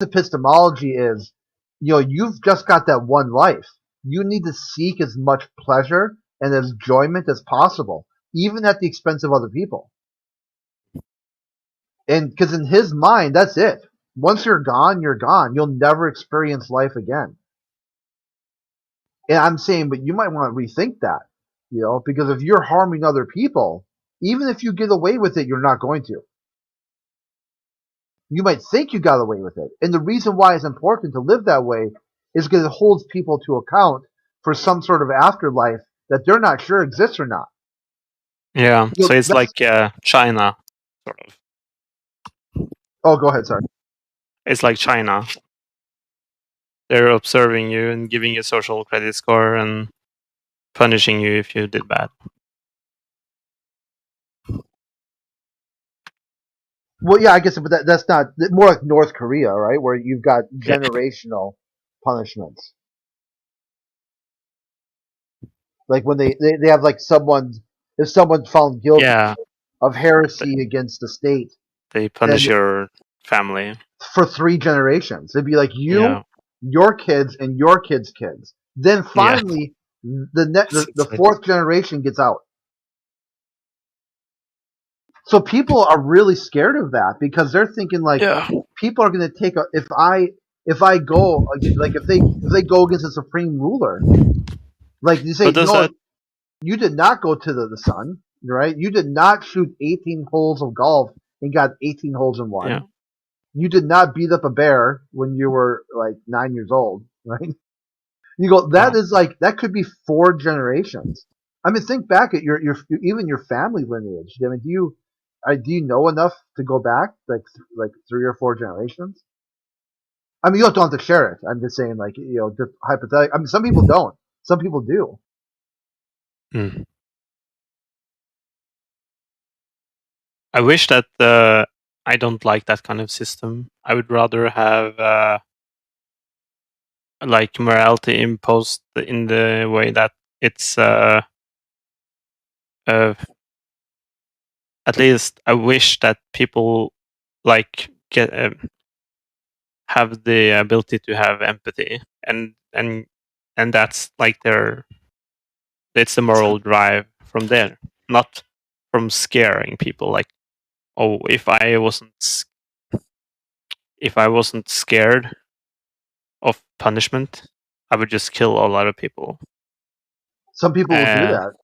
epistemology is, you've just got that one life. You need to seek as much pleasure and enjoyment as possible, even at the expense of other people. And because in his mind, that's it. Once you're gone, you're gone. You'll never experience life again. And I'm saying, but you might want to rethink that, because if you're harming other people, even if you get away with it, you're not going to. You might think you got away with it. And the reason why it's important to live that way is because it holds people to account for some sort of afterlife that they're not sure exists or not. Yeah, so it's like China, sort of. Oh, go ahead, sorry. It's like China. They're observing you and giving you a social credit score and punishing you if you did bad. Well, yeah, I guess, but that's not more like North Korea, right? Where you've got generational punishments. Like when they have like if someone's found guilty of heresy against the state, they punish your family for 3 generations. It'd be like you, your kids, and your kids' kids. Then finally, the 4th generation gets out. So people are really scared of that because they're thinking like people are going to take if I go like if they go against a supreme ruler, like you say, no, you did not go to the sun, right? You did not shoot 18 holes of golf and got 18 holes in one. Yeah. You did not beat up a bear when you were like 9 years old, right? You go, that is like, that could be 4 generations. I mean, think back at your even your family lineage. I mean, do you know enough to go back like 3 or 4 generations? I mean, you don't have to share it. I'm just saying, like, hypothetically. I mean, some people don't. Some people do. I wish that I don't like that kind of system. I would rather have like morality imposed in the way that it's at least I wish that people like get have the ability to have empathy and that's like it's the moral drive from there, not from scaring people. Like, oh, if I wasn't scared of punishment, I would just kill a lot of people. Some people will do that.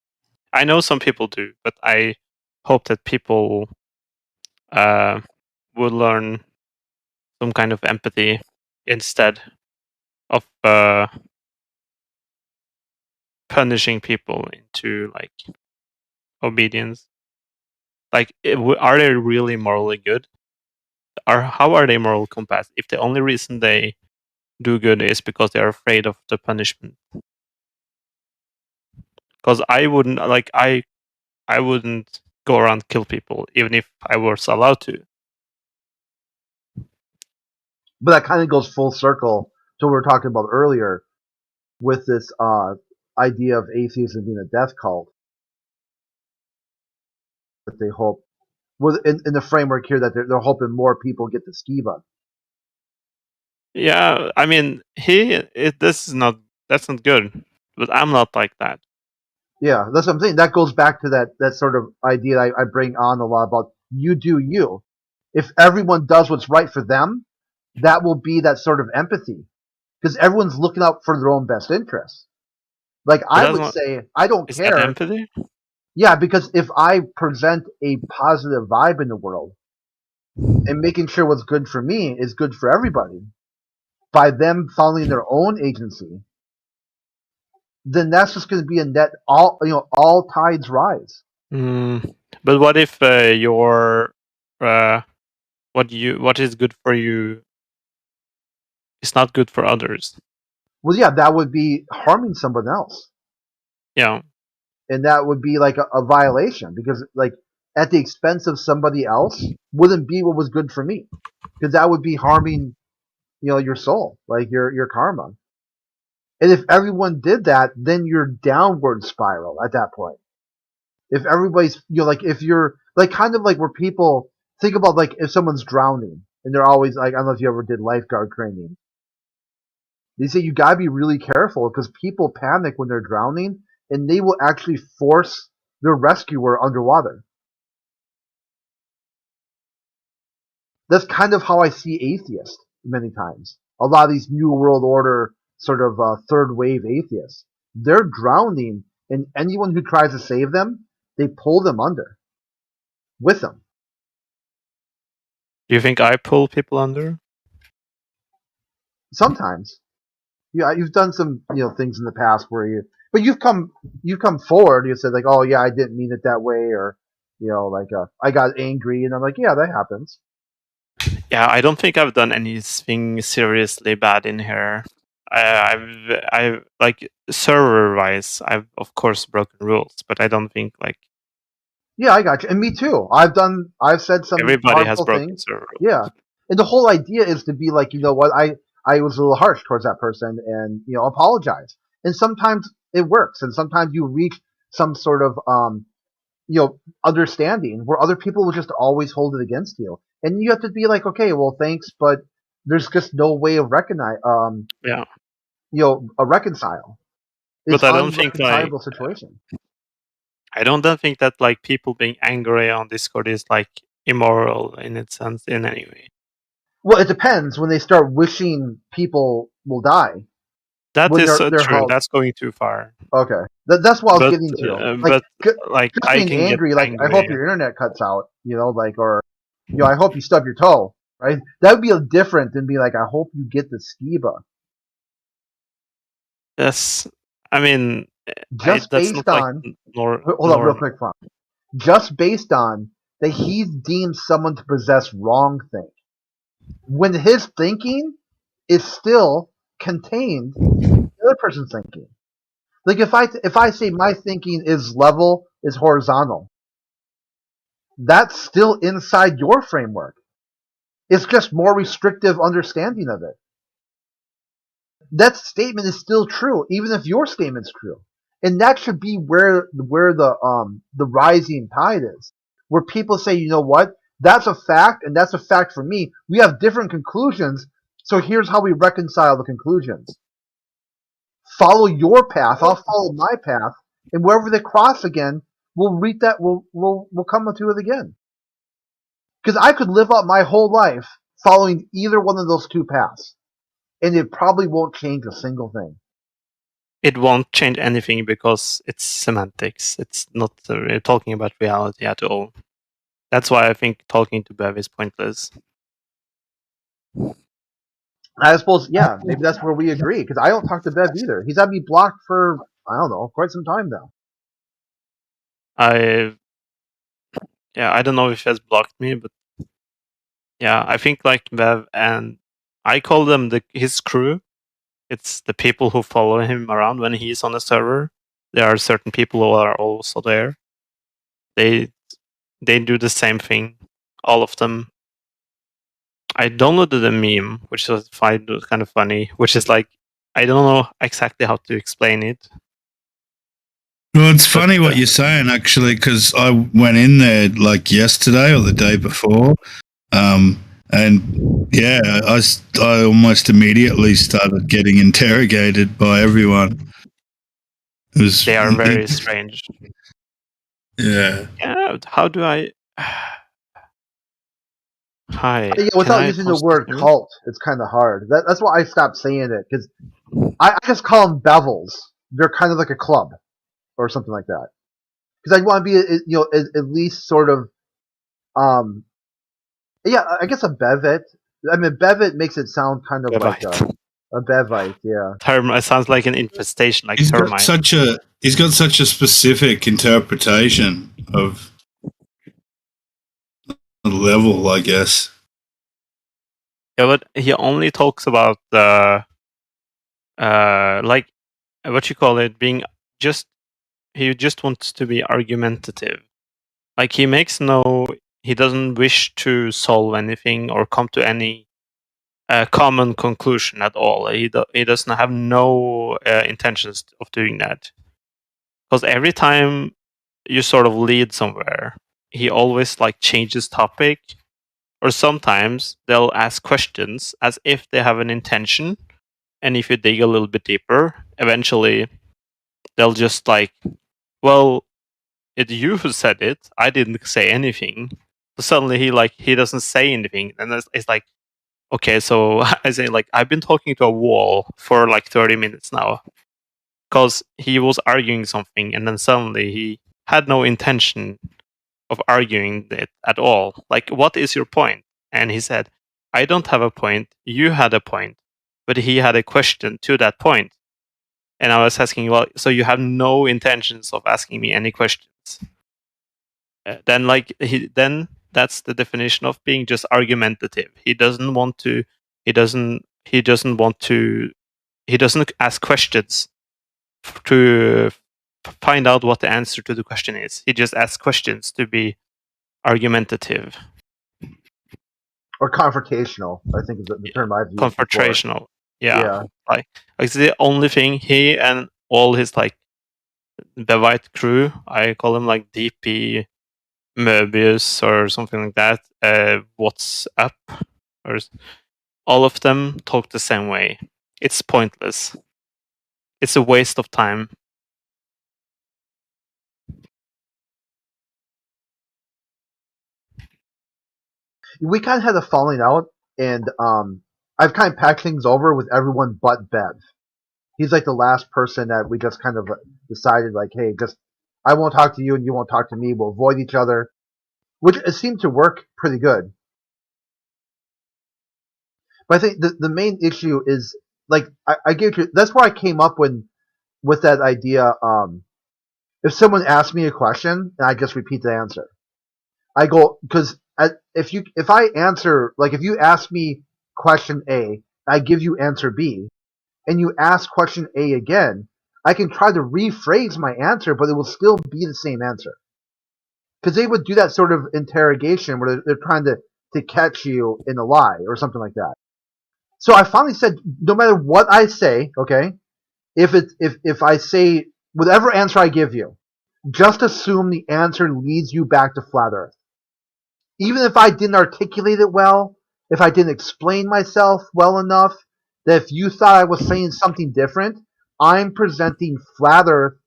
I know some people do, but I hope that people would learn some kind of empathy instead of punishing people into like obedience. Like, are they really morally good? How are they moral compass if the only reason they do good is because they are afraid of the punishment? Because I wouldn't I wouldn't go around kill people even if I was allowed to. But that kind of goes full circle to what we were talking about earlier with this idea of atheism being a death cult. That they hope, in the framework here, that they're hoping more people get the skiba. Yeah, I mean, that's not good. But I'm not like that. Yeah, that's what I'm saying. That goes back to that sort of idea I bring on a lot about you do you. If everyone does what's right for them, that will be that sort of empathy. Because everyone's looking out for their own best interests. Like, I would say, I don't care. Is that empathy? Yeah, because if I present a positive vibe in the world and making sure what's good for me is good for everybody, by them following their own agency, then that's just going to be a net all tides rise. But what if what is good for you is not good for others? Well, yeah, that would be harming someone else. Yeah. And that would be like a violation, because like at the expense of somebody else wouldn't be what was good for me, because that would be harming your soul, like your karma. And if everyone did that, then you're downward spiral at that point. If everybody's like if you're like kind of like where people think about, like, if someone's drowning and they're always like, I don't know if you ever did lifeguard training. They say you gotta be really careful because people panic when they're drowning, and they will actually force their rescuer underwater. That's kind of how I see atheists many times. A lot of these New World Order sort of third wave atheists, they're drowning, and anyone who tries to save them, they pull them under with them. Do you think I pull people under? Sometimes, yeah, you've done some things in the past where but you've come forward. You said like, oh yeah, I didn't mean it that way, or like I got angry, and I'm like, yeah, that happens. Yeah, I don't think I've done anything seriously bad in here. I've like server-wise, I've of course broken rules, but I don't think like Yeah, I got you, and me too. I've said some everybody has harmful broken things. server rules. Yeah, and the whole idea is to be like, you know what, I was a little harsh towards that person, and apologize. And sometimes it works, and sometimes you reach some sort of understanding where other people will just always hold it against you, and you have to be like, okay, well, thanks, but there's just no way of Yeah, a reconcile. It's but I don't think like unreconcilable situation. I don't think that like people being angry on Discord is like immoral in its sense in any way. Well, it depends when they start wishing people will die. That When is they're true. held. That's going too far. Okay, that's what I was getting to. Like, but like just I being can angry, get like angry. I hope your internet cuts out, like, or I hope you stub your toe, right? That would be different than be like, I hope you get the skiba. Yes, I mean, Just that's based not on. like Hold on, real quick, Frank. Just based on that he deems someone to possess wrong thing, when his thinking is still contained in the other person's thinking. Like if I say my thinking is level, is horizontal, that's still inside your framework. It's just more restrictive understanding of it. That statement is still true, even if your statement's true. And that should be where the rising tide is. Where people say, you know what, that's a fact, and that's a fact for me. We have different conclusions, so here's how we reconcile the conclusions. Follow your path, I'll follow my path, and wherever they cross again, we'll read that. We'll come to it again. Because I could live out my whole life following either one of those two paths, and it probably won't change a single thing. It won't change anything because it's semantics. It's not talking about reality at all. That's why I think talking to Bev is pointless. I suppose, yeah, maybe that's where we agree, because I don't talk to Bev either. He's had me blocked for, I don't know, quite some time now. I don't know if he has blocked me, but yeah, I think like Bev, and I call them his crew. It's the people who follow him around when he's on the server. There are certain people who are also there. They do the same thing, all of them. I downloaded a meme, which I find kind of funny, which is like, I don't know exactly how to explain it. Well, it's funny what you're saying, actually, because I went in there like yesterday or the day before, and yeah, I almost immediately started getting interrogated by everyone. They are very strange. Yeah. Yeah. How do I? Hi. Yeah, without using the word cult, it's kind of hard. That's why I stopped saying it, because I just call them bevels. They're kind of like a club or something like that. Because I want to be, at least sort of, yeah, I guess a bevet. I mean, bevet makes it sound kind of like a bevite, yeah. It sounds like an infestation, like he's termite. He's got such a specific interpretation of the level, I guess. Yeah, but he only talks about like what you call it, being just. He just wants to be argumentative. Like he doesn't wish to solve anything or come to any common conclusion at all. He doesn't have no intentions of doing that. Because every time you sort of lead somewhere, he always like changes topic, Or sometimes they'll ask questions as if they have an intention, and if you dig a little bit deeper, eventually they'll just like, well, it's you who said it. I didn't say anything. So suddenly he doesn't say anything, and it's like, okay, so I say like I've been talking to a wall for like 30 minutes now, because he was arguing something, and then suddenly he had no intention of arguing it at all. Like, what is your point? And he said, I don't have a point. You had a point, but he had a question to that point. And I was asking, well, so you have no intentions of asking me any questions? Then that's the definition of being just argumentative. He doesn't want to. He doesn't ask questions to find out what the answer to the question is. He just asks questions to be argumentative or confrontational. I think is the term I've used. Confrontational. Yeah. Like it's the only thing he and all his like the white crew. I call him like DP Möbius or something like that. What's up? Or all of them talk the same way. It's pointless. It's a waste of time. We kind of had a falling out, and I've kind of packed things over with everyone but Bev. He's like the last person that we just kind of decided, like, hey, just I won't talk to you and you won't talk to me. We'll avoid each other, which it seemed to work pretty good. But I think the main issue is, like, I gave you, that's where I came up with that idea. If someone asks me a question and I just repeat the answer, I go, because if I answer, like, if you ask me question A, I give you answer B, and you ask question A again, I can try to rephrase my answer, but it will still be the same answer. Because they would do that sort of interrogation where they're trying to catch you in a lie or something like that. So I finally said, no matter what I say, okay, if I say whatever answer I give you, just assume the answer leads you back to flat Earth. Even if I didn't articulate it well, if I didn't explain myself well enough, that if you thought I was saying something different, I'm presenting flat Earth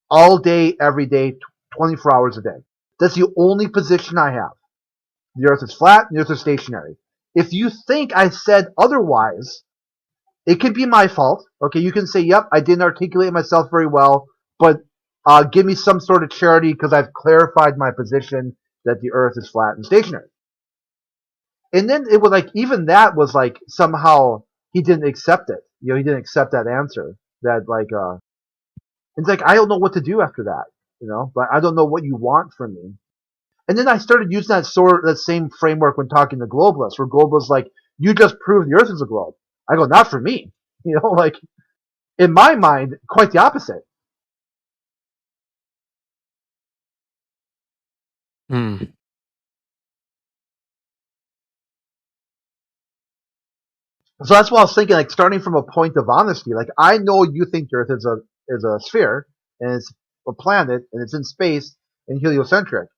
all day, every day, 24 hours a day. That's the only position I have. The Earth is flat, the Earth is stationary. If you think I said otherwise, it could be my fault. Okay, you can say, yep, I didn't articulate myself very well, but give me some sort of charity because I've clarified my position that the Earth is flat and stationary. And then it was like, even that was like, somehow he didn't accept it. You know, he didn't accept that answer. That like, it's like, I don't know what to do after that. You know, but I don't know what you want from me. And then I started using that same framework when talking to globalists, where globalists like, you just proved the Earth is a globe. I go, not for me. You know, like, in my mind, quite the opposite. So that's why I was thinking, like, starting from a point of honesty. Like, I know you think the Earth is a sphere, and it's a planet, and it's in space, and heliocentric.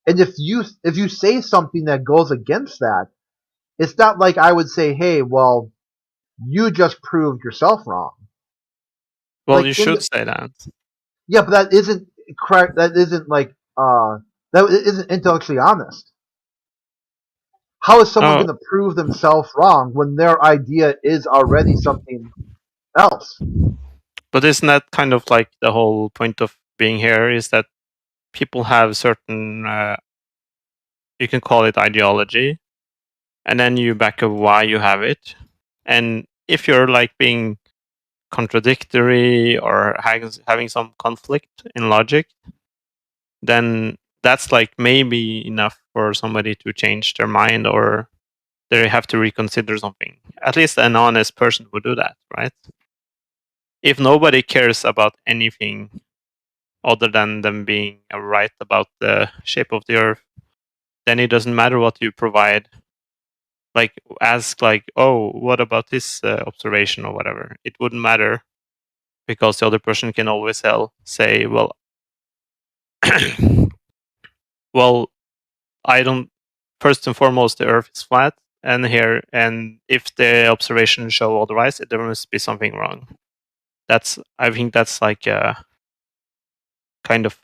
And if you say something that goes against that, it's not like I would say, hey, well, you just proved yourself wrong. Well, like, you should say that. Yeah, but that isn't correct. That isn't like that isn't intellectually honest. How is someone going to prove themselves wrong when their idea is already something else? But isn't that kind of like the whole point of being here? Is that people have certain, you can call it ideology, and then you back up why you have it. And if you're like being contradictory or having some conflict in logic, then that's like maybe enough for somebody to change their mind, or they have to reconsider something. At least an honest person would do that, right? If nobody cares about anything other than them being right about the shape of the Earth, then it doesn't matter what you provide. Like, ask like, oh, what about this observation or whatever? It wouldn't matter, because the other person can always say, well, well, I don't first and foremost, the Earth is flat, and if the observations show otherwise, there must be something wrong. I think that's like a kind of.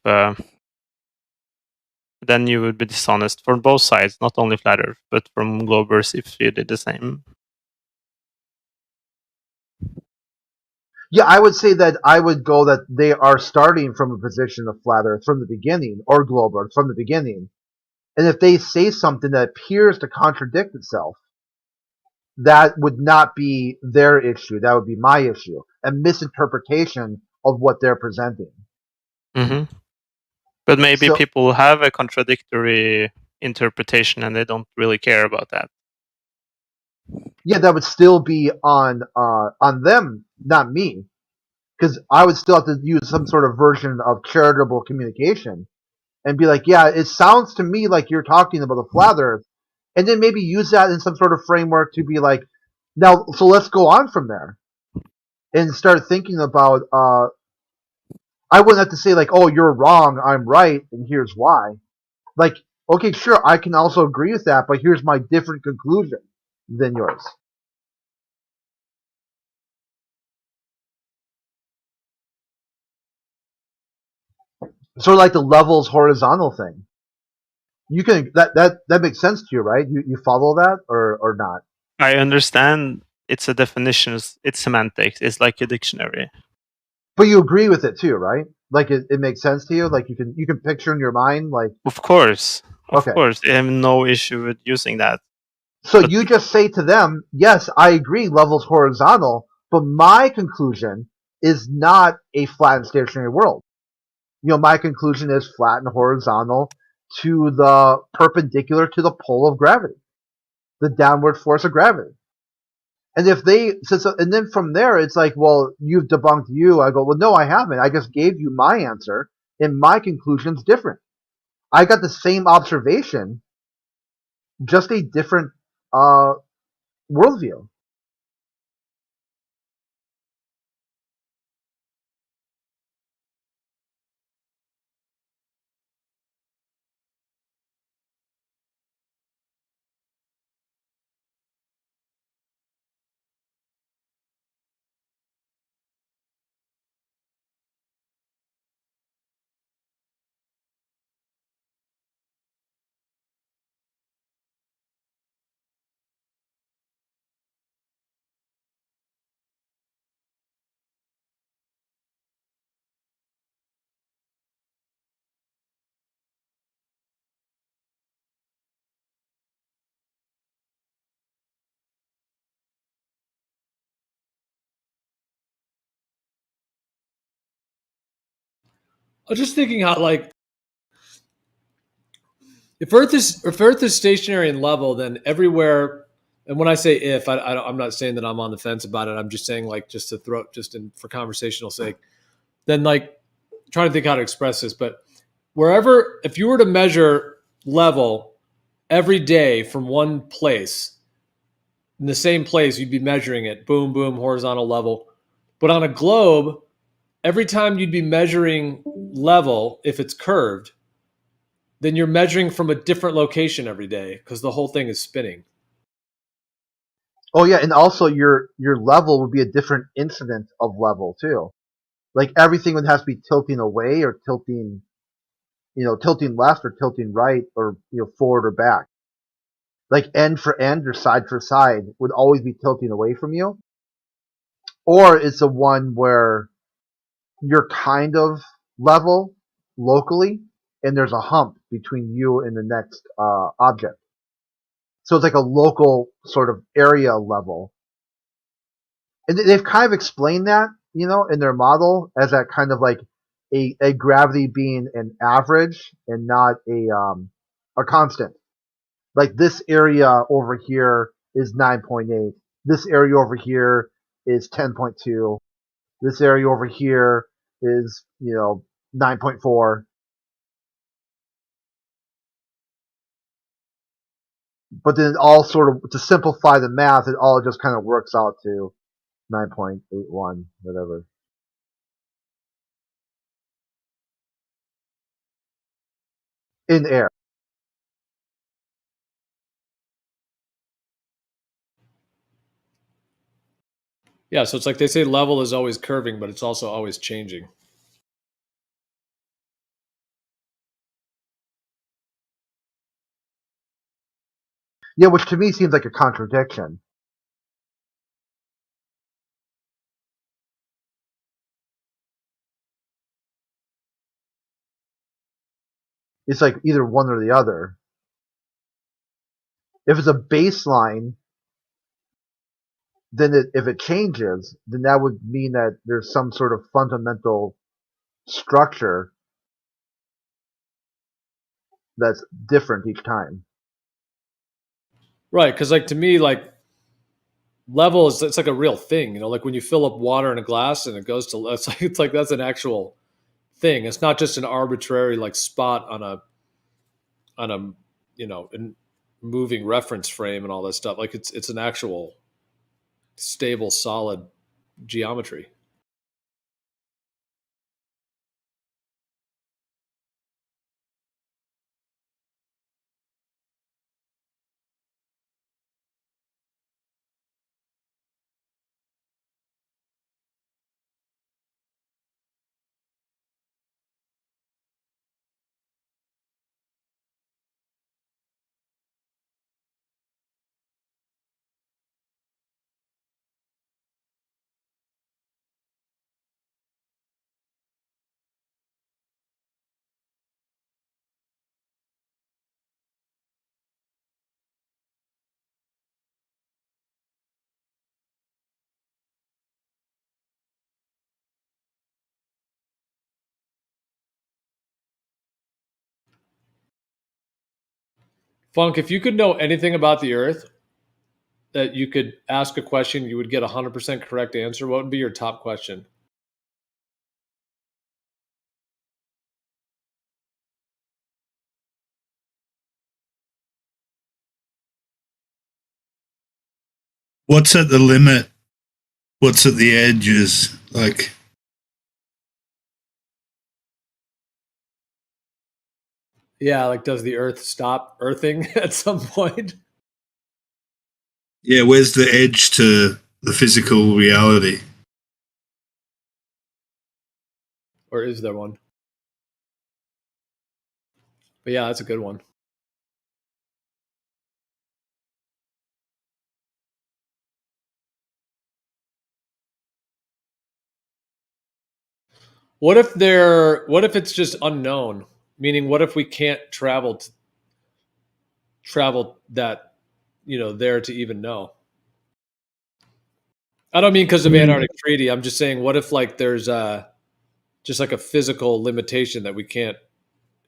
Then you would be dishonest from both sides, not only flat Earth, but from Globers if you did the same. Yeah, I would say that I would go that they are starting from a position of flat Earth from the beginning, or globe Earth from the beginning. And if they say something that appears to contradict itself, that would not be their issue. That would be my issue. A misinterpretation of what they're presenting. Mm-hmm. But maybe So, people have a contradictory interpretation and they don't really care about that. yeah, that would still be on them, not me, because I would still have to use some sort of version of charitable communication and be like, yeah, it sounds to me like you're talking about the flat Earth, and then maybe use that in some sort of framework to be like, now, so let's go on from there and start thinking about. I wouldn't have to say like, oh, you're wrong, I'm right, and here's why. Like, okay, sure, I can also agree with that, but here's my different conclusion than yours. Sort of like the levels horizontal thing. You can that makes sense to you, right? You follow that or not? I understand it's a definition, it's semantics, it's like a dictionary. But you agree with it too, right? Like it makes sense to you. Like you can picture in your mind, like Of course. okay. I have no issue with using that. So But you just say to them, yes, I agree, levels horizontal, but my conclusion is not a flat and stationary world. You know, my conclusion is flat and horizontal to the perpendicular to the pole of gravity, the downward force of gravity. And if they, and then from there, it's like, well, you've debunked you. I go, well, no, I haven't. I just gave you my answer, and my conclusion's different. I got the same observation, just a different worldview. I was just thinking how, like, if Earth is stationary and level, then everywhere. And when I say if, I'm not saying that I'm on the fence about it. I'm just saying, like, just to throw, for conversational sake. Then, like, trying to think how to express this, but wherever, if you were to measure level every day from one place, in the same place, you'd be measuring it, boom, boom, horizontal level. But on a globe, every time you'd be measuring level, if it's curved, then you're measuring from a different location every day because the whole thing is spinning. Oh yeah, and also your level would be a different incident of level too. Like everything would have to be tilting away or tilting, tilting left or tilting right or forward or back. Like end for end or side for side would always be tilting away from you. Or it's a one where you're kind of level locally and there's a hump between you and the next object. So it's like a local sort of area level. And they've kind of explained that, in their model as that kind of like a gravity being an average and not a constant. Like this area over here is 9.8. This area over here is 10.2. This area over here is, 9.4. But then it all sort of, to simplify the math, it all just kind of works out to 9.81, whatever. In air. Yeah, so it's like they say level is always curving, but it's also always changing. Yeah, which to me seems like a contradiction. It's like either one or the other. If it's a baseline, then if it changes, then that would mean that there's some sort of fundamental structure that's different each time. Right, because like to me, like level is it's like a real thing. You know, like when you fill up water in a glass and it goes to it's like that's an actual thing. It's not just an arbitrary like spot on a you know moving reference frame and all that stuff. Like it's an actual stable, solid geometry. Funk, if you could know anything about the Earth, that you could ask a question, you would get 100% correct answer. What would be your top question? What's at the limit? What's at the edges? Like, Yeah, like does the Earth stop earthing at some point? yeah, where's the edge to the physical reality? Or is there one? But yeah, that's a good one. What if it's just unknown? Meaning what if we can't travel that, there to even know? I don't mean because of Antarctic Treaty. I'm just saying what if like there's just like a physical limitation that we can't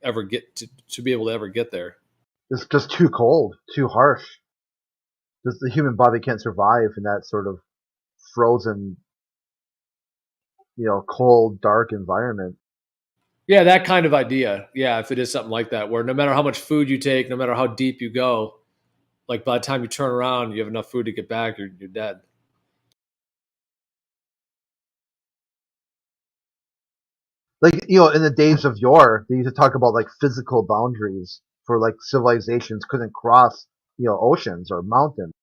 ever get to be able to ever get there. It's just too cold, too harsh. Just the human body can't survive in that sort of frozen, cold, dark environment. Yeah, that kind of idea. Yeah, if it is something like that, where no matter how much food you take, no matter how deep you go, like by the time you turn around, you have enough food to get back, you're dead. Like, in the days of yore, they used to talk about like physical boundaries for like civilizations couldn't cross, oceans or mountains.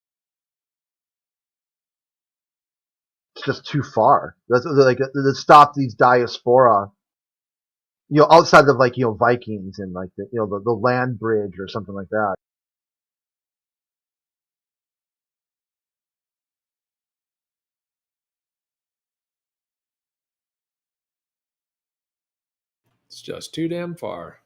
It's just too far. That's like to stop these diaspora, outside of like Vikings and like the land bridge or something like that. It's just too damn far.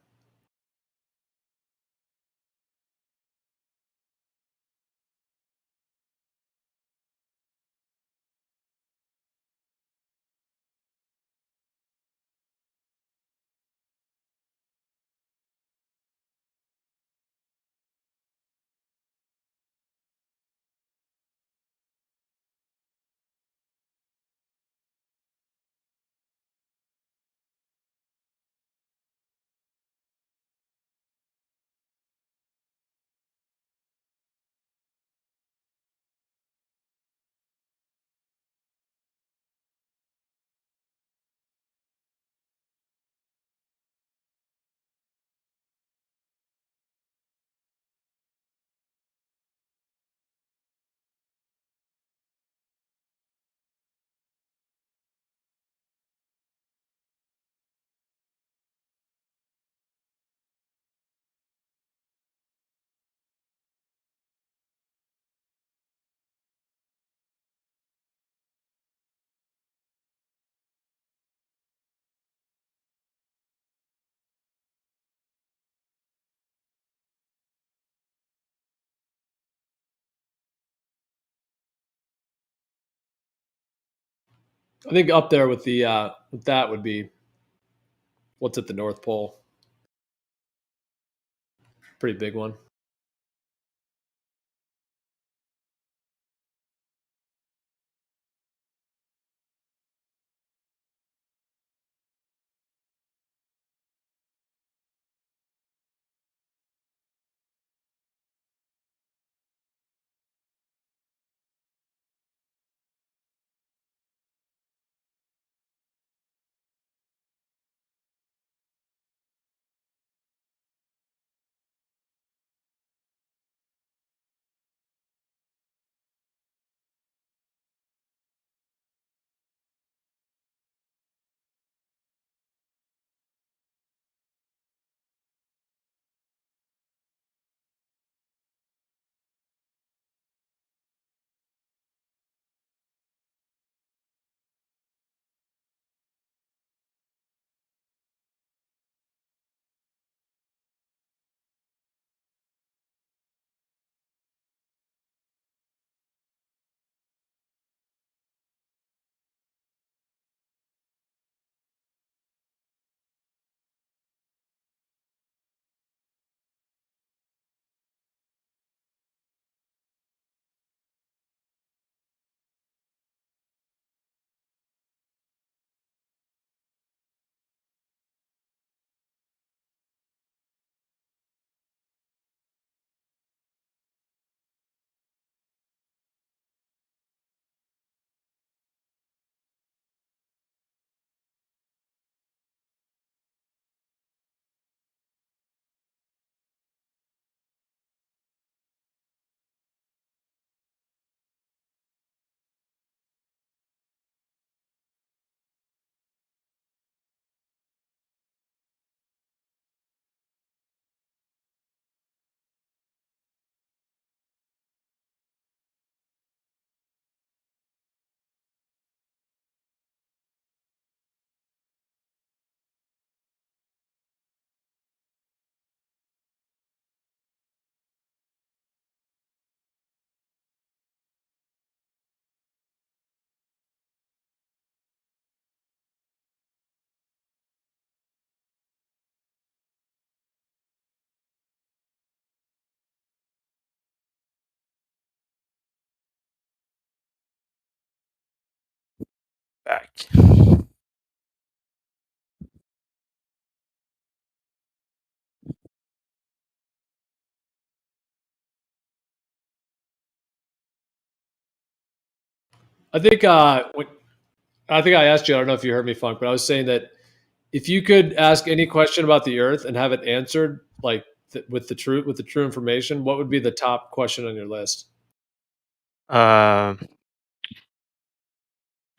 I think up there with the with that would be what's at the North Pole. Pretty big one. Back. I think I asked you. I don't know if you heard me, Funk, but I was saying that if you could ask any question about the Earth and have it answered, like with the true information, what would be the top question on your list? Uh,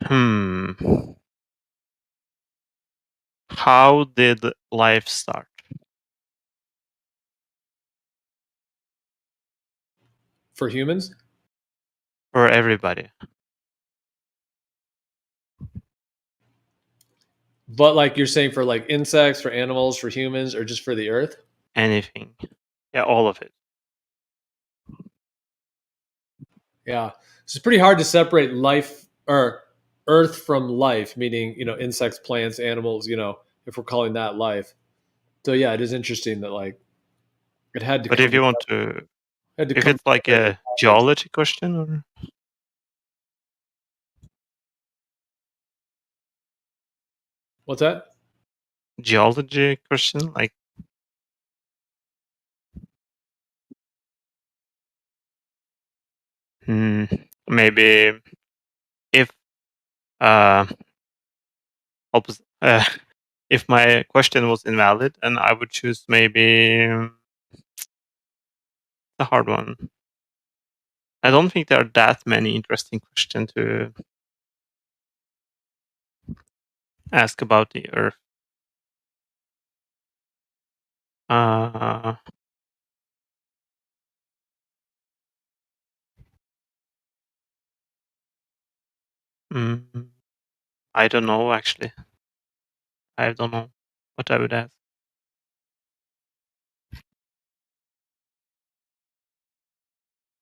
hmm. How did life start? For humans? For everybody. But like you're saying for like insects, for animals, for humans, or just for the Earth? Anything. Yeah, all of it. Yeah. So it's pretty hard to separate life or Earth from life, meaning, insects, plants, animals, if we're calling that life. So yeah, it is interesting that like it had to But come if you want to, had to if come it's like a geology question or What's that? geology question, like maybe if uh, if my question was invalid, and I would choose maybe a hard one. I don't think there are that many interesting questions to ask about the Earth. I don't know, actually. I don't know what I would ask.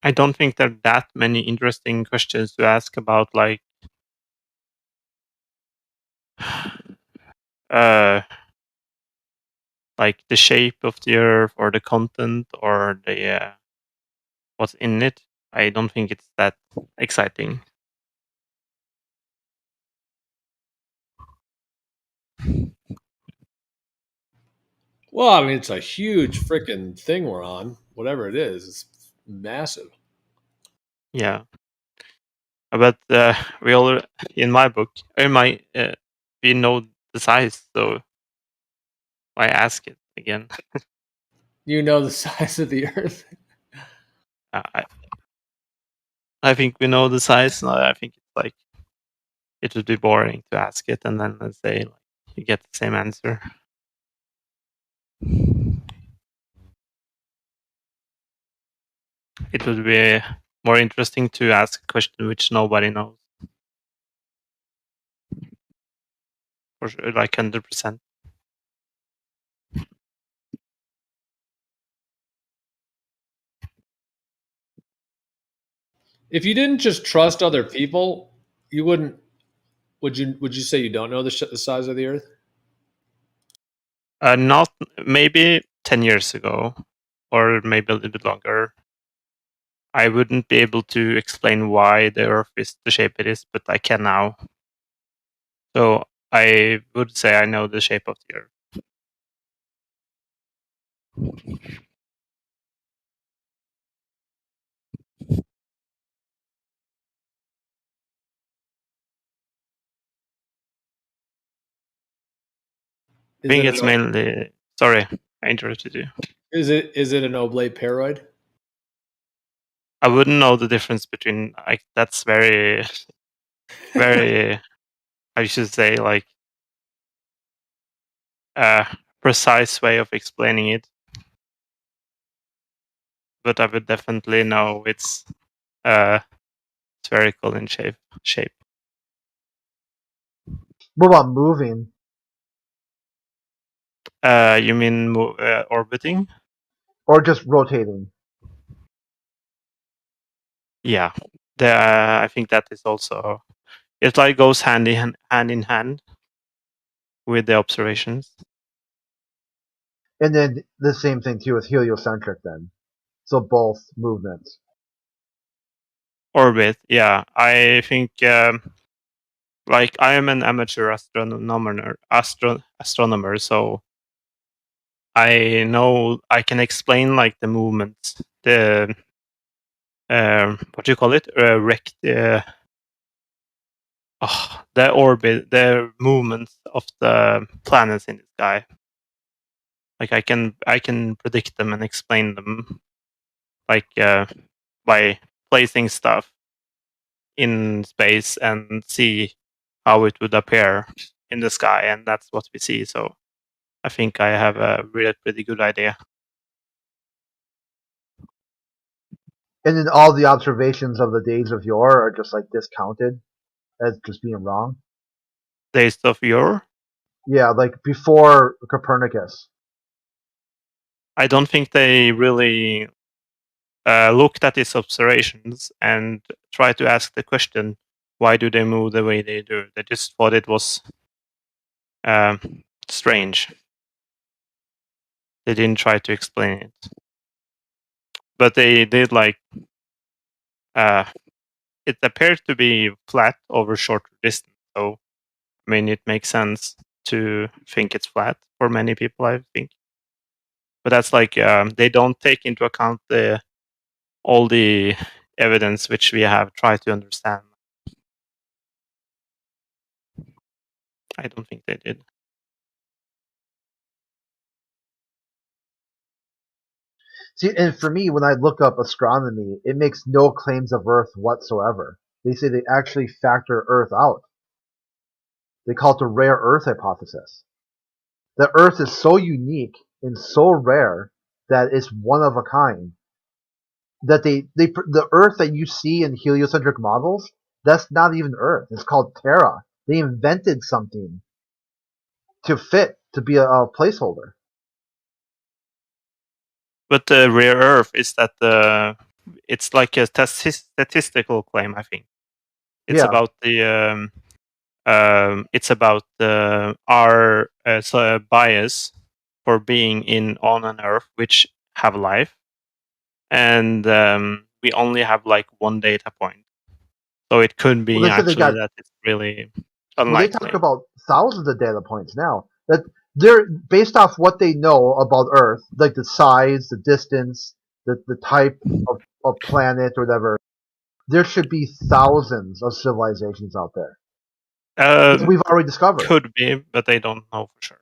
I don't think there are that many interesting questions to ask about, like, like the shape of the Earth or the content or the what's in it. I don't think it's that exciting. Well, I mean, it's a huge freaking thing we're on. Whatever it is, it's massive. Yeah, but we all in my book, we know the size, so why ask it again? You know the size of the Earth. I think we know the size. No, I think it's like it would be boring to ask it, and then let's say like, you get the same answer. It would be more interesting to ask a question which nobody knows, for sure, like 100%. If you didn't just trust other people, you wouldn't. Would you say you don't know the size of the Earth? Not maybe 10 years ago, or maybe a little bit longer. I wouldn't be able to explain why the Earth is the shape it is, but I can now. So I would say I know the shape of the Earth. I think it's mainly. Sorry, I interrupted you. Is it an oblate paroid? I wouldn't know the difference between like that's very, very. I should say like a precise way of explaining it, but I would definitely know it's spherical in shape. What about moving? You mean orbiting? Or just rotating? Yeah, I think that is also. It like goes hand in hand with the observations. And then the same thing too with heliocentric then. So both movements. Orbit, yeah. I think like I am an amateur astronomer, so I know I can explain like the movements, the what do you call it? The orbit, the movements of the planets in the sky. Like I can predict them and explain them, like by placing stuff in space and see how it would appear in the sky, and that's what we see. So I think I have a really pretty good idea. And then all the observations of the days of yore are just like discounted as just being wrong. Days of yore? Yeah, like before Copernicus. I don't think they really looked at these observations and tried to ask the question, why do they move the way they do? They just thought it was strange. They didn't try to explain it. But they did like, it appeared to be flat over shorter distance. So, I mean, it makes sense to think it's flat for many people, I think. But that's like, they don't take into account all the evidence which we have tried to understand. I don't think they did. See, and for me, when I look up astronomy, it makes no claims of Earth whatsoever. They say they actually factor Earth out. They call it the rare Earth hypothesis. The Earth is so unique and so rare that it's one of a kind. That the Earth that you see in heliocentric models, that's not even Earth. It's called Terra. They invented something to fit to be a placeholder. But the rare earth is that it's like a statistical claim, I think. It's Yeah. about the it's about our bias for being on an Earth which have life, and we only have like one data point, so it could be Well, they said they actually got. that it's really Well, they talk unlikely. about thousands of data points now. That they're based off what they know about Earth, like the size, the distance, the type of planet or whatever. There should be thousands of civilizations out there that we've already discovered. Could be, but they don't know for sure.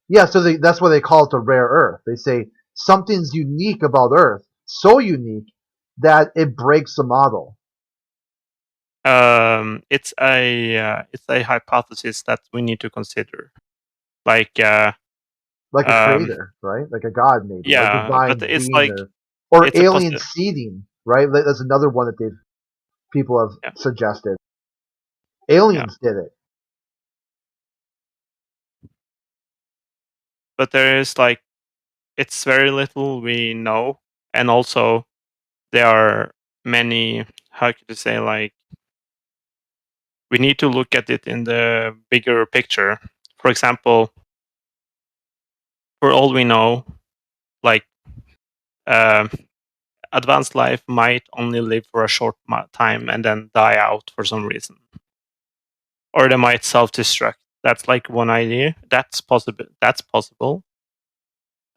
Yeah, so that's why they call it the rare Earth. They say something's unique about Earth, so unique that it breaks the model. It's a hypothesis that we need to consider, like Like a creator, right? Like a god, maybe, or yeah, divine but it's being, like or it's a alien seeding, right? That's another one that people have suggested. Aliens did it. But there is like, it's very little we know, and also there are many, how could you say, like, we need to look at it in the bigger picture. For example, for all we know, like advanced life might only live for a short time and then die out for some reason, or they might self-destruct. That's like one idea. That's possible.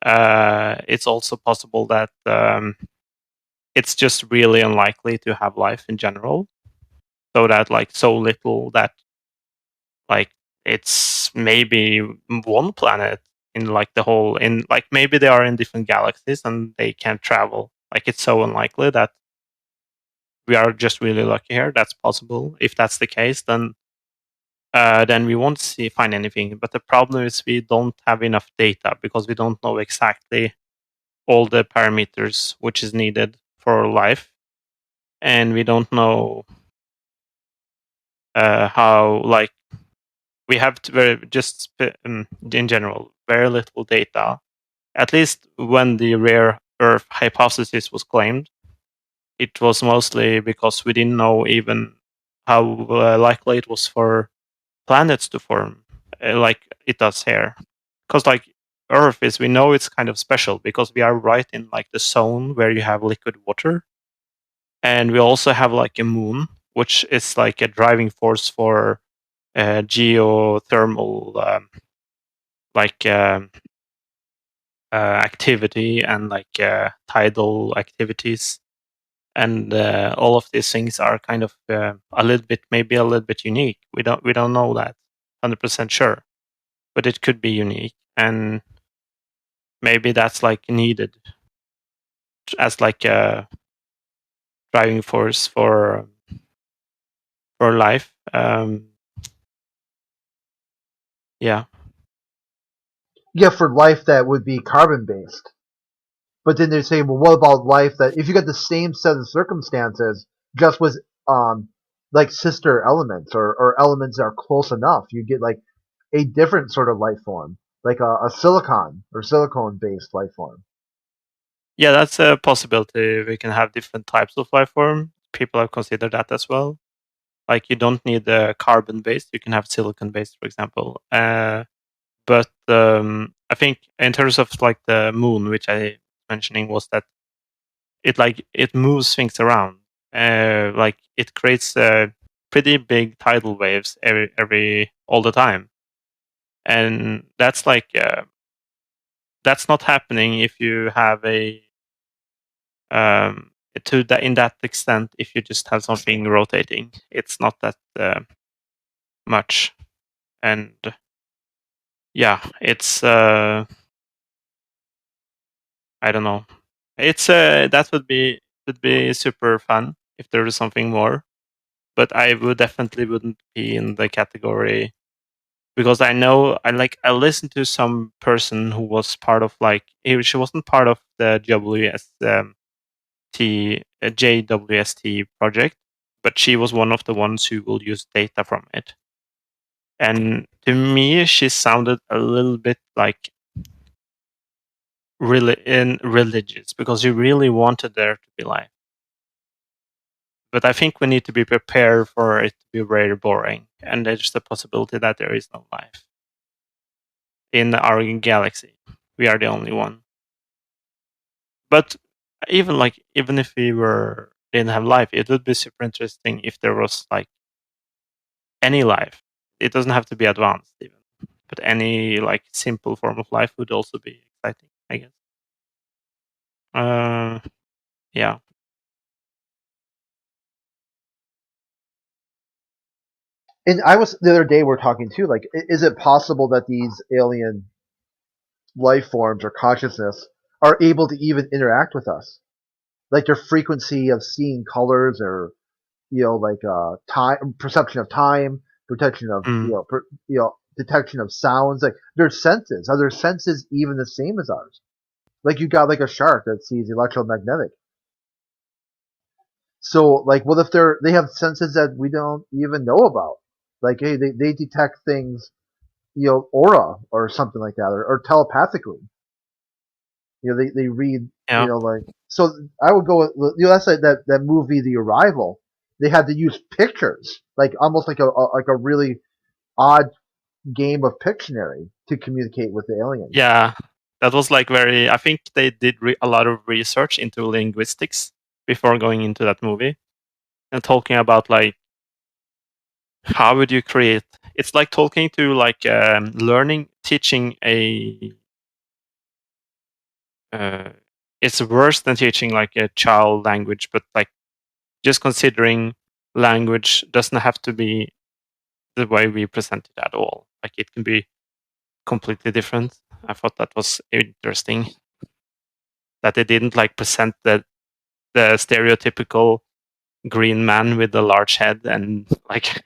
It's also possible that it's just really unlikely to have life in general, so that like so little that like it's maybe one planet in like the whole, in like maybe they are in different galaxies and they can't travel. Like it's so unlikely that we are just really lucky here. That's possible. If that's the case, then we won't find anything. But the problem is we don't have enough data because we don't know exactly all the parameters which is needed for life, and we don't know how, like, we have in general very little data. At least when the rare Earth hypothesis was claimed, it was mostly because we didn't know even how likely it was for planets to form, like it does here. Because like Earth is, we know it's kind of special because we are right in like the zone where you have liquid water, and we also have like a moon, which is like a driving force for geothermal activity and like tidal activities, and all of these things are kind of maybe a little bit unique. We don't know that 100% sure, but it could be unique, and maybe that's like needed as like a driving force for life. Yeah. Yeah, for life that would be carbon based. But then they say, well, what about life that if you got the same set of circumstances, just with like sister elements or elements that are close enough, you get like a different sort of life form, like a silicon or silicone based life form. Yeah, that's a possibility. We can have different types of life form. People have considered that as well. Like you don't need the carbon based; you can have silicon based, for example. But I think in terms of like the moon, which I was mentioning, was that it moves things around. Like it creates pretty big tidal waves all the time, and that's like that's not happening if you have a in that extent. If you just have something rotating, it's not that much, and yeah, it's I don't know. It's that would be super fun if there was something more, but I definitely wouldn't be in the category, because I know I listened to some person who was part of she wasn't part of the JWST project, but she was one of the ones who will use data from it. And to me, she sounded a little bit like religious, because she really wanted there to be life. But I think we need to be prepared for it to be very boring, and there's the possibility that there is no life in our galaxy. We are the only one. But even if we didn't have life, it would be super interesting if there was like any life. It doesn't have to be advanced even, but any like simple form of life would also be exciting, I guess. Yeah. And I was the other day we're talking too. Like, is it possible that these alien life forms or consciousness are able to even interact with us? Like their frequency of seeing colors, or like time perception of time, protection of detection of sounds. Like their senses, are their senses even the same as ours? Like you got like a shark that sees electromagnetic. So like, what if they have senses that we don't even know about? Like, hey, they detect things, aura or something like that, or telepathically. They read, Yeah. like, so I would go with, that's like that movie, The Arrival. They had to use pictures, like almost like a really odd game of Pictionary to communicate with the aliens. Yeah, that was like very. I think they did a lot of research into linguistics before going into that movie, and talking about like how would you create. It's like talking to like teaching a. It's worse than teaching like a child language, but like just considering language doesn't have to be the way we present it at all. Like it can be completely different. I thought that was interesting that they didn't like present the stereotypical green man with the large head and like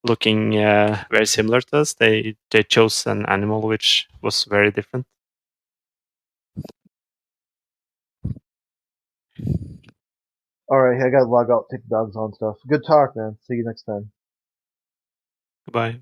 looking very similar to us. They chose an animal which was very different. All right, I gotta log out, take the dogs on stuff. Good talk, man. See you next time. Goodbye.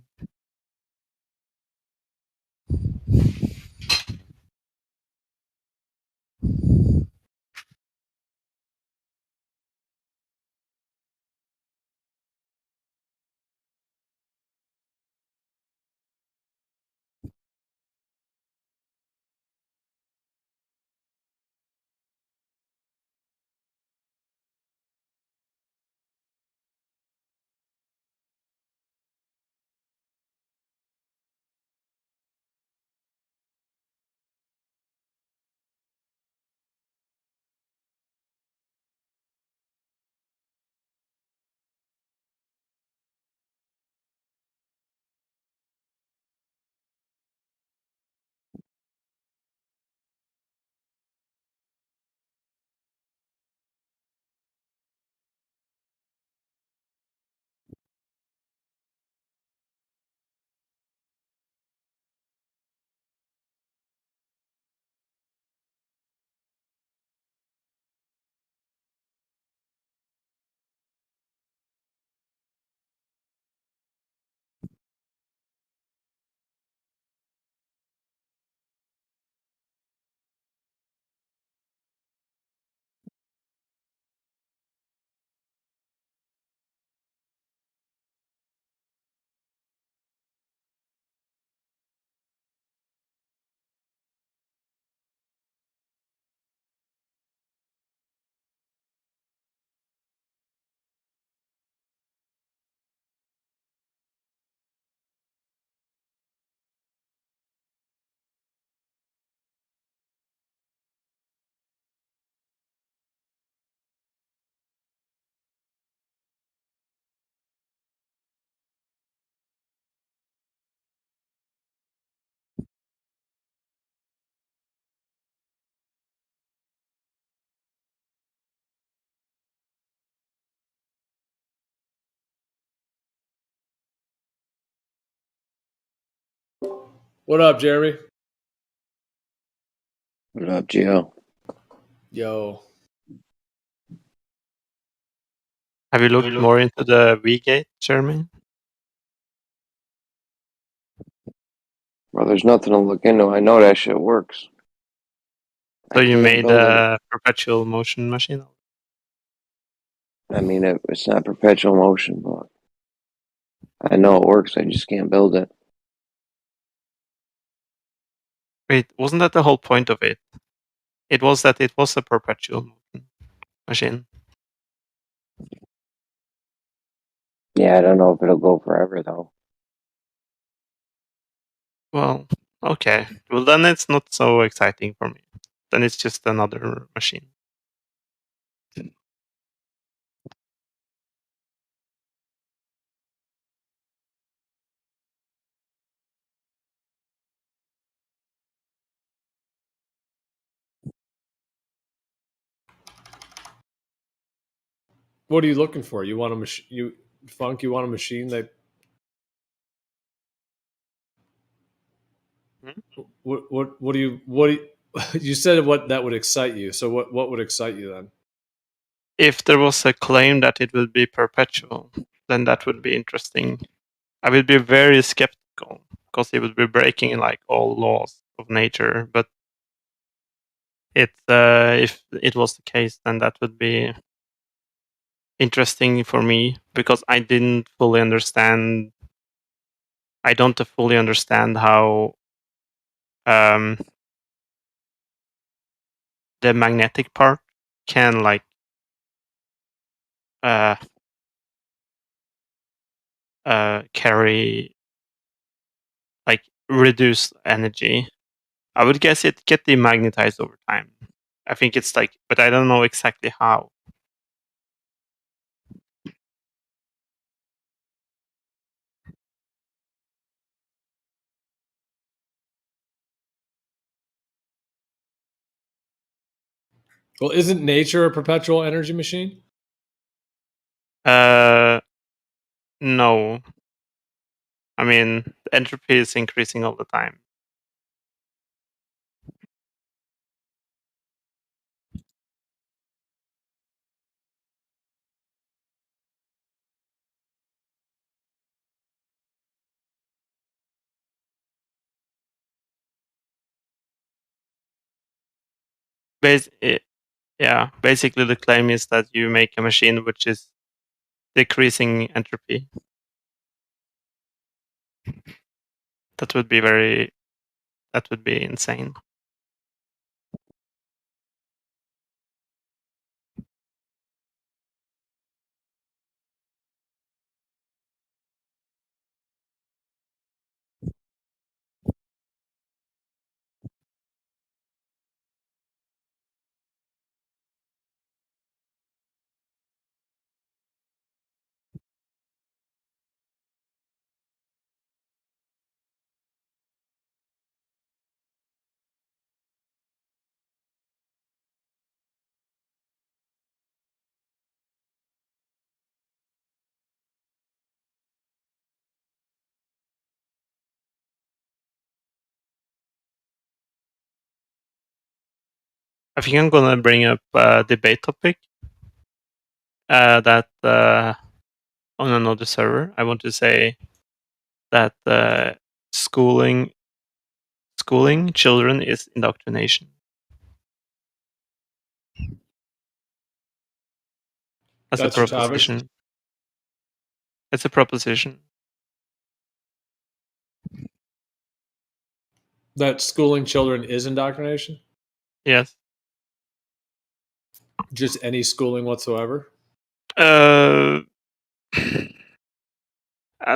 What up, Jeremy? What up, Gio? Yo. Have you looked more into the V-gate, Jeremy? Well, there's nothing to look into. I know that shit works. So I you can't made build it. a perpetual motion machine? I mean, it's not perpetual motion, but I know it works. I just can't build it. Wait, wasn't that the whole point of it? It was that it was a perpetual motion machine. Yeah, I don't know if it'll go forever though. Well, okay. Well, then it's not so exciting for me. Then it's just another machine. What are you looking for? You want a machine? You want a machine that? What do you you said what that would excite you? So what would excite you then? If there was a claim that it would be perpetual, then that would be interesting. I would be very skeptical because it would be breaking like all laws of nature. But if it was the case, then that would be interesting for me because I didn't fully understand. I don't fully understand how the magnetic part can like carry like reduce energy. I would guess it get demagnetized over time. I think it's like, but I don't know exactly how. Well, isn't nature a perpetual energy machine? No. I mean, entropy is increasing all the time. Yeah, basically the claim is that you make a machine which is decreasing entropy. That would be insane. I think I'm gonna bring up a debate topic that on another server. I want to say that schooling children is indoctrination. That's a your topic? proposition. It's a proposition. That schooling children is indoctrination? Yes. Just any schooling whatsoever? At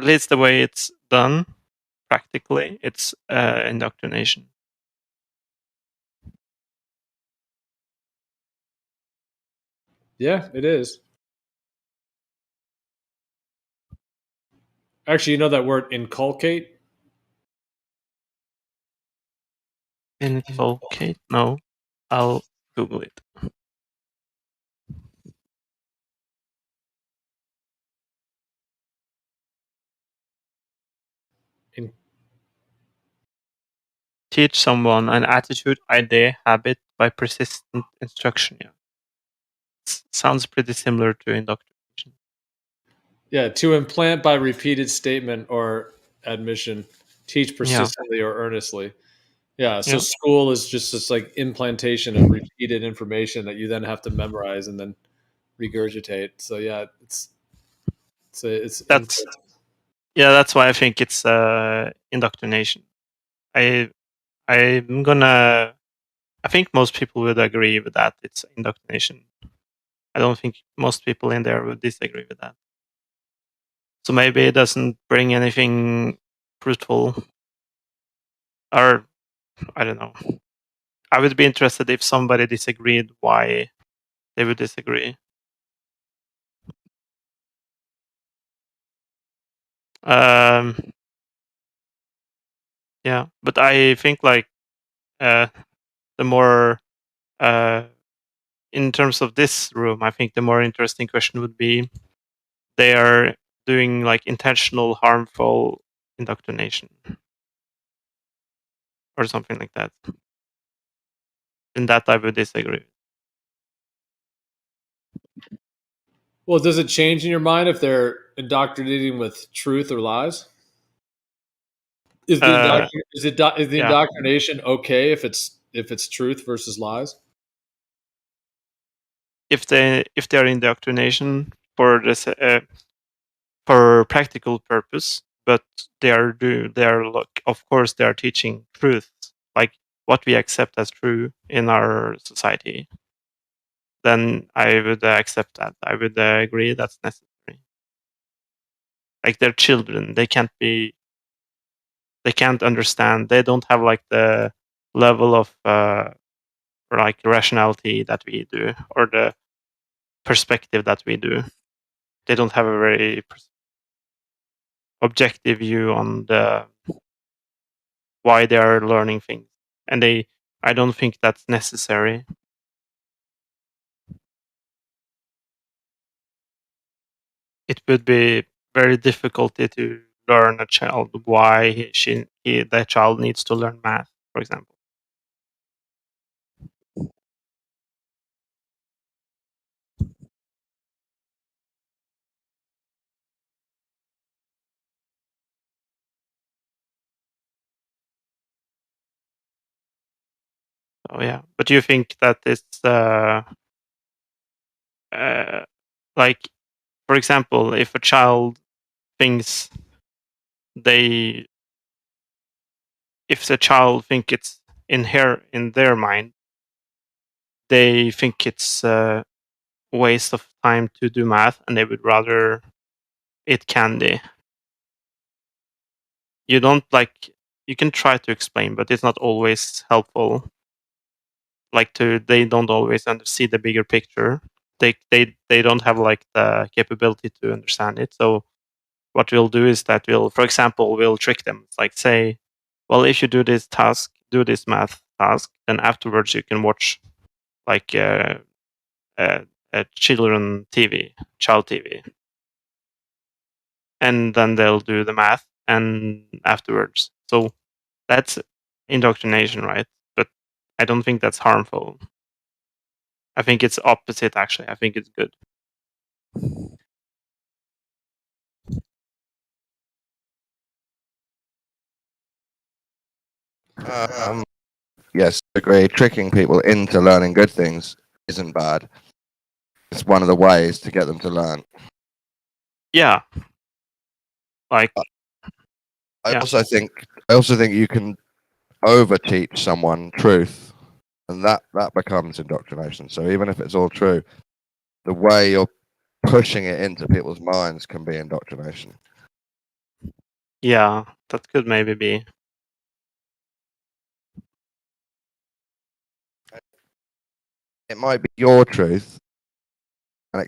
least the way it's done, practically, it's indoctrination. Yeah, it is. Actually, you know that word inculcate? Inculcate? No. I'll Google it. Teach someone an attitude, idea, habit by persistent instruction. Yeah. Sounds pretty similar to indoctrination. Yeah, to implant by repeated statement or admission, teach persistently or earnestly. Yeah, so Yeah. school is just this like implantation of repeated information that you then have to memorize and then regurgitate. So yeah, it's That's that's why I think it's indoctrination. I think most people would agree with that. It's indoctrination. I don't think most people in there would disagree with that. So maybe it doesn't bring anything fruitful, or I don't know. I would be interested if somebody disagreed, why they would disagree. Yeah, but I think like the more in terms of this room, I think the more interesting question would be they are doing like intentional harmful indoctrination or something like that. In that I would disagree. Well, does it change in your mind if they're indoctrinating with truth or lies? Is the indoctrination okay if it's truth versus lies? If they are indoctrination for this for practical purpose, but they are of course they are teaching truth, like what we accept as true in our society, then I would accept that. I would agree that's necessary. Like they're children, they can't understand. They don't have like the level of like rationality that we do, or the perspective that we do. They don't have a very objective view on the why they are learning things, and I don't think that's necessary. It would be very difficult to learn a child why that child needs to learn math, for example. So yeah, but do you think that it's like, for example, if a child thinks if the child think it's in their mind, they think it's a waste of time to do math, and they would rather eat candy. You don't you can try to explain, but it's not always helpful. They don't always see the bigger picture. They don't have like the capability to understand it. So what we'll do is that for example, we'll trick them. It's like say, well, if you do this math task, then afterwards you can watch like a child TV, and then they'll do the math and afterwards. So that's indoctrination, right? But I don't think that's harmful. I think it's opposite, actually. I think it's good. Yes, I agree. Tricking people into learning good things isn't bad. It's one of the ways to get them to learn. Yeah. Like, I also think you can overteach someone truth, and that becomes indoctrination. So even if it's all true, the way you're pushing it into people's minds can be indoctrination. Yeah, that could maybe be. It might be your truth, and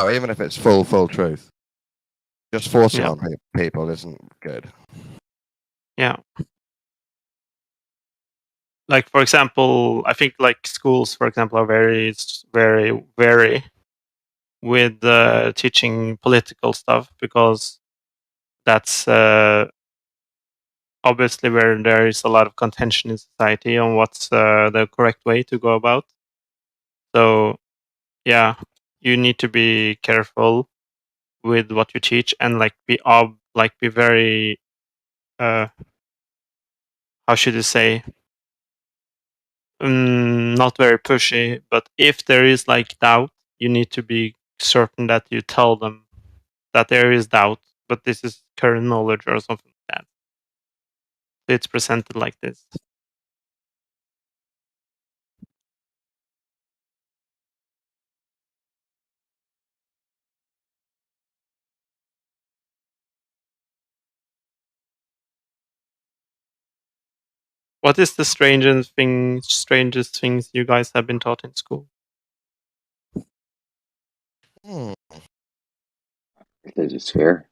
even if it's full truth, just forcing on people isn't good. Yeah. Like, for example, I think like schools, for example, are very, very, very with teaching political stuff, because that's obviously where there is a lot of contention in society on what's the correct way to go about. So, yeah, you need to be careful with what you teach, and be very how should you say, not very pushy, but if there is doubt, you need to be certain that you tell them that there is doubt, but this is current knowledge or something like that. It's presented like this. What is the strangest things you guys have been taught in school? Hmm. There's a sphere.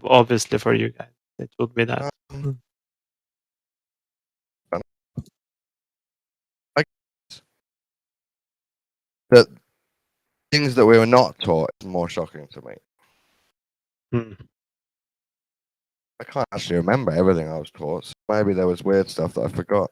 Obviously, for you guys, it would be that. The things that we were not taught is more shocking to me. Hmm. I can't actually remember everything I was taught. So maybe there was weird stuff that I forgot.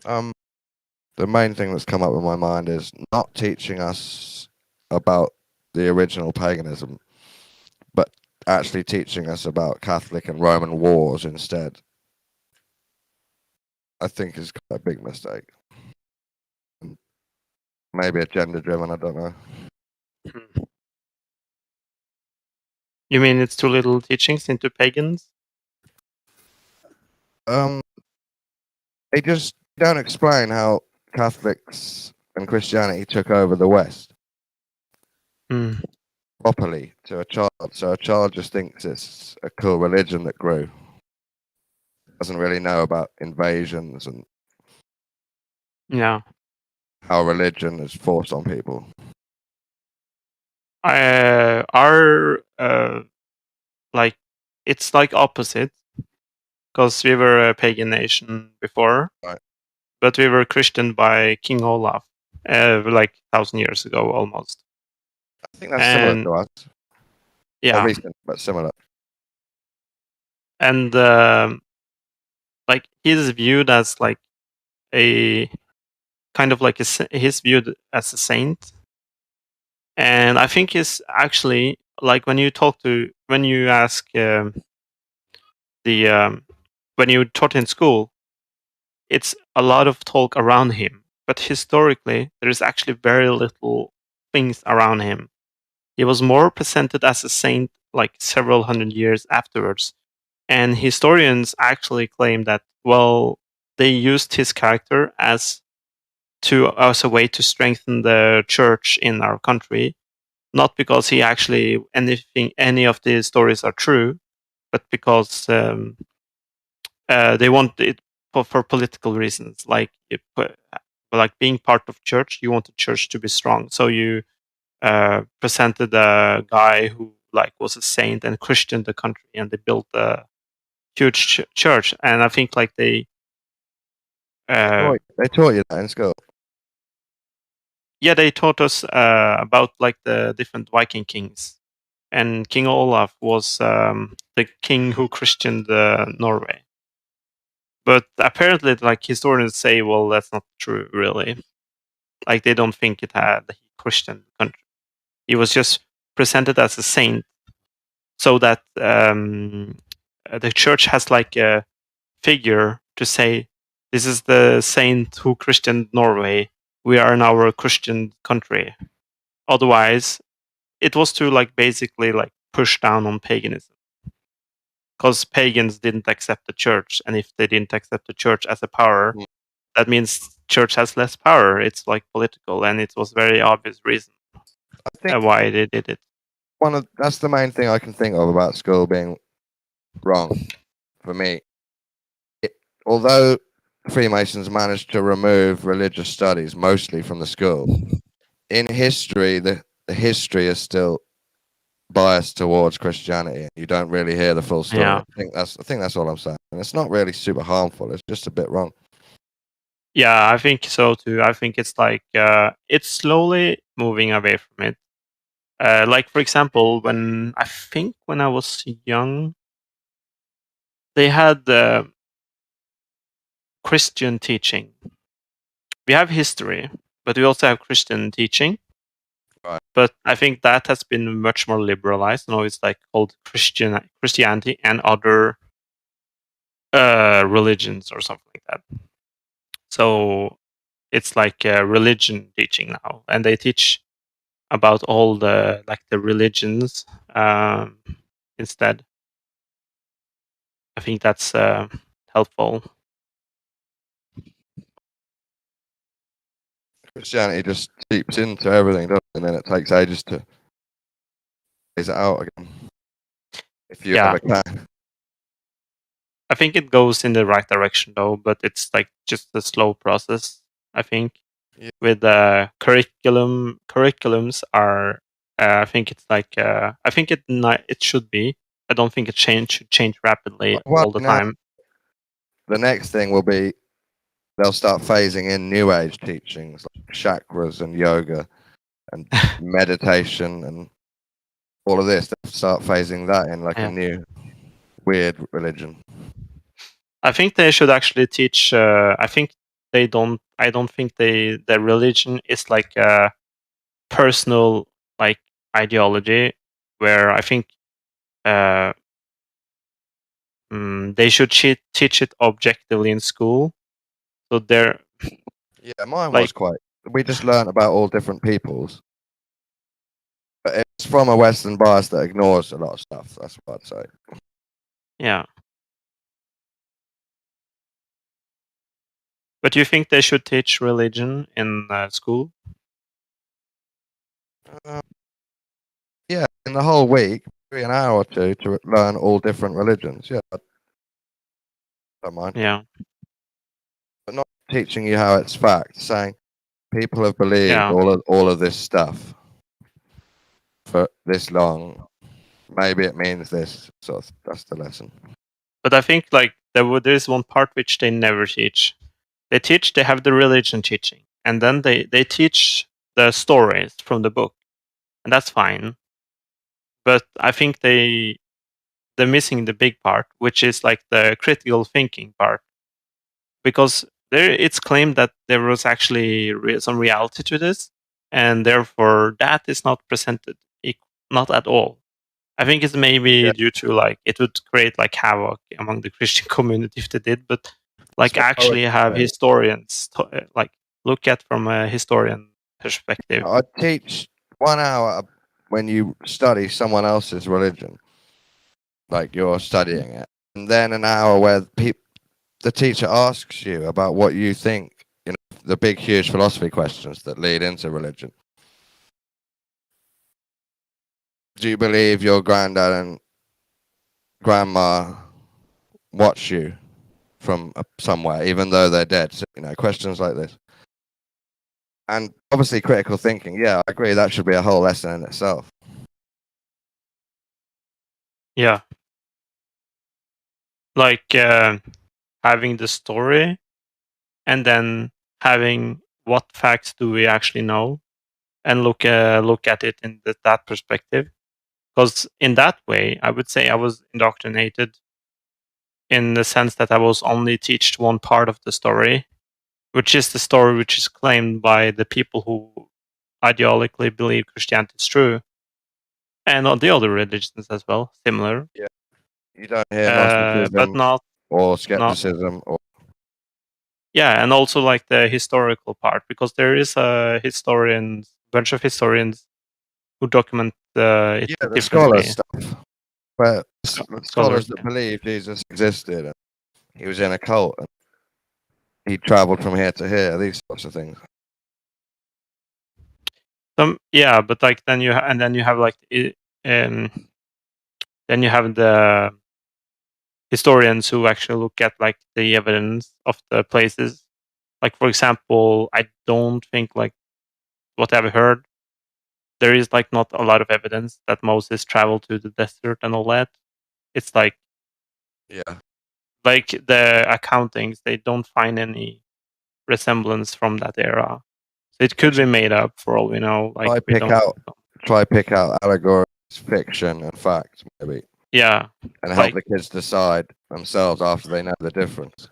The main thing that's come up in my mind is not teaching us about the original paganism, but actually teaching us about Catholic and Roman wars instead. I think is quite a big mistake. Maybe agenda-driven, I don't know. You mean it's too little teachings into pagans? They just don't explain how Catholics and Christianity took over the West properly to a child. So a child just thinks it's a cool religion that grew. Doesn't really know about invasions and Yeah. how religion is forced on people. It's like opposite, because we were a pagan nation before, Right. but we were Christian by King Olaf, like 1,000 years ago almost. I think that's similar to us. Yeah, Recent, but similar. and like he's viewed as like a kind of like he's viewed as a saint, and I think he's actually like when you ask when you taught in school, it's a lot of talk around him, but historically there is actually very little things around him. He was more presented as a saint like several hundred years afterwards, and historians actually claim that they used his character as a way to strengthen the church in our country, not because he actually any of the stories are true, but because they want it for political reasons, like being part of church. You want the church to be strong, so you presented a guy who like was a saint and Christian the country, and they built a huge church. And I think like they taught you that in school. Yeah, they taught us about like the different Viking kings, and King Olaf was the king who Christianed Norway. But apparently, like historians say, well, that's not true, really. Like they don't think it had Christian country. He was just presented as a saint, so that the church has like a figure to say, this is the saint who Christianed Norway. We are now a Christian country. Otherwise, it was to like basically like push down on paganism, because pagans didn't accept the church, and if they didn't accept the church as a power, that means church has less power. It's like political, and it was very obvious reason why they did it. That's the main thing I can think of about school being wrong for me. Although Freemasons managed to remove religious studies mostly from the school, in history, the history is still biased towards Christianity. You don't really hear the full story. Yeah. I think that's all I'm saying. And it's not really super harmful. It's just a bit wrong. Yeah, I think so too. I think it's like it's slowly moving away from it. Like for example, when I was young, they had Christian teaching. We have history, but we also have Christian teaching. Right. But I think that has been much more liberalized. Now it's like called Christianity and other religions or something like that. So it's like religion teaching now, and they teach about all the religions instead. I think that's helpful. Christianity just seeps into everything, doesn't it? And then it takes ages to phase it out again. If you Yeah. ever can. I think it goes in the right direction though, but it's like just a slow process. I think Yeah. with curriculums are. I think it's like. I think it should be. I don't think it should change rapidly Well, all the now- time. The next thing will be they'll start phasing in new age teachings like chakras and yoga and meditation and all of this. They'll start phasing that in like Yeah. a new weird religion. I think they should actually teach. I think they don't. I don't think their religion is like a personal like ideology, where I think they should teach it objectively in school. So they're Yeah, mine like was quite. We just learned about all different peoples, but it's from a Western bias that ignores a lot of stuff. That's what I'd say. yeah. But do you think they should teach religion in school? Yeah, in the whole week, maybe an hour or two to learn all different religions. Yeah, I don't mind. Yeah. But not teaching you how it's fact, saying people have believed Yeah. all of this stuff for this long. Maybe it means this. So that's the lesson. But I think like there's one part which they never teach. They have the religion teaching, and then they teach the stories from the book, and that's fine. But I think they're missing the big part, which is like the critical thinking part, because it's claimed that there was actually some reality to this, and therefore that is not presented not at all. I think it's maybe due to like it would create like havoc among the Christian community if they did, but like what I actually would have say. historians like look at from a historian perspective. I teach 1 hour when you study someone else's religion, like you're studying it, and then an hour where the teacher asks you about what you think, the big, huge philosophy questions that lead into religion. Do you believe your granddad and grandma watch you from somewhere, even though they're dead? So, questions like this. And obviously critical thinking. Yeah, I agree. That should be a whole lesson in itself. Yeah. Like having the story and then having what facts do we actually know and look at it in that perspective. Because in that way, I would say I was indoctrinated in the sense that I was only taught one part of the story, which is the story which is claimed by the people who ideologically believe Christianity is true, and all the other religions as well, similar. Yeah, you don't hear but Gnosticism not or skepticism or yeah, and also like the historical part, because there is a bunch of historians who document it the differently. scholars stuff. Where Scholars, scholars that yeah. believe Jesus existed and he was in a cult and he traveled from here to here, these sorts of things. Yeah, but like then you have like then you have the historians who actually look at like the evidence of the places. Like for example, I don't think like what I've heard, there is like not a lot of evidence that Moses traveled to the desert and all that. It's like the accountings, they don't find any resemblance from that era. So it could be made up for all we know. Like try pick out allegories, fiction, and fact, maybe. Yeah. And help the kids decide themselves after they know the difference.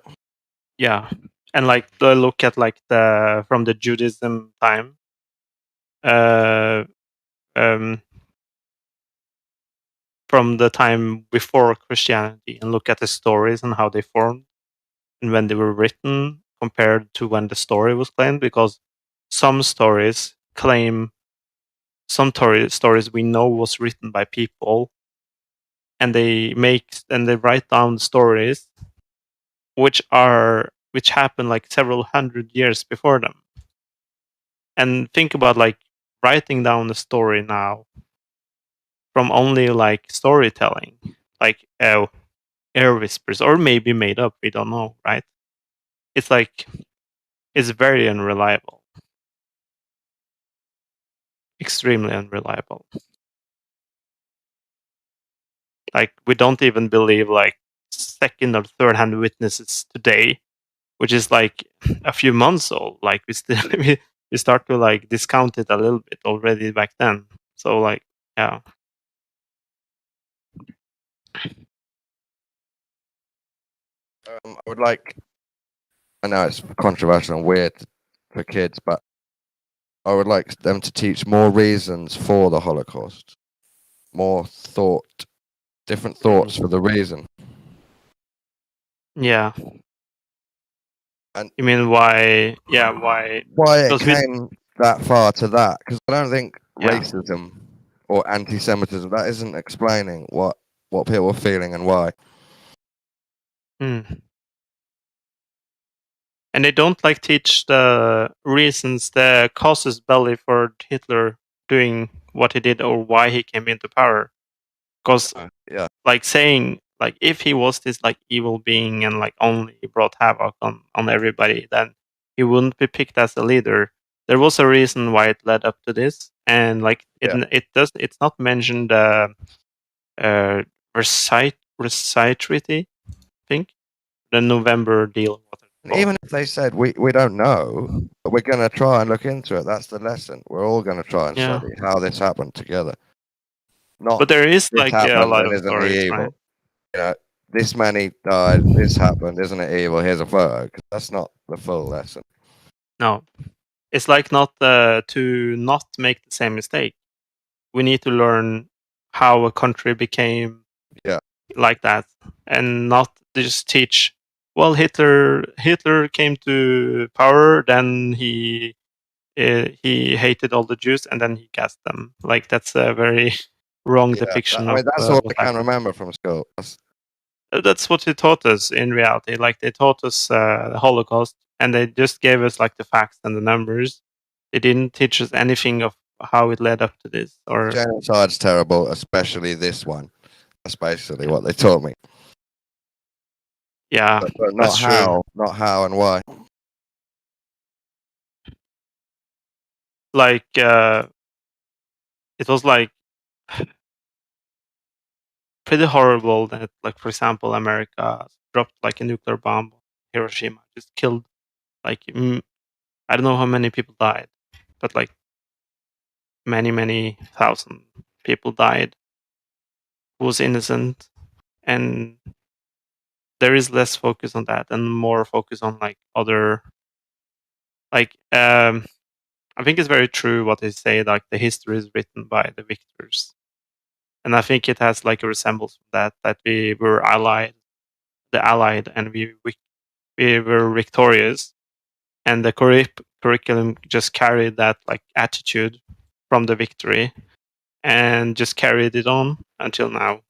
Yeah. And like look at like from the Judaism time. from the time before Christianity and look at the stories and how they formed and when they were written compared to when the story was claimed, because some stories claim stories we know was written by people, and they write down stories which happen like several hundred years before them. And think about like writing down a story now from only like storytelling, like air whispers, or maybe made up, we don't know, right? It's like, it's very unreliable, extremely unreliable. Like, we don't even believe like second or third hand witnesses today, which is like a few months old. Like, we still we start to like discount it a little bit already back then. So like, yeah. I would like, I know it's controversial and weird for kids, but I would like them to teach more reasons for the Holocaust, more thought, different thoughts for the reason. Yeah. And you mean why? Yeah, why? Why it Because we- came that far to that? Because I don't think Yeah. racism or anti-Semitism, that isn't explaining what people are feeling and why. And they don't like teach the reasons, the casus belli for Hitler doing what he did or why he came into power. Because Yeah. like saying like if he was this like evil being and like only brought havoc on everybody, then he wouldn't be picked as a leader. There was a reason why it led up to this, and like it's not mentioned Versailles Treaty, I think, the November deal. Even if they said we don't know, but we're going to try and look into it. That's the lesson. We're all going to try and Yeah. study how this happened together. Not But there is this like a happened lot and of isn't stories, he evil? right? You know, this many died. This happened. Isn't it evil? Here's a photo. 'Cause that's not the full lesson. No, it's like not to not make the same mistake. We need to learn how a country became like that, and not just teach. Well, Hitler came to power, then he hated all the Jews, and then he gassed them. Like, that's a very wrong depiction. I mean, that's all I what can happened. remember from school. That's what he taught us in reality. Like, they taught us the Holocaust, and they just gave us like the facts and the numbers. They didn't teach us anything of how it led up to this. Or Genocide's terrible, especially this one. That's basically what they taught me. Yeah, but not that's how, true. not how and why. Like, it was like pretty horrible that, like, for example, America dropped like a nuclear bomb on Hiroshima, just killed like I don't know how many people died, but like many thousand people died who was innocent, and there is less focus on that and more focus on like other, like I think it's very true what they say, like the history is written by the victors, and I think it has like a resemblance of that we were allied and we were victorious, and the curriculum just carried that like attitude from the victory and just carried it on until now.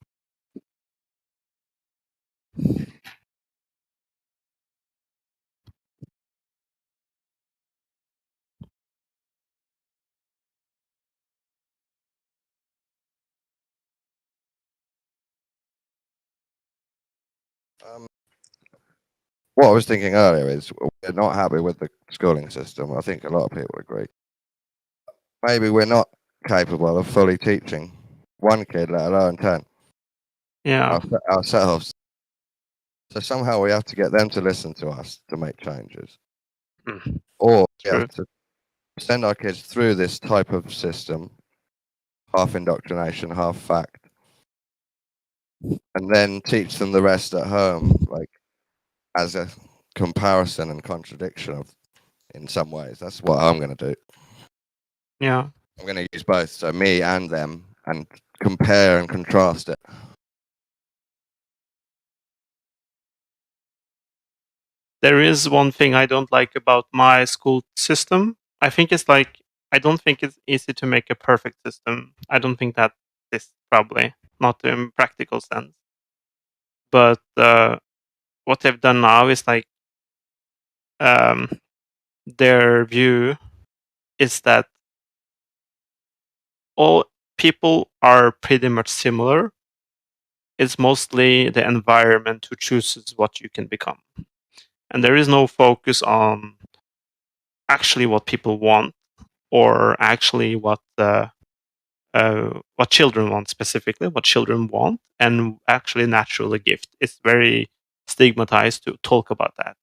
What I was thinking earlier is we're not happy with the schooling system. I think a lot of people agree. Maybe we're not capable of fully teaching one kid, let alone 10. Yeah. Ourselves. So somehow we have to get them to listen to us to make changes. Or we have to send our kids through this type of system, half indoctrination, half fact, and then teach them the rest at home, like as a comparison and contradiction of, in some ways. That's what I'm going to do. Yeah, I'm going to use both, so me and them, and compare and contrast it. There is one thing I don't like about my school system. I think it's like, I don't think it's easy to make a perfect system. I don't think that is probably not in practical sense. But what they've done now is like, their view is that all people are pretty much similar. It's mostly the environment who chooses what you can become. And there is no focus on actually what people want, or actually what children want specifically, what children want, and actually naturally gift. It's very stigmatized to talk about that.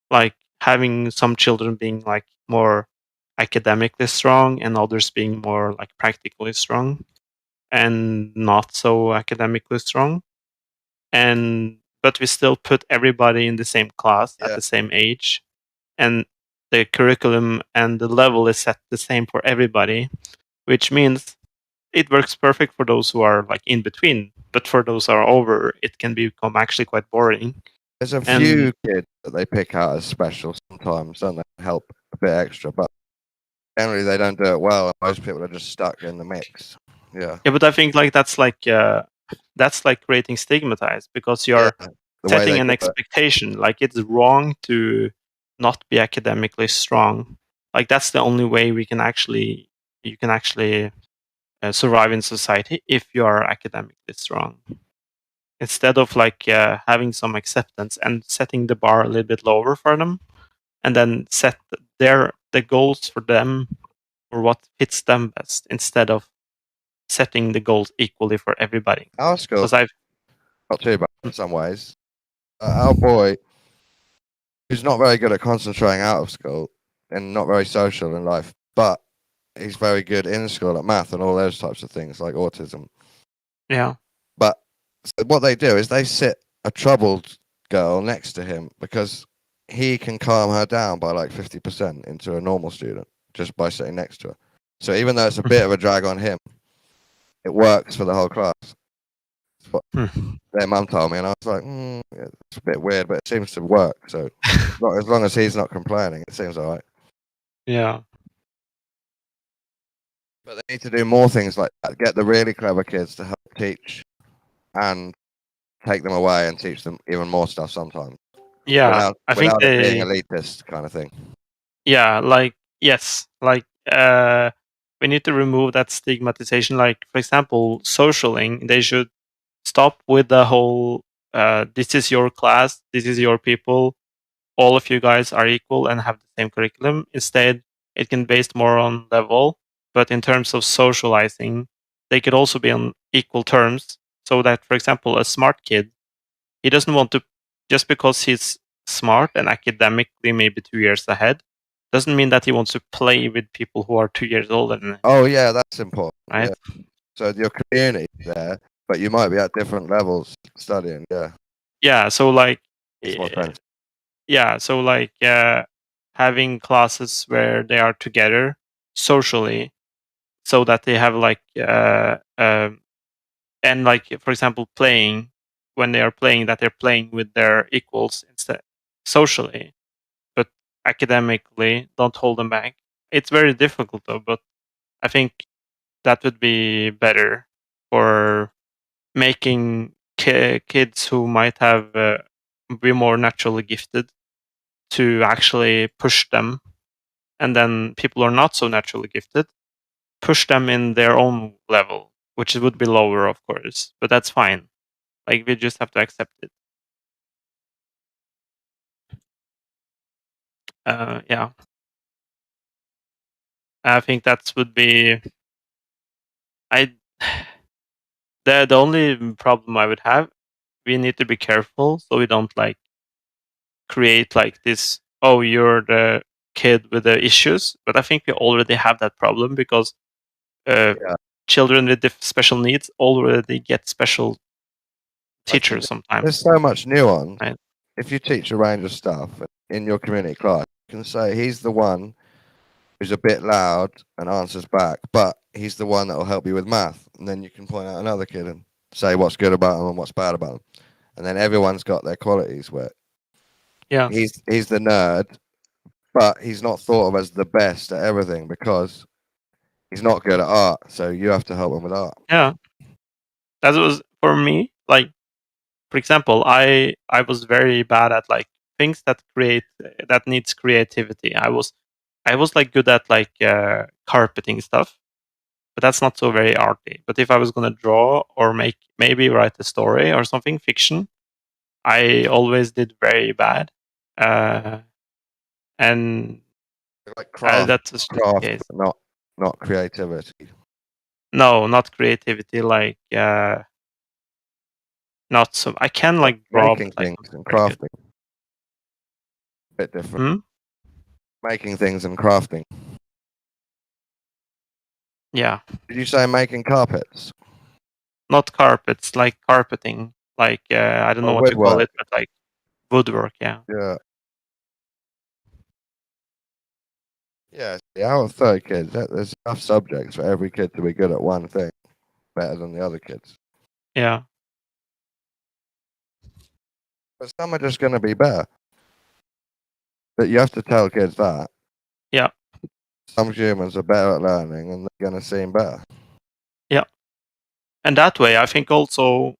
Like having some children being like more academically strong and others being more like practically strong and not so academically strong. But we still put everybody in the same class at the same age, and the curriculum and the level is set the same for everybody, which means it works perfect for those who are like in between, but for those who are over, it can become actually quite boring. There's a few kids that they pick out as special sometimes, don't they? Help a bit extra, but generally they don't do it well, and most people are just stuck in the mix. Yeah, but I think like that's like creating stigmatized, because you're setting an expectation. Like it's wrong to not be academically strong. Like that's the only way you can actually survive in society, if you are academically strong. Instead of like having some acceptance and setting the bar a little bit lower for them, and then set the goals for them or what fits them best, instead of setting the goals equally for everybody. Our school, I've not too bad in some ways. Our boy, who's not very good at concentrating out of school and not very social in life, but he's very good in school at math and all those types of things, like autism. Yeah. But so what they do is they sit a troubled girl next to him, because he can calm her down by like 50% into a normal student just by sitting next to her. So even though it's a bit of a drag on him, it works for the whole class. That's what their mum told me, and I was like, it's a bit weird, but it seems to work. So as long as he's not complaining, it seems all right. Yeah. But they need to do more things like that. Get the really clever kids to help teach, and take them away and teach them even more stuff sometimes. Yeah, I think without it being elitist kind of thing. Yeah, like yes, like we need to remove that stigmatization. Like for example, socialing, they should stop with the whole this is your class, this is your people, all of you guys are equal and have the same curriculum. Instead, it can be based more on level, but in terms of socializing, they could also be on equal terms. So that, for example, a smart kid, he doesn't want to, just because he's smart and academically maybe 2 years ahead, doesn't mean that he wants to play with people who are 2 years older than him. Oh yeah, that's important. Right? Yeah. So your community there, but you might be at different levels studying. Yeah. Yeah. So like. Yeah. So like having classes where they are together socially, so that they have like and like for example playing, when they are playing, that they're playing with their equals instead socially, but academically don't hold them back. It's very difficult though, but I think that would be better for making kids who might have be more naturally gifted to actually push them, and then people who are not so naturally gifted, push them in their own level, which would be lower, of course, but that's fine. Like we just have to accept it. Yeah, I think that would be. The only problem I would have, we need to be careful so we don't like create like this. Oh, you're the kid with the issues, but I think we already have that problem, because children with special needs already get special teachers sometimes. There's so much nuance. Right. If you teach a range of stuff in your community class, you can say he's the one who's a bit loud and answers back, but he's the one that will help you with math. And then you can point out another kid and say what's good about him and what's bad about him. And then everyone's got their qualities where he's the nerd, but he's not thought of as the best at everything because he's not good at art. So you have to help him with art. Yeah. That was for me. Like, for example, I was very bad at like things that needs creativity. I was like good at like carpeting stuff, but that's not so very arty. But if I was gonna draw or maybe write a story or something fiction, I always did very bad. And Like craft, that was the case. but not creativity. No, not creativity. Like not so. I can like draw, Making but, like, things and very good. crafting. Bit different. Making things and crafting. Yeah. Did you say making carpets? Not carpets, like carpeting. Like I don't know what you call woodwork. it, but like woodwork. Yeah. Yeah. Yeah, see, out of 30 kids, there's enough subjects for every kid to be good at one thing, better than the other kids. Yeah. But some are just going to be better. But you have to tell kids that. Yeah. Some humans are better at learning and they're going to seem better. Yeah. And that way, I think also,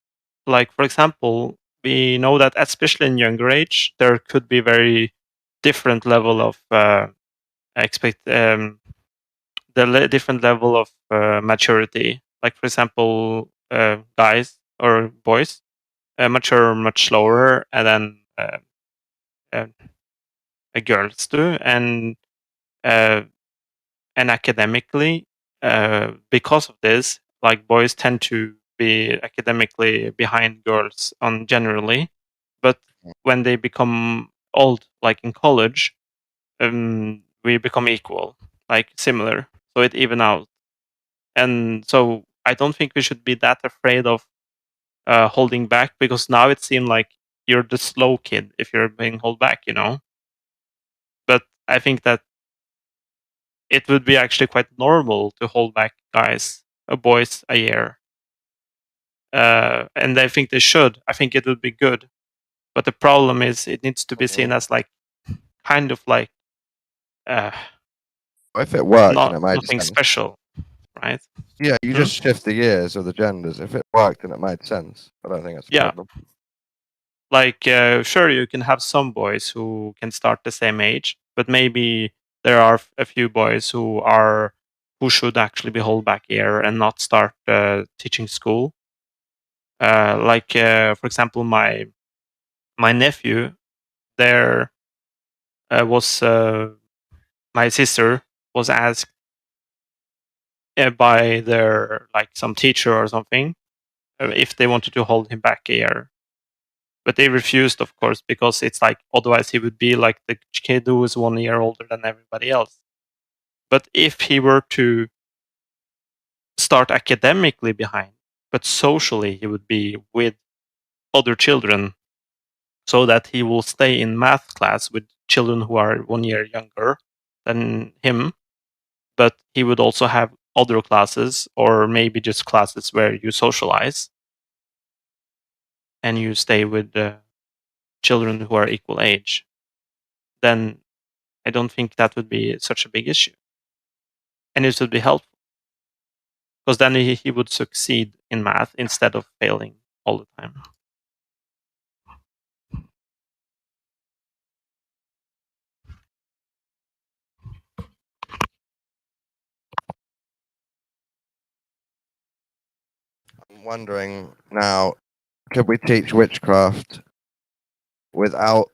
like, for example, we know that especially in younger age, there could be very different level of different level of maturity. Like, for example, guys or boys mature much slower, and then girls do, and academically, because of this, like boys tend to be academically behind girls on generally, but when they become old, like in college, we become equal, like similar, so it even out. And so I don't think we should be that afraid of holding back, because now it seems like you're the slow kid if you're being held back, But I think that it would be actually quite normal to hold back boys a year. And I think they should. I think it would be good. But the problem is it needs to be seen as like kind of like If it worked and it made nothing sense. special, right? Yeah, you just shift the years of the genders. If it worked and it made sense, I don't think that's a problem. Like, sure, you can have some boys who can start the same age, but maybe there are a few boys who should actually be held back here and not start teaching school. Like, for example, my nephew, there was my sister was asked by their like some teacher or something if they wanted to hold him back a year. But they refused, of course, because it's like otherwise he would be like the kid who is 1 year older than everybody else. But if he were to start academically behind, but socially he would be with other children, so that he will stay in math class with children who are 1 year younger than him, but he would also have other classes, or maybe just classes where you socialize and you stay with children who are equal age. Then I don't think that would be such a big issue. And it would be helpful, because then he would succeed in math instead of failing all the time. I'm wondering now, could we teach witchcraft without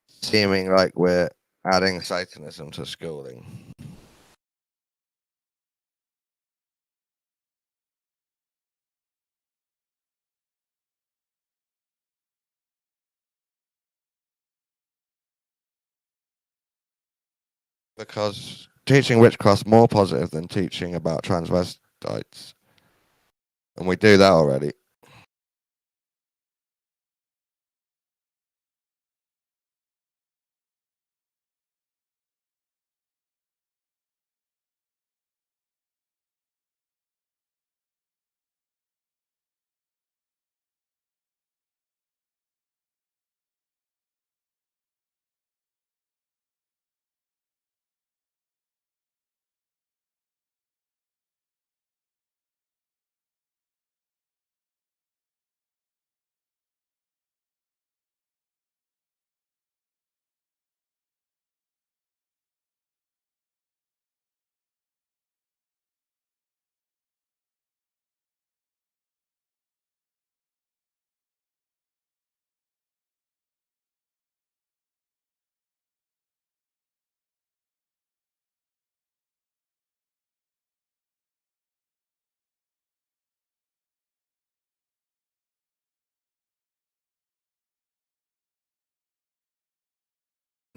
seeming like we're adding Satanism to schooling? Because teaching witchcraft's more positive than teaching about transvestites. And we do that already.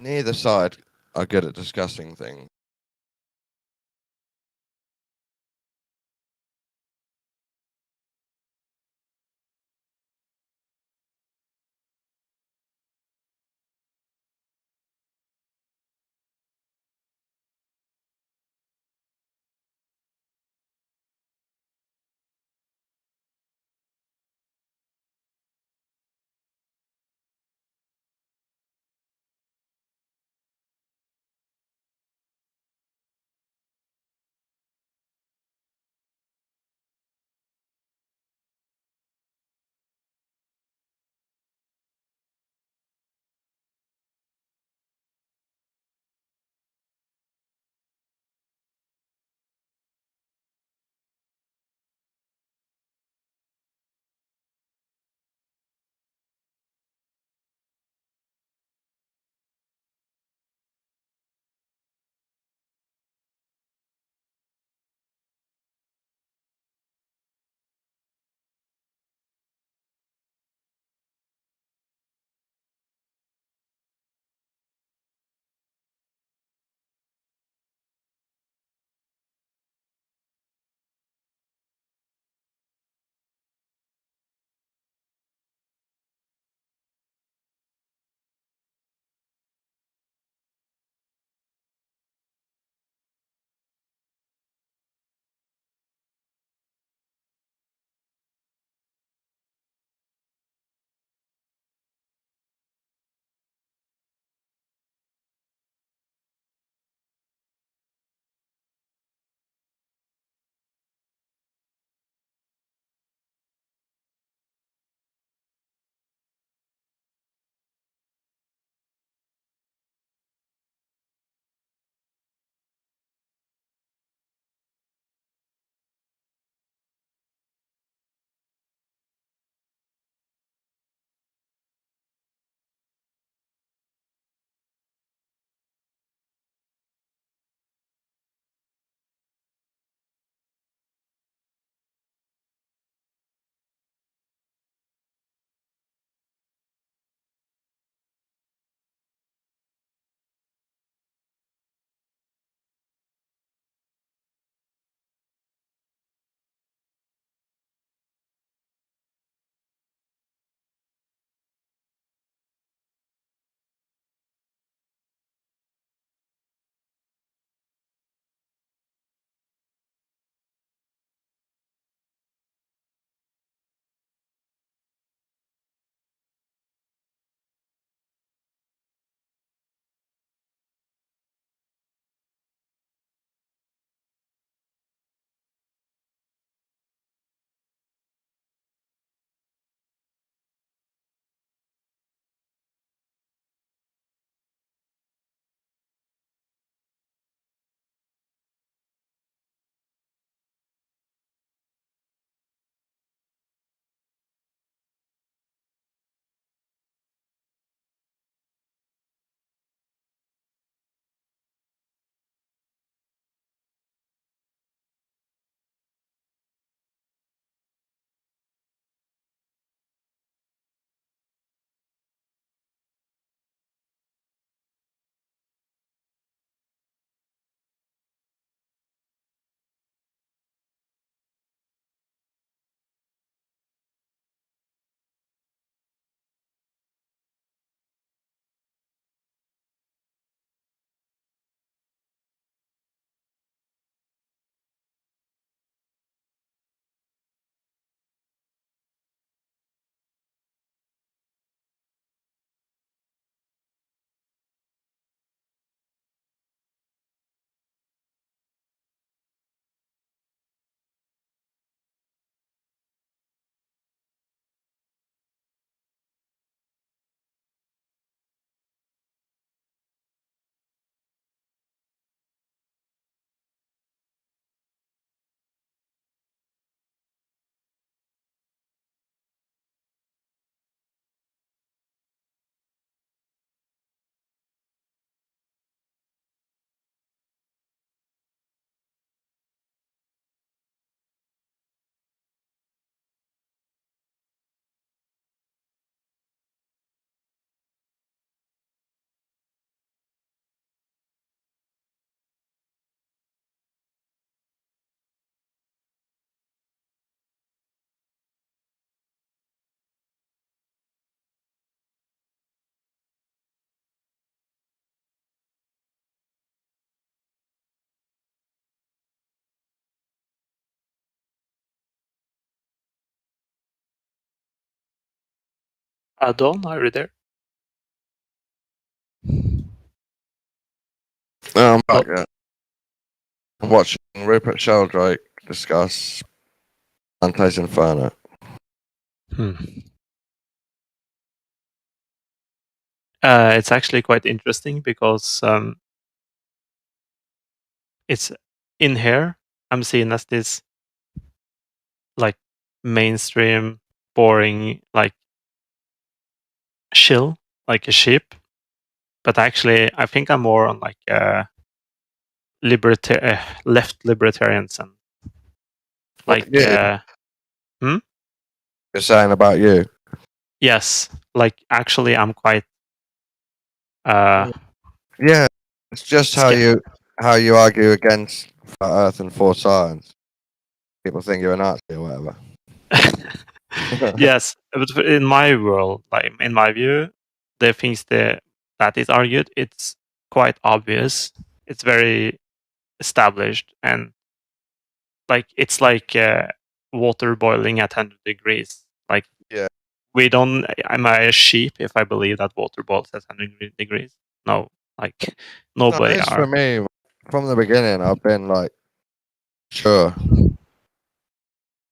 neither side are good at discussing things. Dawn, are you there? I'm back. Yeah. I'm watching Rupert Sheldrake discuss Dante's Inferno. It's actually quite interesting because it's in here. I'm seen as this like mainstream, boring, like shill, like a sheep. But actually, I think I'm more on like left libertarians and like You're saying about you? yes, like actually, I'm quite Yeah, it's just how you argue against flat Earth and for science. People think you're a Nazi or whatever. yes, but in my world, like in my view, the things that is argued, it's quite obvious. It's very established, and like it's like water boiling at 100 degrees. Like, yeah, we don't. Am I a sheep if I believe that water boils at 100 degrees? No, like nobody it's are. for me. From the beginning, I've been like, sure,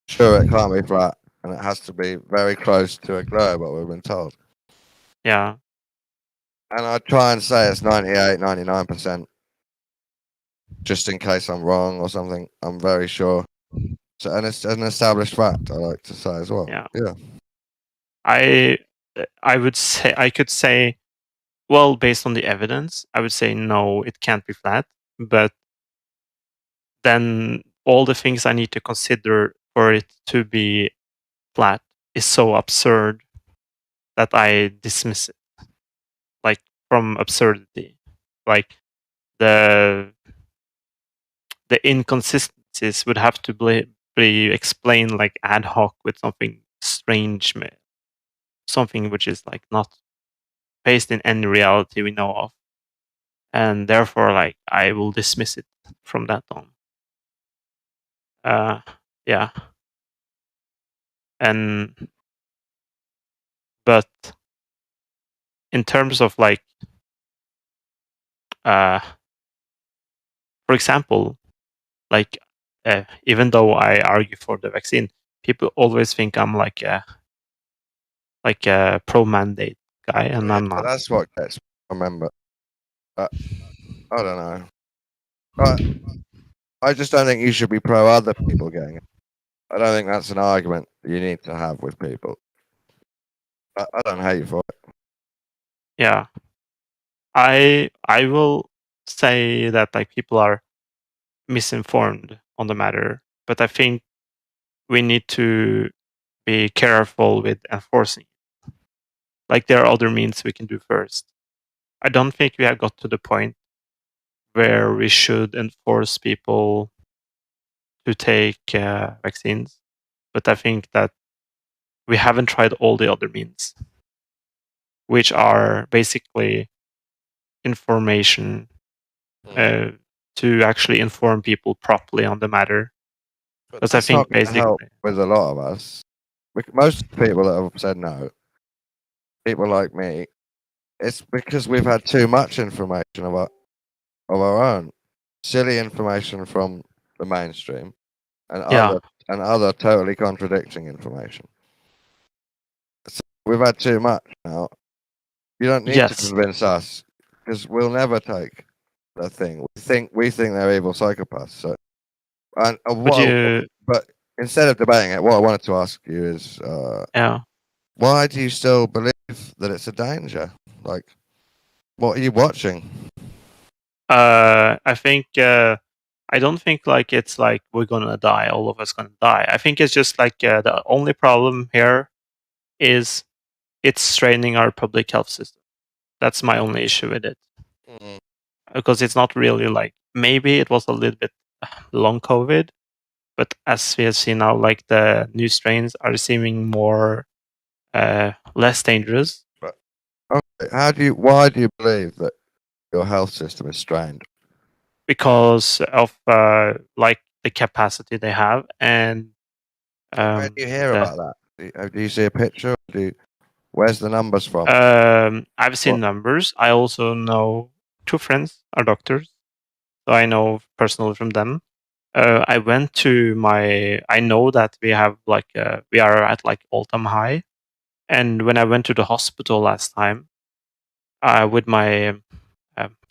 it can't be flat, and it has to be very close to a globe, what we've been told. Yeah. And I try and say it's 98, 99%, just in case I'm wrong or something. I'm very sure. So, and it's an established fact, I like to say as well. Yeah. Yeah. I would say, I could say, well, based on the evidence, I would say no, it can't be flat. But then all the things I need to consider for it to be flat is so absurd that I dismiss it, like from absurdity. Like the inconsistencies would have to be explained like ad hoc with something strange, something which is like not based in any reality we know of, and therefore, like, I will dismiss it from that on. Yeah, but in terms of like, for example, like, even though I argue for the vaccine, people always think I'm like a pro mandate guy, and I'm not. That's what gets me. Remember, I don't know. I just don't think you should be pro other people getting it. I don't think that's an argument you need to have with people. I don't hate you for it. Yeah, I will say that like people are misinformed on the matter, but I think we need to be careful with enforcing it. Like, there are other means we can do first. I don't think we have got to the point where we should enforce people to take vaccines, but I think that we haven't tried all the other means, which are basically information, to actually inform people properly on the matter. Because I think basically help with a lot of us. Most people that have said no, people like me, it's because we've had too much information of our own, silly information from the mainstream, and other totally contradicting information. So we've had too much now. You don't need to convince us, because we'll never take the thing. We think they're evil psychopaths. So, but instead of debating it, what I wanted to ask you is, why do you still believe that it's a danger? Like, what are you watching? I think I don't think like it's like we're gonna die, all of us gonna die. I think it's just like the only problem here is it's straining our public health system. That's my only issue with it. Because it's not really like, maybe it was a little bit long COVID, but as we have seen now, like the new strains are seeming more less dangerous. But okay, why do you believe that your health system is strained? Because of like the capacity they have, and where do you hear about that? Do you see a picture? Where's the numbers from? I've seen numbers. I also know 2 friends are doctors, so I know personally from them. I went to I know that we have like we are at like all-time high, and when I went to the hospital last time, with my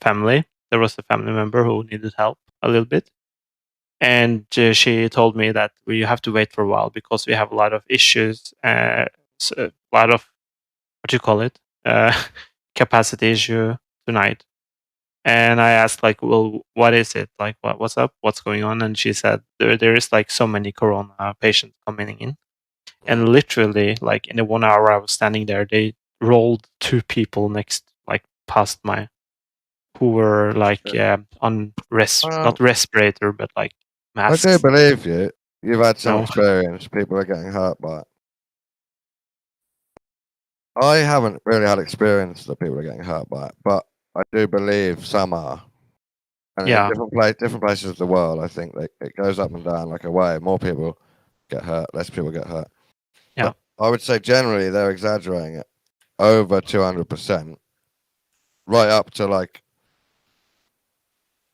family, there was a family member who needed help a little bit, and she told me that we have to wait for a while because we have a lot of issues, a lot of what do you call it, capacity issue tonight. And I asked like, well, what is it? Like, what's up? What's going on? And she said there is like so many corona patients coming in, and literally like in the 1 hour I was standing there, they rolled 2 people like past my, who were like on not respirator, but like masks. I do believe you. You've had some No. experience. People are getting hurt by it. I haven't really had experience that people are getting hurt by it, but I do believe some are. And Yeah. in different places of the world, I think that it goes up and down like a wave. More people get hurt, less people get hurt. Yeah. But I would say generally they're exaggerating it over 200%, right up to like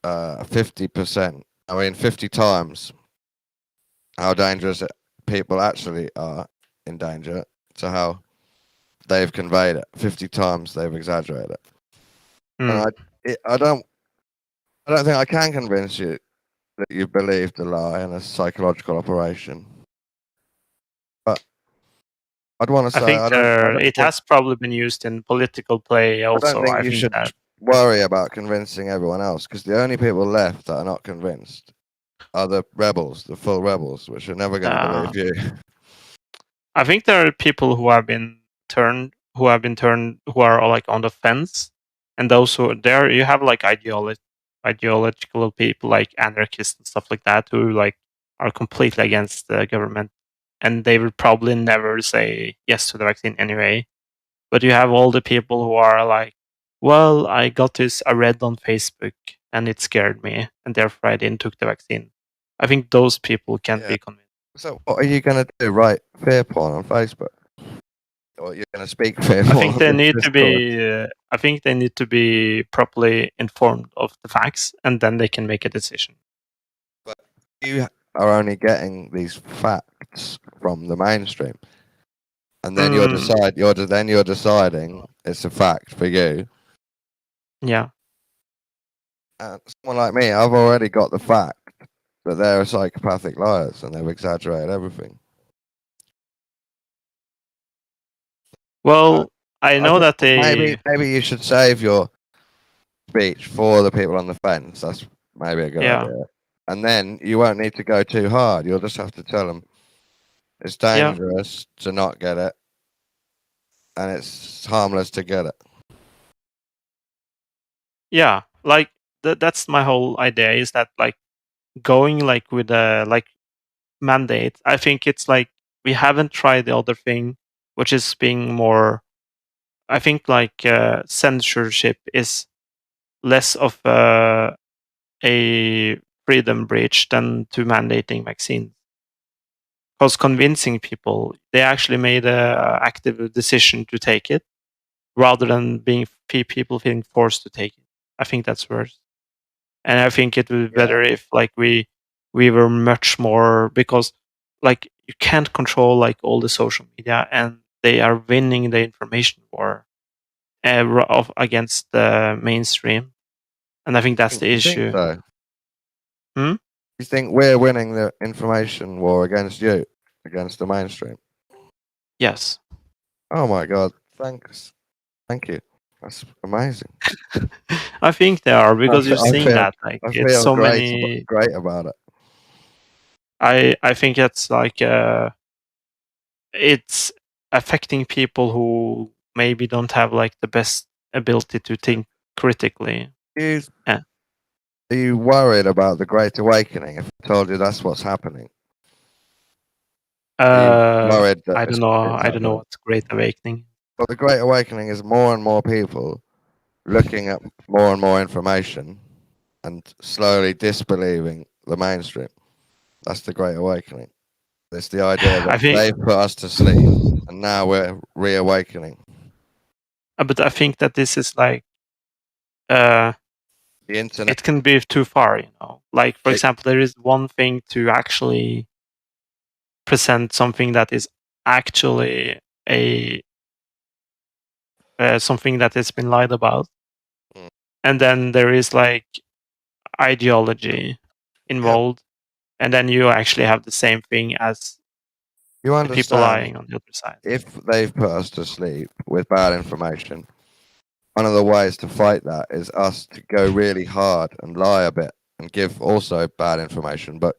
50%. I mean, 50 times how dangerous people actually are in danger to how they've conveyed it. 50 times they've exaggerated it. And I don't think I can convince you that you believe the lie and a psychological operation. But I'd want to say I think it has probably been used in political play also. I don't think you should worry about convincing everyone else, because the only people left that are not convinced are the rebels, the full rebels, which are never going to believe you. I think there are people who are like on the fence, and those who there you have like ideological people like anarchists and stuff like that who like are completely against the government, and they would probably never say yes to the vaccine anyway. But you have all the people who are like, well, I read on Facebook and it scared me, and therefore I didn't took the vaccine. I think those people can't be convinced. So what are you going to do? Write fear porn on Facebook? Or you're going to speak fear porn? I think they need to be. I think they need to be properly informed of the facts, and then they can make a decision. But you are only getting these facts from the mainstream, and then you're deciding it's a fact for you. Yeah. Someone like me, I've already got the fact that they're psychopathic liars and they've exaggerated everything. Well, I know that they maybe you should save your speech for the people on the fence. That's maybe a good idea. And then you won't need to go too hard. You'll just have to tell them it's dangerous to not get it, and it's harmless to get it. Yeah, like that's my whole idea, is that like going like with a like mandate. I think it's like we haven't tried the other thing, which is being more. I think like censorship is less of a freedom breach than to mandating vaccines. Because convincing people, they actually made a active decision to take it, rather than being people feeling forced to take it. I think that's worse. And I think it would be better if like we were much more, because like you can't control like all the social media, and they are winning the information war against the mainstream, and I think that's the issue. So? You think we're winning the information war against you, against the mainstream? Yes. Oh my god! Thanks, thank you. That's amazing. I think they are, because you're seeing that like it's so great about it. I think it's like it's affecting people who maybe don't have like the best ability to think critically. Are you worried about the Great Awakening? If I told you that's what's happening, I don't know what's Great Awakening. Well, the Great Awakening is more and more people looking at more and more information and slowly disbelieving the mainstream. That's the Great Awakening. It's the idea I that think- they've put us to sleep, and now we're reawakening. But I think that this is like The internet. it can be too far, you know. Like, for It- example, there is one thing to actually present something that is actually a something that has been lied about, Mm. and then there is like ideology involved, and then you actually have the same thing as You the people understand? lying on the other side. If they've put us to sleep with bad information, one of the ways to fight that is us to go really hard and lie a bit and give also bad information, but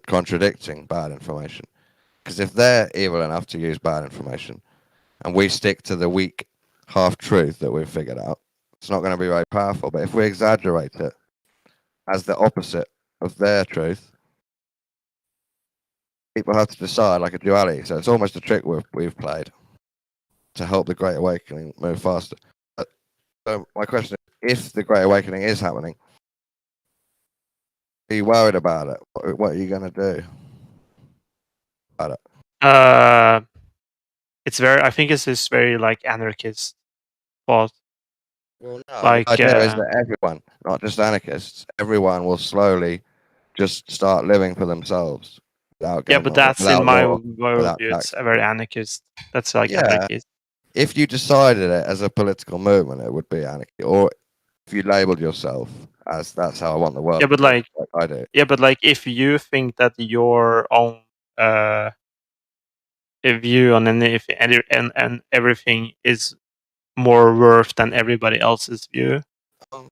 contradicting bad information. Because if they're evil enough to use bad information and we stick to the weak half truth that we've figured out, it's not going to be very powerful. But if we exaggerate it as the opposite of their truth, people have to decide like a duality. So it's almost a trick we've played to help the Great Awakening move faster. So my question is, if the Great Awakening is happening, are you worried about it? What are you going to do about it? It's very. I think it's this very like anarchist thought. Well, no, Like, the idea is that everyone, not just anarchists, everyone will slowly just start living for themselves. Without Yeah, but government, that's without in my law, without worldview. It's tax. a very anarchist. That's like Yeah. anarchist. If you decided it as a political movement, it would be anarchy. Or if you labeled yourself as that's how I want the world. Yeah, but to be, like I do. Yeah, but like if you think that your own view on anything and everything is more worth than everybody else's view,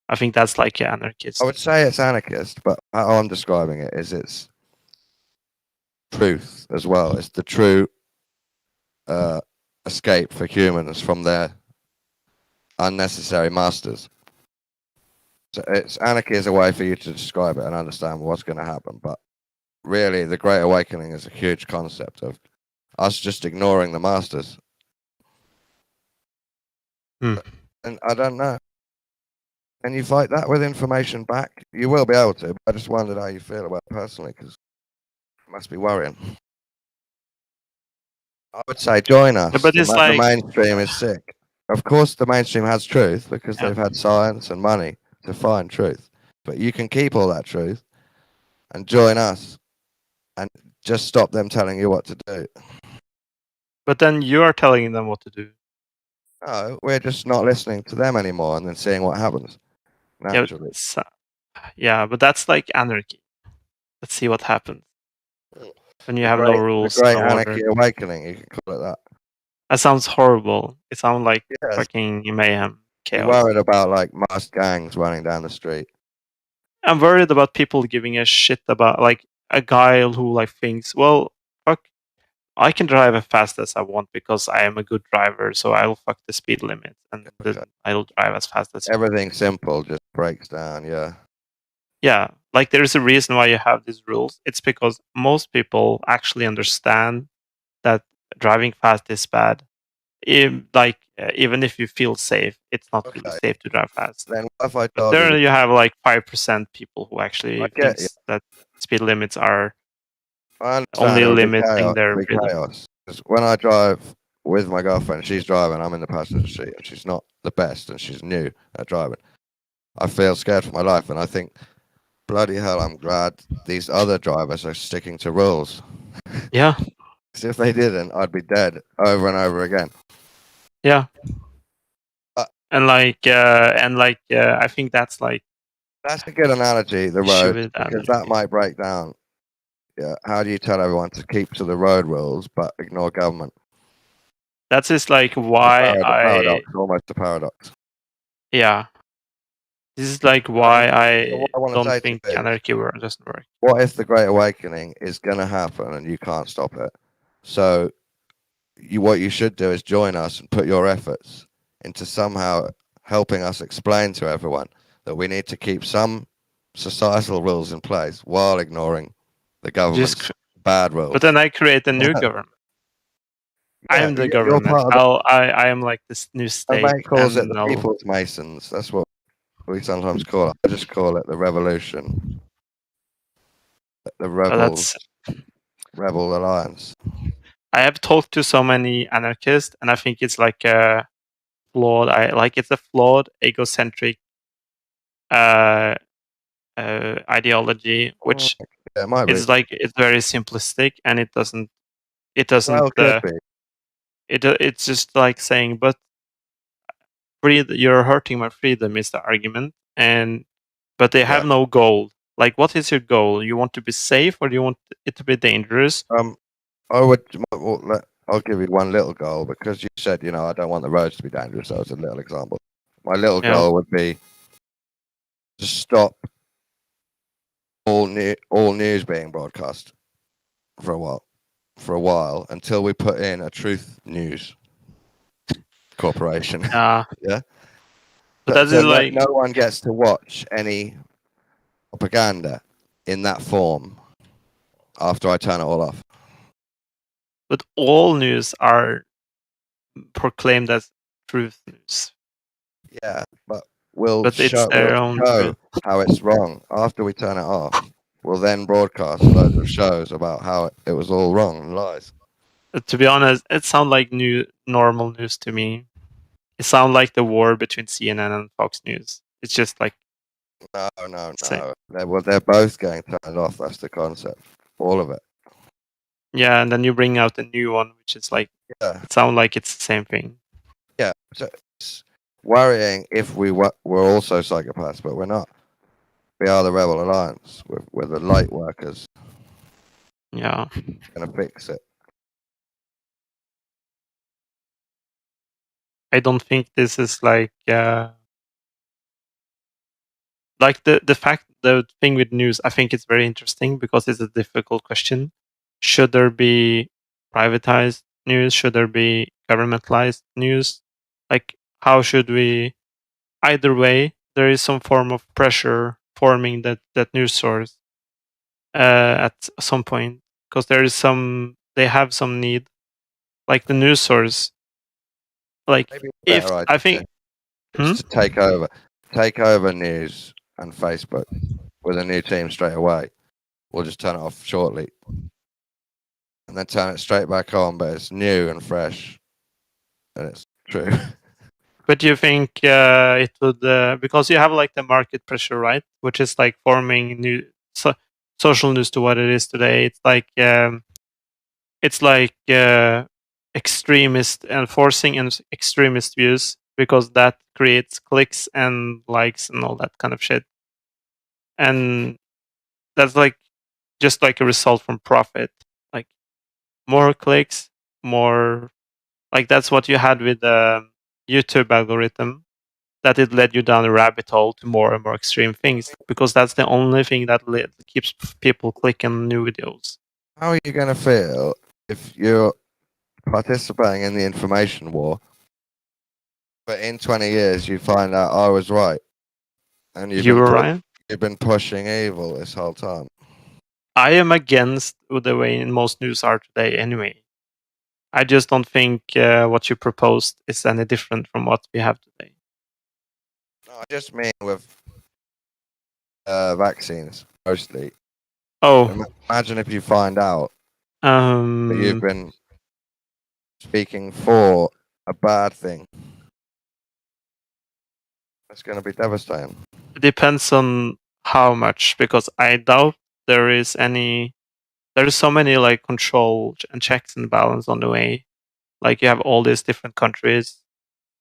I think that's like anarchist. I would say it's anarchist, but how I'm describing it is it's truth as well. It's the true escape for humans from their unnecessary masters. So it's anarchy is a way for you to describe it and understand what's going to happen. But really, the Great Awakening is a huge concept of us just ignoring the masters. And I don't know. Can you fight that with information back? You will be able to. But I just wondered how you feel about it personally, because it must be worrying. I would say join us. Yeah, but it's the like- mainstream is sick. Of course, the mainstream has truth because Yeah. they've had science and money to find truth. But you can keep all that truth and join us and just stop them telling you what to do. But then you are telling them what to do. No, we're just not listening to them anymore and then seeing what happens naturally. Yeah, but that's like anarchy. Let's see what happens when you have no rules. The Great no order. Anarchy Awakening, you can call it that. That sounds horrible. It sounds like Yes. fucking mayhem, You're chaos. worried about like masked gangs running down the street. I'm worried about people giving a shit about like a guy who like thinks, well, fuck, I can drive as fast as I want because I am a good driver, so I'll fuck the speed limit and Okay. then I'll drive as fast as Everything simple just breaks down, yeah. Yeah, like there's a reason why you have these rules. It's because most people actually understand that driving fast is bad. Even if you feel safe, it's not really Okay. safe to drive fast. Then what if I But told there you? you have like 5% people who actually I get thinks that speed limits are I understand only it'll be limiting chaos, their it'll be freedom. chaos. 'Cause when I drive with my girlfriend, she's driving, I'm in the passenger seat, and she's not the best, and she's new at driving. I feel scared for my life, and I think, bloody hell, I'm glad these other drivers are sticking to rules. Yeah, 'Cause if they didn't, I'd be dead over and over again. yeah. Uh, I think that's like That's a good analogy, the issue road, with because anarchy. that might break down. Yeah, how do you tell everyone to keep to the road rules but ignore government? That's just like why Paradox, almost a paradox. yeah. This is like why I what I wanna don't say to think you is- anarchy doesn't work. What if the Great Awakening is going to happen and you can't stop it? So, what you should do is join us and put your efforts into somehow helping us explain to everyone that we need to keep some societal rules in place while ignoring the government's bad rules. But then I create a new government. I am the you're government. part of I am like this new the state. mate calls it and the I'll- People's Masons. That's what we sometimes call it. I just call it the revolution. The rebels. Rebel Alliance. I have talked to so many anarchists, and I think it's like a flawed. It's a flawed, egocentric ideology, which Yeah, it might be. is like it's very simplistic, and it doesn't. Well, could be. It's just like saying, but you're hurting my freedom is the argument, but they have no goal. Like, what is your goal? You want to be safe, or do you want it to be dangerous? I'll give you one little goal, because you said, I don't want the roads to be dangerous. That was a little example. My little goal would be to stop all news being broadcast for a while until we put in a truth news corporation. Yeah. But that so is like no one gets to watch any propaganda in that form after I turn it all off. But all news are proclaimed as truth news. Yeah, but we'll it's their own show how it's wrong after we turn it off. We'll then broadcast loads of shows about how it was all wrong and lies. To be honest, it sounds like normal news to me. It sounds like the war between CNN and Fox News. It's just like no. They're both getting turned off. That's the concept. All of it. Yeah, and then you bring out a new one, which is like it sounds like it's the same thing. Yeah, so it's worrying if we're also psychopaths, but we're not. We are the Rebel Alliance. We're the light workers. Yeah, gonna fix it. I don't think this is like the thing with news. I think it's very interesting because it's a difficult question. Should there be privatized news? Should there be governmentalized news? Like, how should we? Either way, there is some form of pressure forming that news source at some point, because they have some need, like the news source. Like, if I think to take over news and Facebook with a new team straight away. We'll just turn it off shortly and then turn it straight back on, but it's new and fresh and it's true. But do you think it would, because you have like the market pressure, right? Which is like forming new social news to what it is today. It's like extremist enforcing and extremist views, because that creates clicks and likes and all that kind of shit. And that's like just like a result from profit. Like, more clicks, more, like that's what you had with the YouTube algorithm, that it led you down a rabbit hole to more and more extreme things, because that's the only thing that keeps people clicking new videos. How are you going to feel if you're participating in the information war, but in 20 years you find out I was right, and you've been pushing evil this whole time? I am against the way most news are today anyway. I just don't think what you proposed is any different from what we have today. No, I just mean with vaccines, mostly. Oh. Imagine if you find out that you've been speaking for a bad thing. It's going to be devastating. It depends on how much, because I doubt there is so many like control and checks and balance on the way. Like, you have all these different countries.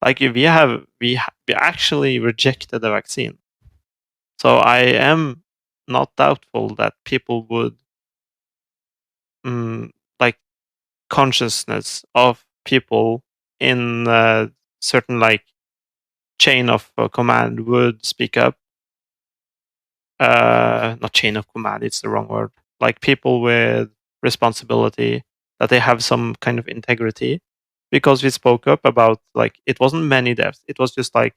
Like, we actually rejected the vaccine. So I am not doubtful that people would like consciousness of people in a certain like chain of command would speak up. Not chain of command, it's the wrong word. Like, people with responsibility, that they have some kind of integrity, because we spoke up about, like, it wasn't many deaths. It was just like,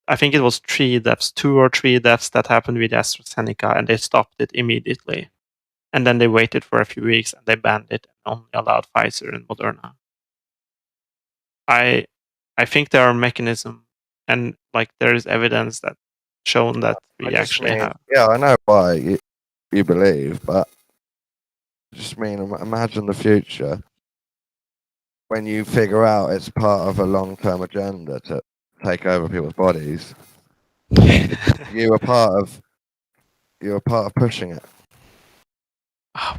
I think it was 3 deaths, 2 or 3 deaths that happened with AstraZeneca, and they stopped it immediately. And then they waited for a few weeks and they banned it and only allowed Pfizer and Moderna. I think there are mechanisms, and like there is evidence that shown that we actually have. Yeah, I know why you believe, but just mean imagine the future when you figure out it's part of a long-term agenda to take over people's bodies. you were part of pushing it.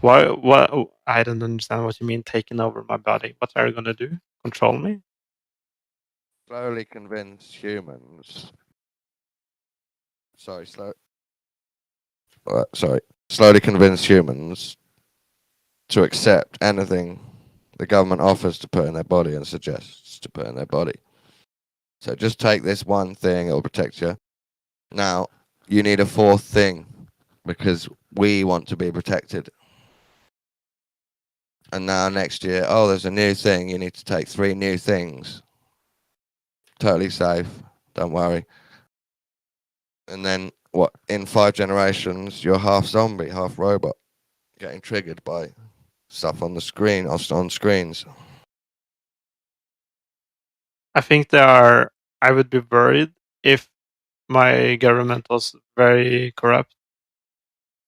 Why? What? I don't understand what you mean. Taking over my body. What are you gonna do? Control me? Slowly convince humans. Slowly convince humans to accept anything the government offers to put in their body and suggests to put in their body. So just take this one thing; it'll protect you. Now you need a fourth thing because we want to be protected. And now next year, oh, there's a new thing. You need to take 3 new things. Totally safe. Don't worry. And then what? In 5 generations, you're half zombie, half robot, getting triggered by stuff on the screen, on screens. I think I would be worried if my government was very corrupt.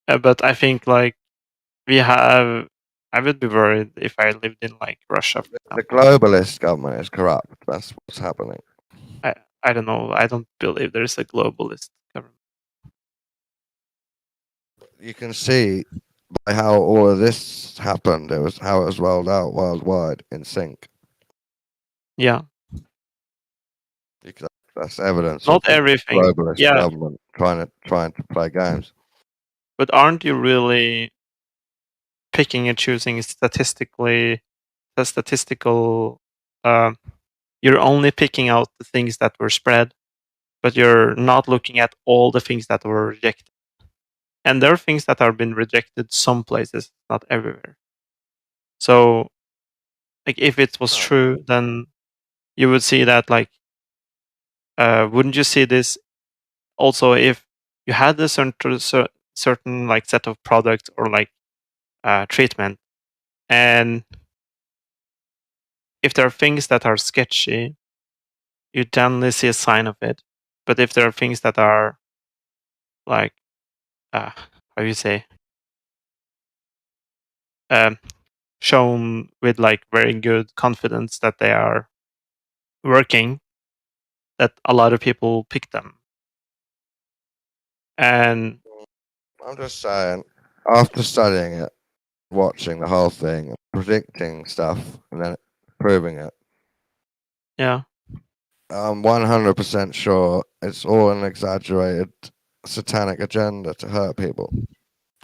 But I think like I would be worried if I lived in like Russia. The globalist government is corrupt. That's what's happening. I don't know. I don't believe there is a globalist government. You can see by how all of this happened. It was how it was rolled out worldwide in sync. Yeah. Because that's evidence. Not of everything. Globalist Yeah. government trying to play games. But aren't you really picking and choosing the statistical? You're only picking out the things that were spread, but you're not looking at all the things that were rejected. And there are things that have been rejected some places, not everywhere. So, like, if it was true, then you would see that, like, wouldn't you see this also if you had a certain like set of products or like treatment, and if there are things that are sketchy, you generally see a sign of it. But if there are things that are like, how do you say, shown with like very good confidence that they are working, that a lot of people pick them. And I'm just saying, after studying it, watching the whole thing, predicting stuff, and then proving it, yeah, I'm 100% sure it's all an exaggerated satanic agenda to hurt people.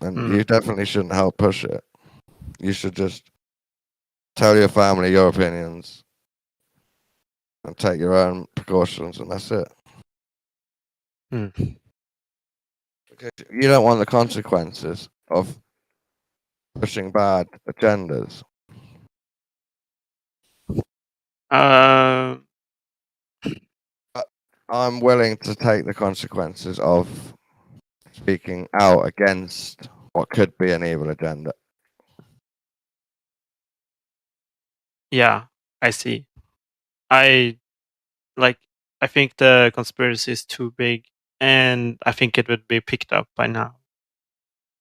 And you definitely shouldn't help push it. You should just tell your family your opinions and take your own precautions, and that's it. Because you don't want the consequences of pushing bad agendas. I'm willing to take the consequences of speaking out against what could be an evil agenda. Yeah, I see. I think the conspiracy is too big, and I think it would be picked up by now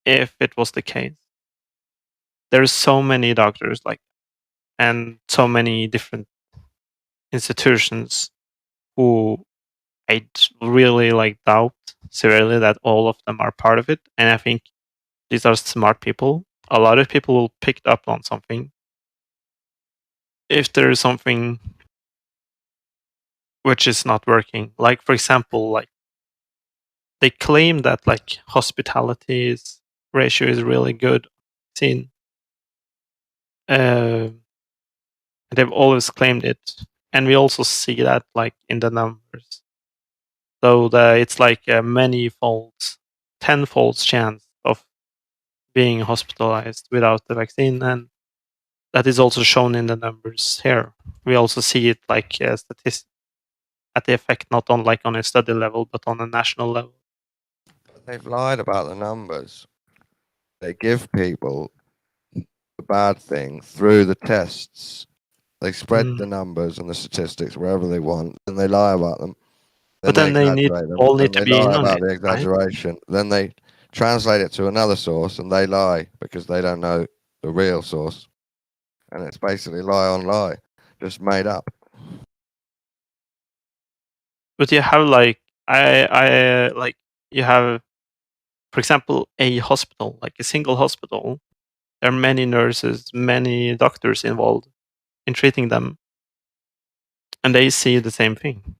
if it was the case. There's so many doctors and so many different institutions who I really doubt severely that all of them are part of it. And I think these are smart people. A lot of people will pick up on something. If there is something which is not working, like for example, they claim that hospitality ratio is really good. They've always claimed it, and we also see that in the numbers. So it's a many-folds, 10-fold chance of being hospitalized without the vaccine, and that is also shown in the numbers here. We also see it statistics at the effect, not on on a study level, but on a national level. They've lied about the numbers. They give people the bad thing through the tests. They spread the numbers and the statistics wherever they want, and they lie about them. But then they all need to be in on about it, the exaggeration. Right? Then they translate it to another source, and they lie because they don't know the real source, and it's basically lie on lie, just made up. But you have like I like you have, for example, a hospital, like a single hospital. There are many nurses, many doctors involved in treating them, and they see the same thing.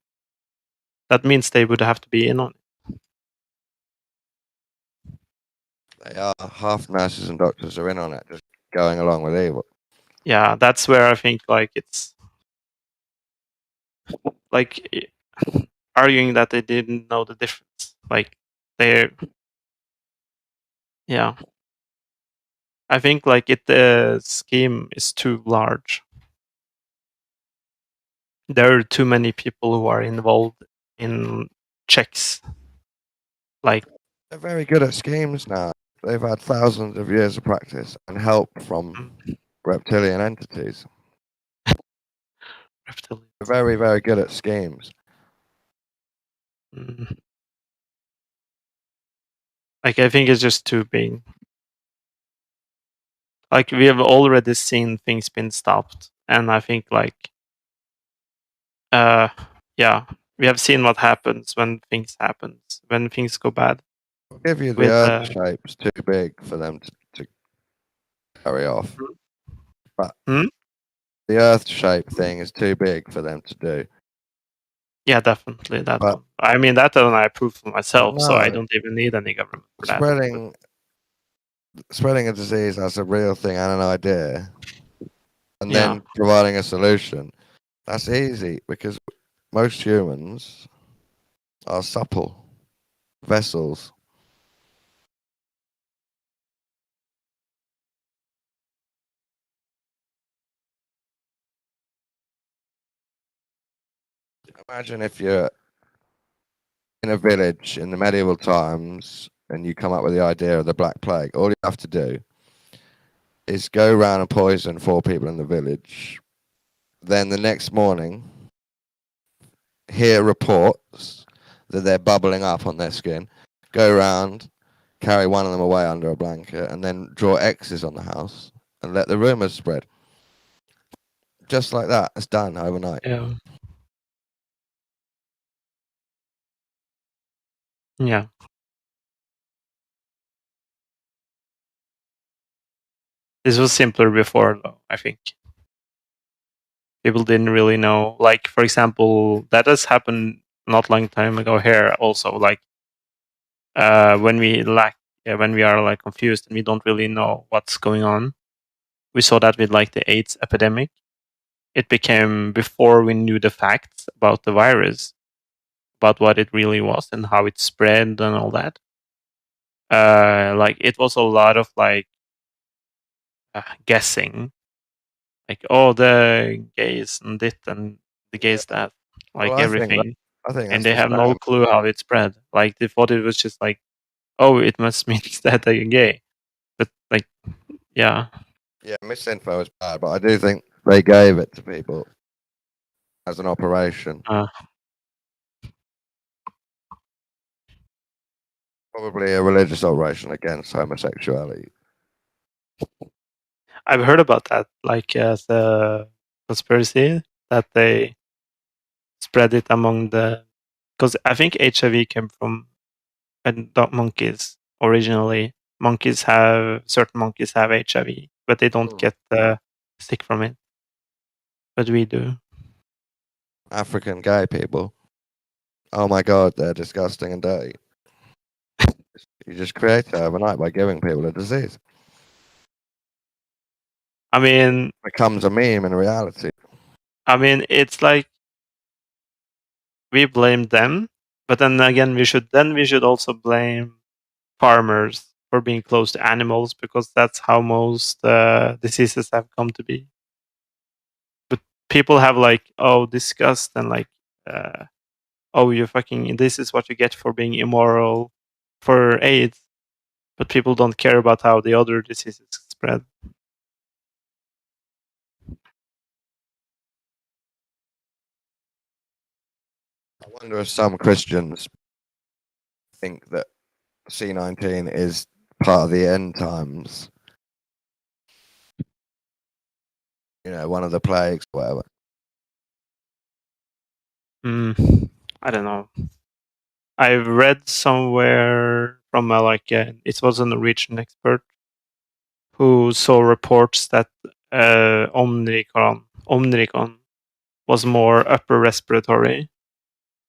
That means they would have to be in on it. They are, half nurses and doctors are in on it, just going along with evil. Yeah, that's where I think like it's like arguing that they didn't know the difference. Like they, yeah. I think like the scheme is too large. There are too many people who are involved in checks. Like They're very good at schemes now. They've had thousands of years of practice and help from reptilian entities. reptilians. They're very, very good at schemes. Like I think it's just too big. Like we have already seen things being stopped, and I think like, yeah, we have seen what happens when things go bad. I'll give you the With, earth shape's too big for them to carry off. But the earth shape thing is too big for them to do. Yeah, definitely that But- one. I mean, that one I approve for myself, so I no. don't even need any government for that. Spreading a disease as a real thing and an idea, and Yeah. then providing a solution, that's easy because most humans are supple vessels. Imagine if you're in a village in the medieval times and you come up with the idea of the Black Plague. All you have to do is go around and poison 4 people in the village. Then the next morning, hear reports that they're bubbling up on their skin. Go around, carry one of them away under a blanket, and then draw X's on the house and let the rumors spread. Just like that, it's done overnight. Yeah. Yeah. This was simpler before, though, I think. People didn't really know. Like, for example, that has happened not long time ago here also. Like, when we are like confused and we don't really know what's going on. We saw that with like the AIDS epidemic. It became before we knew the facts about the virus, about what it really was and how it spread and all that. Like it was a lot of like guessing, like the gays and it and the gays that, like Well, I think everything, that's and they the have no same. clue how it spread. Like they thought it was just like, oh, it must mean that they're gay, but like, yeah, Yeah, misinfo is bad, but I do think they gave it to people as an operation. Probably a religious operation against homosexuality. I've heard about that, like as a conspiracy that they spread it among because I think HIV came from monkeys originally. Certain monkeys have HIV, but they don't get sick from it. But we do. African gay people. Oh my god, they're disgusting and dirty. You just create it overnight by giving people a disease. I mean, It becomes a meme in reality. I mean, it's like we blame them, but then again, we should also blame farmers for being close to animals, because that's how most diseases have come to be. But people have like, oh, disgust and like, oh, you fucking, this is what you get for being immoral for AIDS. But people don't care about how the other diseases spread. I wonder if some Christians think that C19 is part of the end times. one of the plagues, whatever. I don't know. I've read somewhere from it was a Norwegian expert who saw reports that Omicron was more upper respiratory.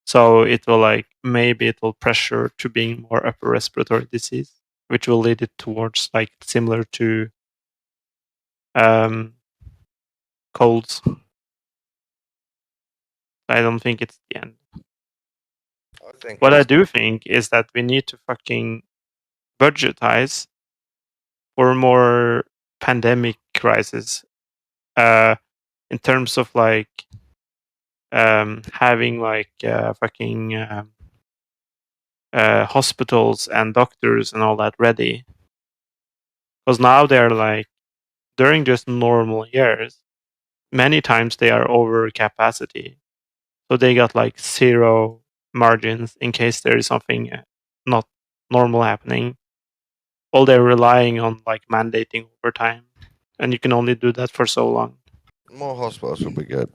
So it will maybe it will pressure to being more upper respiratory disease, which will lead it towards similar to colds. I don't think it's the end. What I do think is that we need to fucking budgetize for more pandemic crisis, in terms of having fucking hospitals and doctors and all that ready. Because now they're during just normal years, many times they are over capacity. So they got zero margins in case there is something not normal happening. All they're relying on mandating overtime. And you can only do that for so long. More hospitals would be good.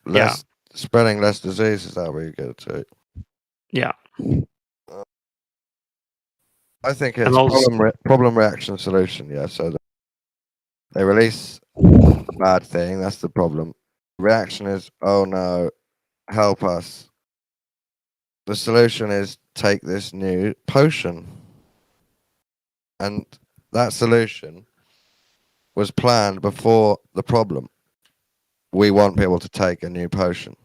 Yeah. Spreading less disease is that where you get it to. Yeah. I think And it's also- problem reaction solution. Yeah, so they release a bad thing. That's the problem. Reaction is, oh no, help us. The solution is take this new potion, and that solution was planned before the problem. We want people to take a new potion.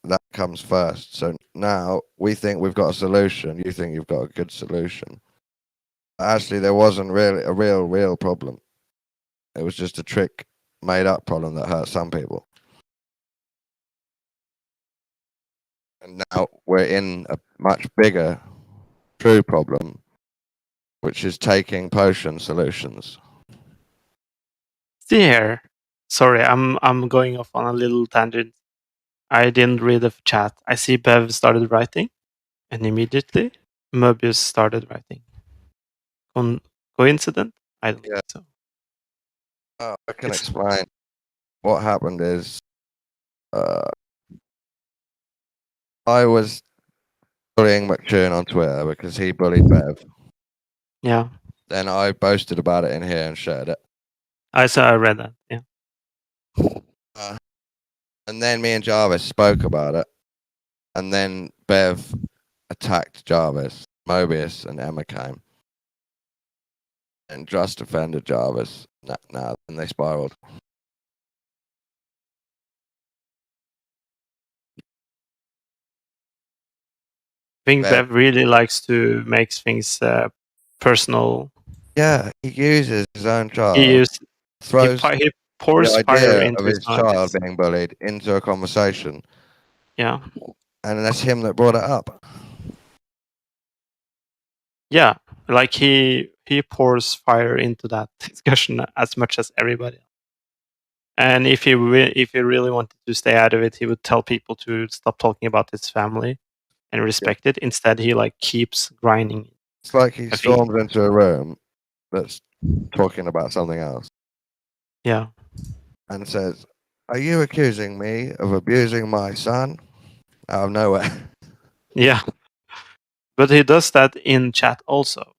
That comes first. So now we think we've got a solution. You think you've got a good solution. Actually, there wasn't really a real problem. It was just a trick, made up problem that hurt some people. And now we're in a much bigger, true problem, which is taking potion solutions. See here. Sorry, I'm going off on a little tangent. I didn't read the chat. I see Bev started writing, and immediately Möbius started writing. Coincident? I don't think so. I can explain. What happened is, I was bullying McTune on Twitter because he bullied Bev. Yeah. Then I boasted about it in here and shared it. I read that. Yeah. And then me and Jarvis spoke about it. And then Bev attacked Jarvis, Mobius, and Emma came. And just offended Jarvis. Now, then they spiraled. I think Bev really likes to make things personal. Yeah, he uses his own child. He throws he pours the fire idea into of his child being bullied into a conversation. Yeah. And that's him that brought it up. Yeah, he pours fire into that discussion as much as everybody else. And if he really wanted to stay out of it, he would tell people to stop talking about his family and respect it. Instead, he keeps grinding. It's like he storms into a room that's talking about something else. Yeah. And says, "Are you accusing me of abusing my son?" Out of nowhere. Yeah. But he does that in chat also.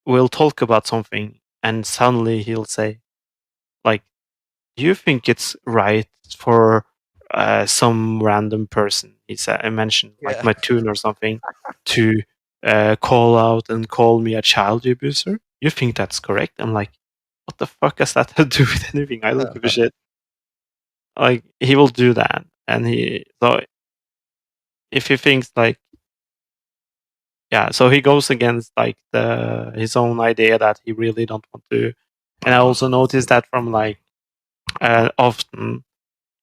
We'll talk about something and suddenly he'll say, do you think it's right for some random person, I mentioned, my tune or something, to call out and call me a child abuser? You think that's correct? I'm like, what the fuck has that to do with anything? I don't give a shit. He will do that. And so if he thinks so he goes against his own idea that he really don't want to. And I also noticed that from often,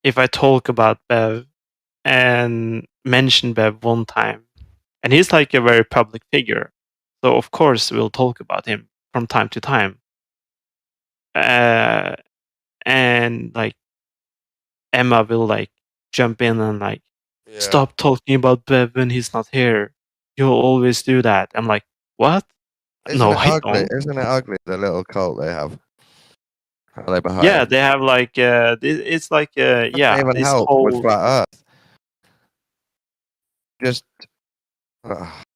if I talk about Bev and mention Bev one time, and he's a very public figure, so of course we'll talk about him from time to time. And Emma will jump in and stop talking about Bev when he's not here. You'll always do that. I'm like, what? Isn't it ugly? The little cult they have. How they behave. Yeah, they have like it's like Doesn't yeah, even this help whole with flat Earth. Just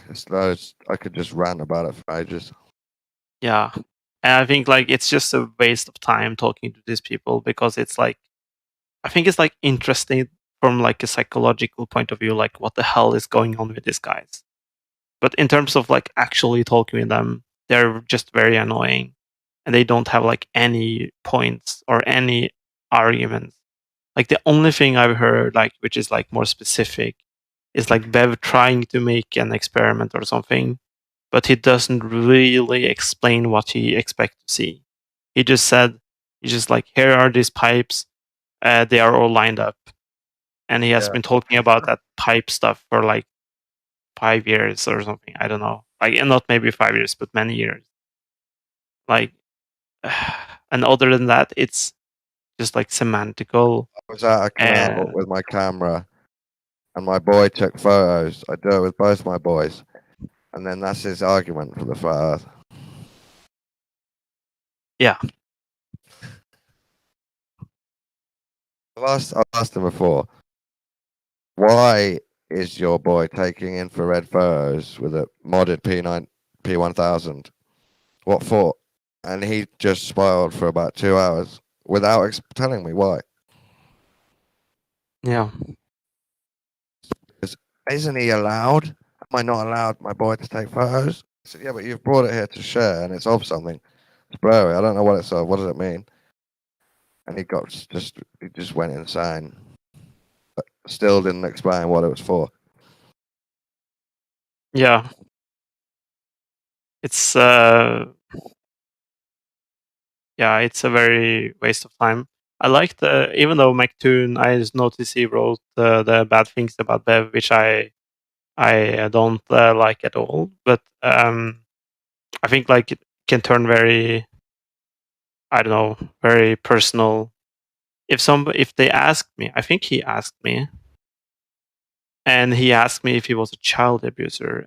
it's loads. I could just rant about it for ages. yeah, and I think like it's just a waste of time talking to these people because it's like I think it's like interesting from like a psychological point of view, like what the hell is going on with these guys. But in terms of like actually talking with them, they're just very annoying, and they don't have like any points or any arguments. Like the only thing I've heard, like which is like more specific, is like Bev trying to make an experiment or something, but he doesn't really explain what he expects to see. He just said, he's just like, here are these pipes, they are all lined up, and he has been talking about that pipe stuff for like 5 years or something. I don't know, like, and not maybe 5 years, but many years. Like, and other than that, it's just like semantical. I was at a canal with my camera, and my boy took photos. I do it with both my boys, and then that's his argument for the flat Earth. Yeah. I've asked him before, why is your boy taking infrared photos with a modded P1000? What for? And he just smiled for about 2 hours without telling me why. Yeah. Isn't he allowed? Am I not allowed my boy to take photos? I said, yeah, but you've brought it here to share, and it's of something. It's blurry. I don't know what it's of. What does it mean? And he just went insane. But still didn't explain what it was for. Yeah. It's it's a very waste of time. I like even though McToon, I just noticed he wrote the bad things about Bev, which I don't like at all. But I think like it can turn very, I don't know, very personal. If they asked me, I think he asked me, and he asked me if he was a child abuser,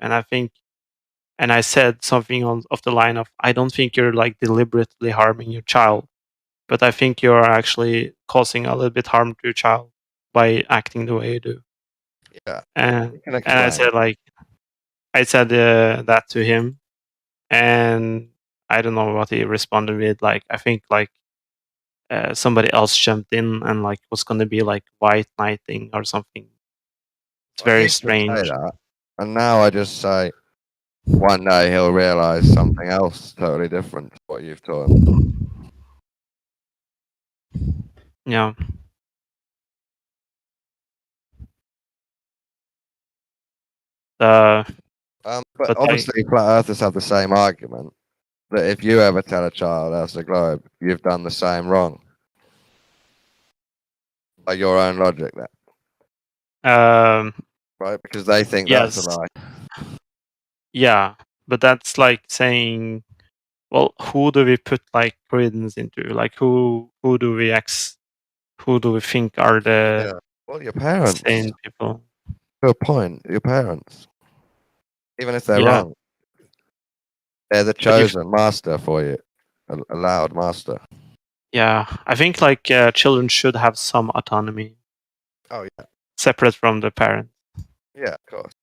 and I said something of the line of, I don't think you're like deliberately harming your child, but I think you're actually causing a little bit harm to your child by acting the way you do. Yeah. And I said that to him, and I don't know what he responded with. Like, I think like somebody else jumped in and like was going to be like white knighting or something. It's very strange. Say that, and now I just say, one day he'll realize something else totally different to what you've taught him. Yeah. But obviously, flat earthers have the same argument that if you ever tell a child that's the globe, you've done the same wrong. By your own logic, right? Because they think that's a lie. Yeah, but that's like saying, well, who do we put like credence into? Like who do we think are the your parents, sane people? To a point, your parents, even if they're wrong, they're the chosen master for you, allowed master. Yeah, I think like children should have some autonomy. Oh yeah, separate from the parent. Yeah, of course.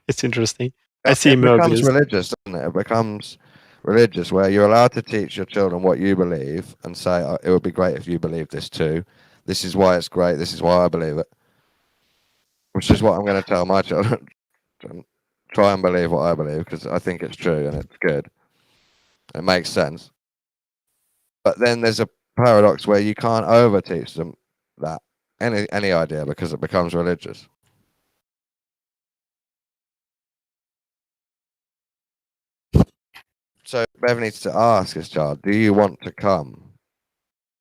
It's interesting. I see it becomes Mobius. religious, doesn't it? It becomes religious where you're allowed to teach your children what you believe and say, oh, it would be great if you believe this too. This is why it's great. This is why I believe it. Which is what I'm going to tell my children. Try and believe what I believe because I think it's true and it's good. It makes sense. But then there's a paradox where you can't over teach them that any idea because it becomes religious. So Bev needs to ask his child, do you want to come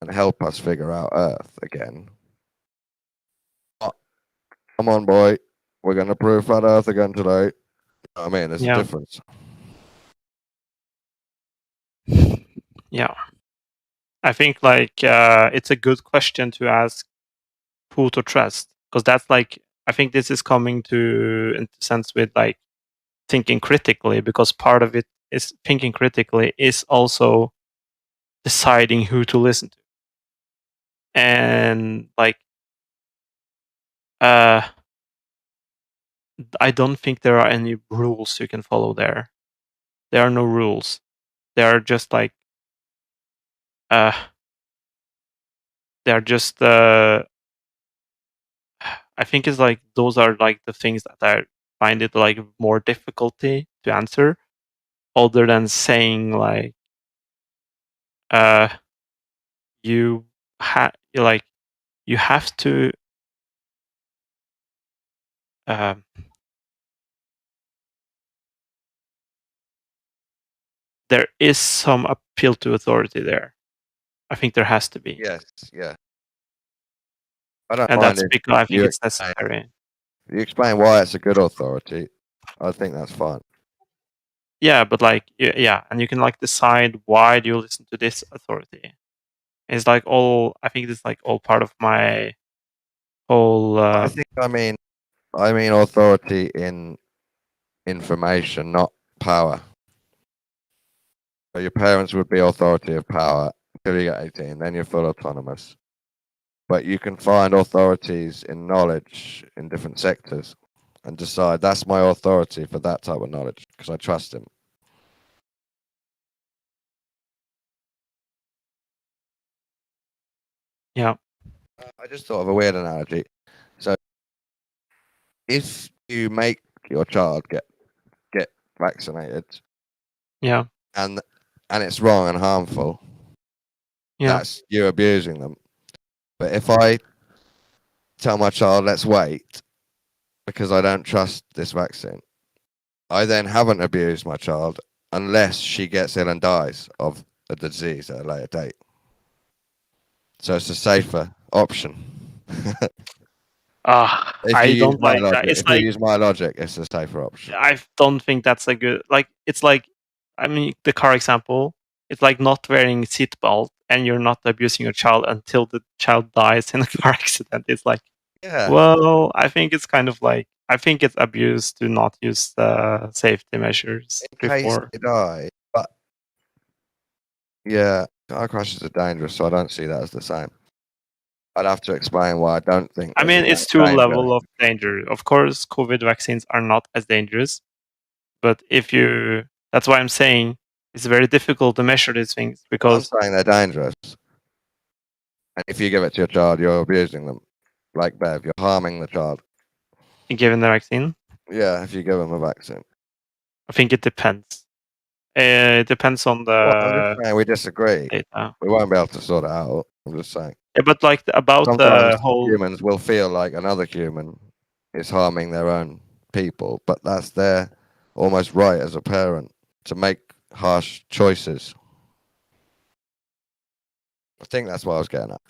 and help us figure out Earth again? Come on, boy. We're going to prove flat Earth again today. You know what I mean? There's a difference. Yeah. I think like it's a good question to ask who to trust, because that's like, I think this is coming to in sense with like thinking critically, because part of it is thinking critically is also deciding who to listen to. And like, I don't think there are any rules you can follow there. There are no rules. There are just like, they are just. I think it's like those are like the things that I find it like more difficulty to answer, other than saying like, you have to. There is some appeal to authority there. I think there has to be. Yes, yeah. I don't And mind that's if because I think you it's necessary. If you explain why it's a good authority, I think that's fine. Yeah, but like, yeah, and you can like decide why do you listen to this authority. It's like I think it's like all part of my whole. I mean authority in information, not power. So your parents would be authority of power until you get 18, then you're full autonomous. But you can find authorities in knowledge in different sectors and decide that's my authority for that type of knowledge because I trust him. Yeah. I just thought of a weird analogy. So if you make your child get vaccinated, Yeah. and it's wrong and harmful, Yeah. that's you abusing them. But if I tell my child, let's wait because I don't trust this vaccine, I then haven't abused my child unless she gets ill and dies of a disease at a later date. So it's a safer option. I don't like that. It's If like, you use my logic, it's a safer option. I don't think that's a good, like, it's like, I mean, the car example, it's like not wearing seatbelt and you're not abusing your child until the child dies in a car accident. It's like, Yeah. well, I think it's kind of like, I think it's abuse to not use the safety measures In case before. they die, but yeah, car crashes are dangerous, so I don't see that as the same. I'd have to explain why I don't think. I mean, it's two level of danger. Of course, COVID vaccines are not as dangerous, but that's why I'm saying it's very difficult to measure these things because I'm saying they're dangerous. And if you give it to your child, you're abusing them. Like Bev, you're harming the child. given the vaccine, Yeah, if you give them a vaccine. I think it depends. It depends on I'm the just saying we disagree. data. We won't be able to sort it out. I'm just saying. Yeah, but like about Sometimes the whole humans will feel like another human is harming their own people, but that's their almost right as a parent to make harsh choices. I think that's what I was getting at.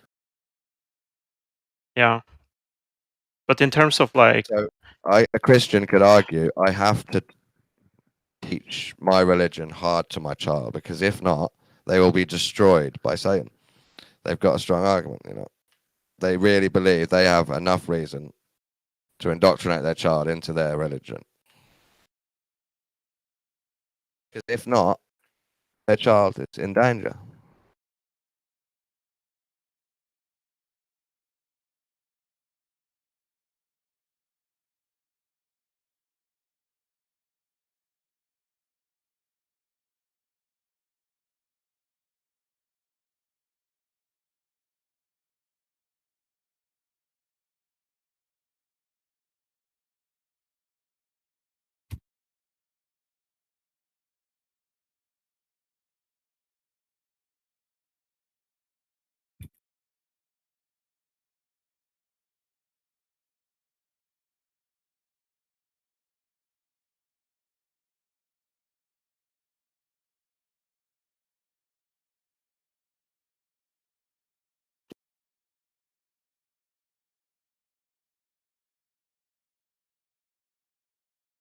Yeah, but in terms of like, So a Christian could argue I have to teach my religion hard to my child because if not, they will be destroyed by Satan. They've got a strong argument, you know. They really believe they have enough reason to indoctrinate their child into their religion. Because if not, their child is in danger.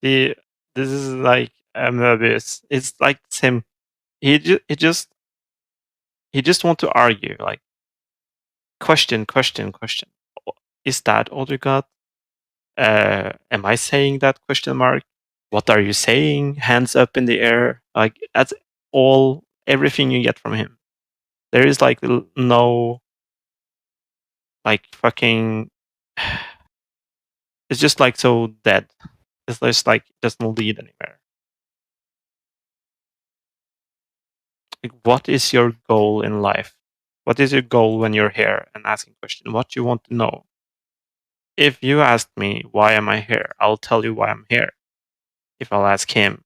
this is like Möbius. It's like the same. He just want to argue, like, question. Is that all you got? Am I saying that question mark? What are you saying? Hands up in the air. Like, that's everything you get from him. there is like no like fucking. It's just like so dead. It's just like it doesn't lead anywhere. Like, what is your goal in life? What is your goal when you're here and asking questions? What do you want to know? If you ask me why am I here, I'll tell you why I'm here. If I'll ask him,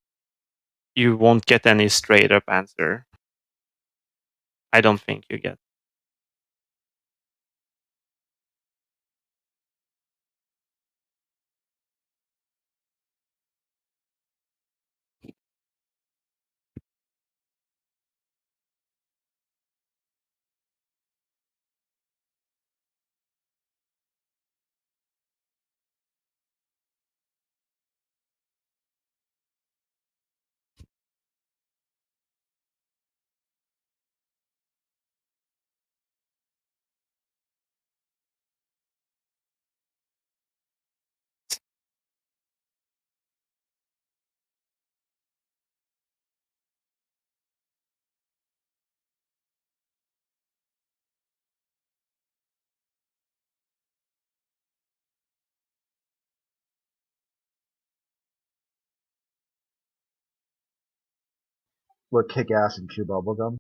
you won't get any straight up answer. I don't think you get. We'll kick ass and chew bubblegum.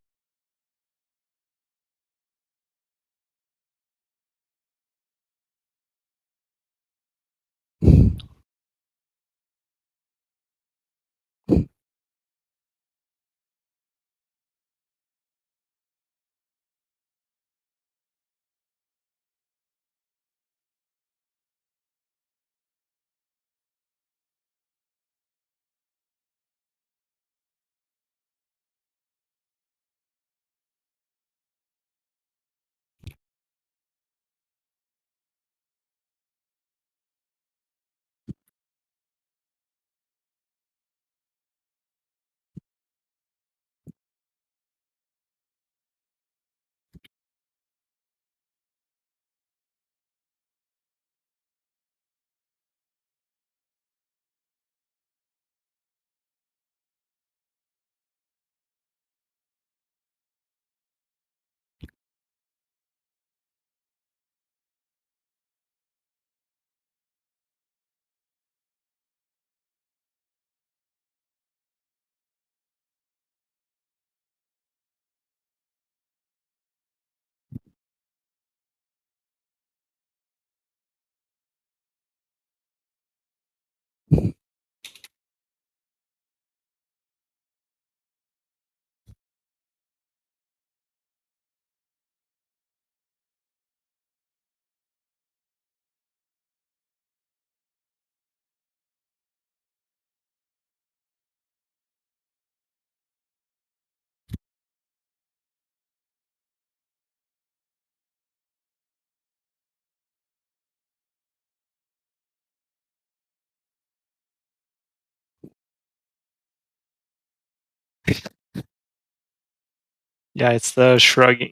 Yeah, it's the shrugging.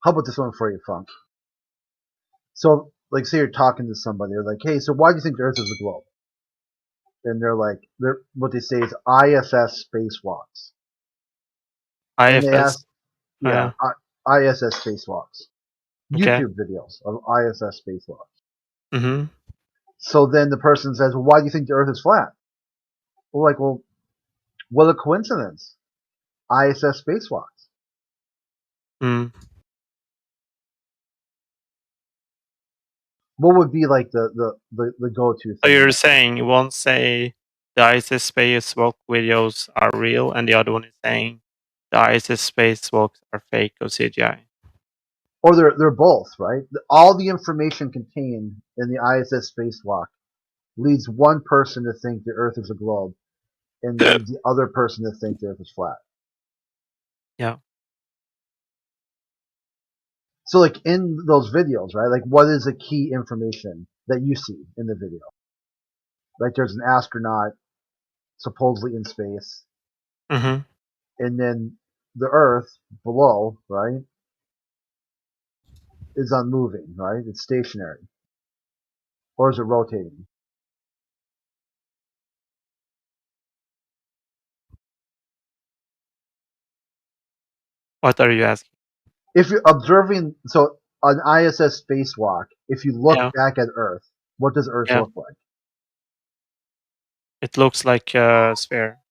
How about this one for you, Funk? So, like, say you're talking to somebody, they're like, "Hey, so why do you think the Earth is a globe?" And they're like, what they say is ISS spacewalks. And they IFS. ask, yeah, ISS spacewalks. Okay. YouTube videos of ISS spacewalks. Mm-hmm. So then the person says, "Well, why do you think the Earth is flat?" Well, like, well, what a coincidence! ISS spacewalks. Mm. What would be like the go-to thing? So you're saying you won't say the ISS spacewalk videos are real, and the other one is saying the ISS spacewalks are fake or CGI. Or they're both, right? All the information contained in the ISS spacewalk leads one person to think the Earth is a globe, and leads the other person to think the Earth is flat. Yeah. So, like, in those videos, right? Like, what is the key information that you see in the video? Like, there's an astronaut supposedly in space, Mm-hmm. and then the Earth below, right, is unmoving, right? It's stationary. Or is it rotating? What are you asking? If you're observing, so an ISS spacewalk, if you look Yeah. back at Earth, what does Earth Yeah. look like? It looks like a sphere.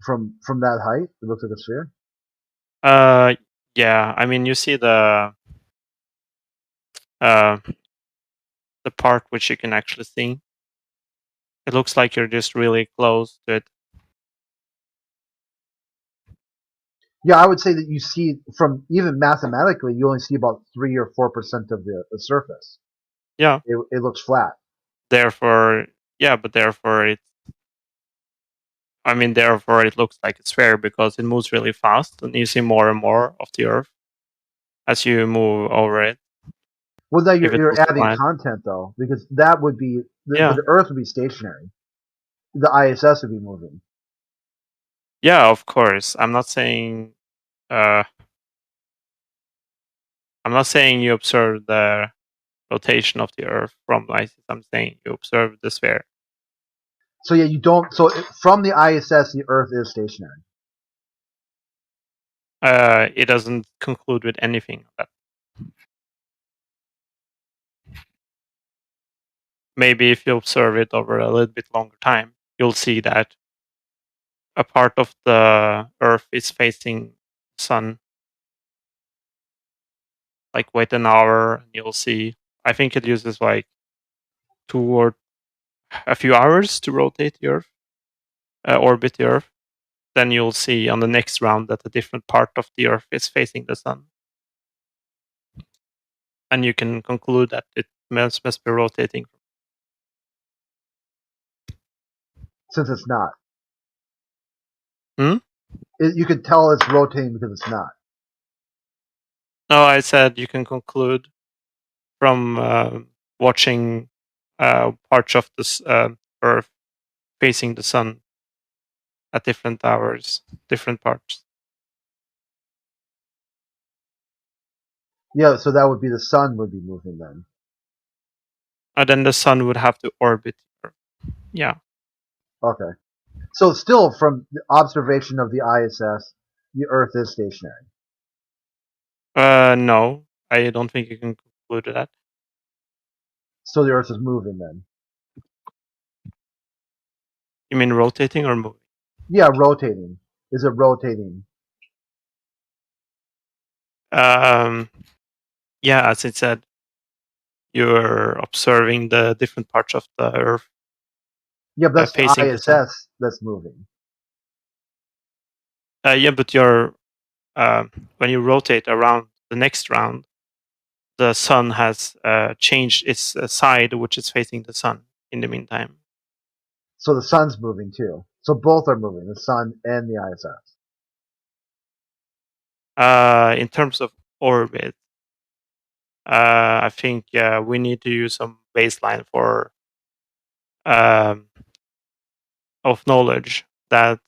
From that height, it looks like a sphere. Yeah. I mean, you see the part which you can actually see. It looks like you're just really close to it. Yeah, I would say that you see from even mathematically, you only see about 3 or 4% of the surface. Yeah. It looks flat. Therefore, yeah, but therefore it looks like a sphere because it moves really fast, and you see more and more of the Earth as you move over it. Well, now If it you're was adding flat. content though, because that would be Yeah. the Earth would be stationary. The ISS would be moving. Yeah, of course. I'm not saying you observe the rotation of the Earth from ISS. I'm saying you observe the sphere. So yeah, you don't. So from the ISS, the Earth is stationary. It doesn't conclude with anything. Maybe if you observe it over a little bit longer time, you'll see that a part of the Earth is facing the sun. Like, wait an hour, and you'll see. I think it uses like 2 or a few hours to rotate the Earth, orbit the Earth. Then you'll see on the next round that a different part of the Earth is facing the sun. And you can conclude that it must be rotating. Since it's not. Hmm? You can tell it's rotating because it's not. No, I said you can conclude from watching parts of the Earth facing the sun at different hours, different parts. Yeah, so that would be the sun would be moving then. And then the sun would have to orbit Earth. Yeah. Okay. So still, from the observation of the ISS, the Earth is stationary. No, I don't think you can conclude that. So the Earth is moving then. You mean rotating or moving? Yeah, rotating. Is it rotating? Yeah, as I said, you're observing the different parts of the Earth. Yeah, but that's the facing the sun. ISS that's moving. Yeah, but you're when you rotate around the next round, the sun has changed its side, which is facing the sun in the meantime. So the sun's moving too. So both are moving, the sun and the ISS. In terms of orbit, I think we need to use some baseline for of knowledge that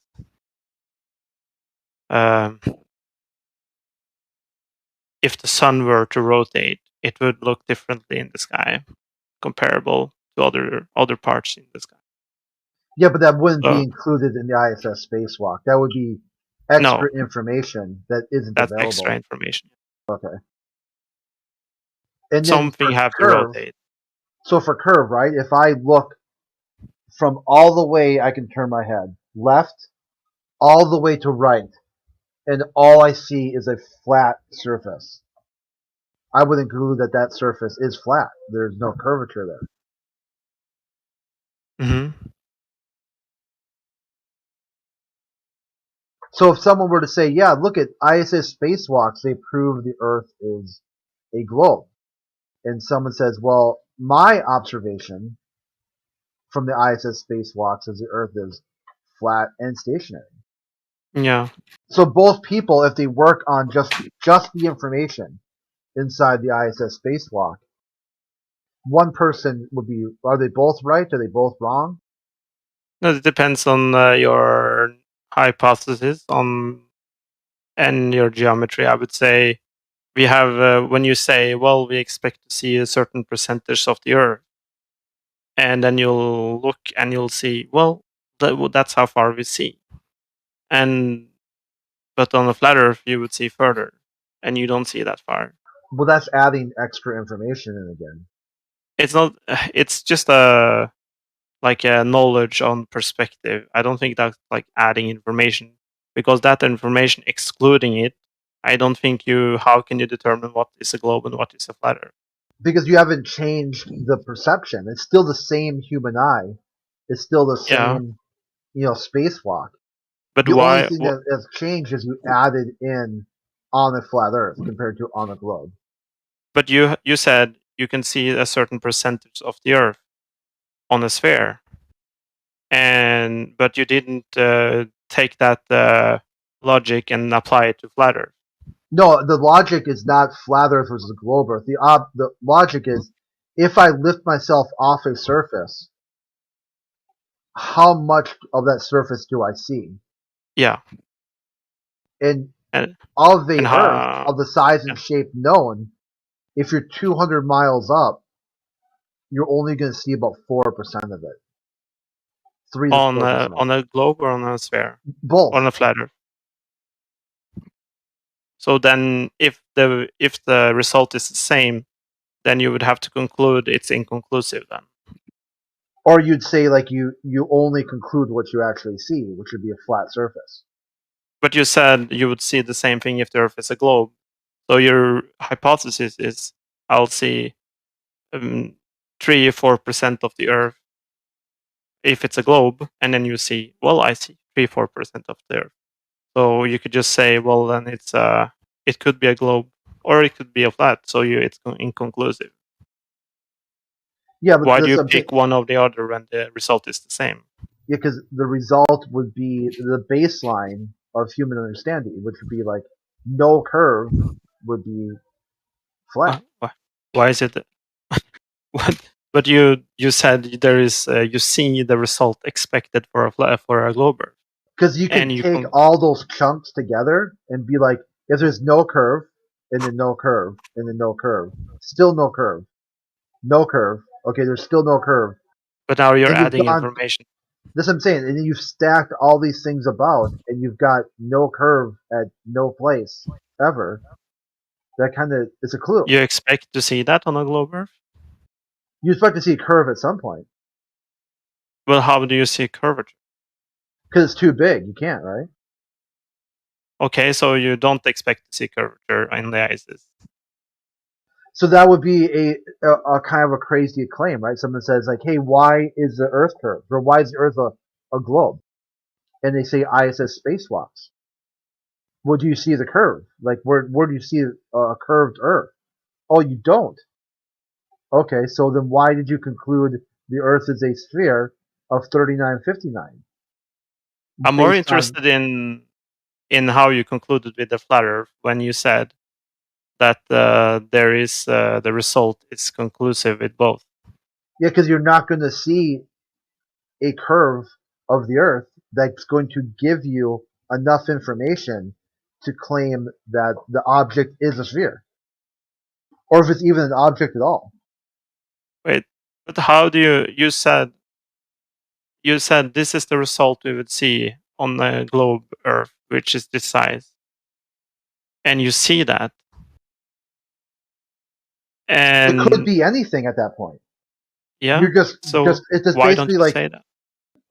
if the sun were to rotate, it would look differently in the sky, comparable to other parts in the sky. Yeah, but that wouldn't be So included in the ISS spacewalk. That would be extra no, information that isn't that's available. extra information. Okay. And then Something for have to curve, rotate. so for curve, right? If I look from all the way I can turn my head left, all the way to right, and all I see is a flat surface, I would conclude that that surface is flat. There's no curvature there. Mm-hmm. So if someone were to say, yeah, look at ISS spacewalks, they prove the Earth is a globe. And someone says, well, my observation from the ISS spacewalks is the Earth is flat and stationary. Yeah. So both people, if they work on just the information inside the ISS spacewalk, one person would be, are they both right? Are they both wrong? No, it depends on your hypothesis and your geometry. I would say we have when you say, well, we expect to see a certain percentage of the Earth, and then you'll look and you'll see, well, that's how far we see. But on a flat Earth, you would see further, and you don't see that far. Well, that's adding extra information in again. It's not. It's just a knowledge on perspective. I don't think that's like adding information, because that information excluding it, I don't think how can you determine what is a globe and what is a flat Earth? Because you haven't changed the perception. It's still the same human eye. It's still the same, spacewalk. But The why? only thing that has changed is you added in on a flat Earth compared to on a globe. But you said you can see a certain percentage of the Earth on a sphere, but you didn't take that logic and apply it to flat Earth. No, the logic is not flat Earth versus globe Earth. The logic is, if I lift myself off a surface, how much of that surface do I see? Yeah. And And of the and Earth, of the size and shape known, if you're 200 miles up, you're only going to see about 4% of it. 3 to 4%. on a globe or on a sphere? Both. On a flat Earth. So then, if the result is the same, then you would have to conclude it's inconclusive then. Or you'd say you only conclude what you actually see, which would be a flat surface. But you said you would see the same thing if the Earth is a globe. So your hypothesis is, I'll see 3 or 4% of the Earth if it's a globe, and then you see, well, I see 3-4% of the Earth. So you could just say, well, then it could be a globe or it could be a flat. So it's inconclusive. Yeah, but why do you pick one or the other when the result is the same? Yeah, because the result would be the baseline of human understanding, which would be no curve would be flat. Why is it? What? But you said there is you see the result expected for a globe Earth. Because you can take all those chunks together and be like, if there's no curve, and then no curve, and then no curve, still no curve, no curve. Okay, there's still no curve. But now you're adding information. That's what I'm saying. And then you've stacked all these things about, and you've got no curve at no place ever. That kind of is a clue. You expect to see that on a globe Earth? You expect to see a curve at some point. Well, how do you see curvature? Because it's too big. You can't, right? Okay, so you don't expect to see curvature in the ISS. So that would be a kind of a crazy claim, right? Someone says hey, why is the Earth curved? Or why is the Earth a globe? And they say ISS spacewalks. Well, do you see the curve? Where do you see a curved Earth? Oh, you don't. Okay, so then why did you conclude the Earth is a sphere of 3959? I'm more interested in how you concluded with the flat Earth when you said that there is the result is conclusive with both. Yeah, because you're not going to see a curve of the Earth that's going to give you enough information to claim that the object is a sphere, or if it's even an object at all. Wait, but how do you said this is the result we would see on the globe Earth, which is this size, and you see that, and It could be anything at that point. yeah. You're just it's just Why don't basically you like say that?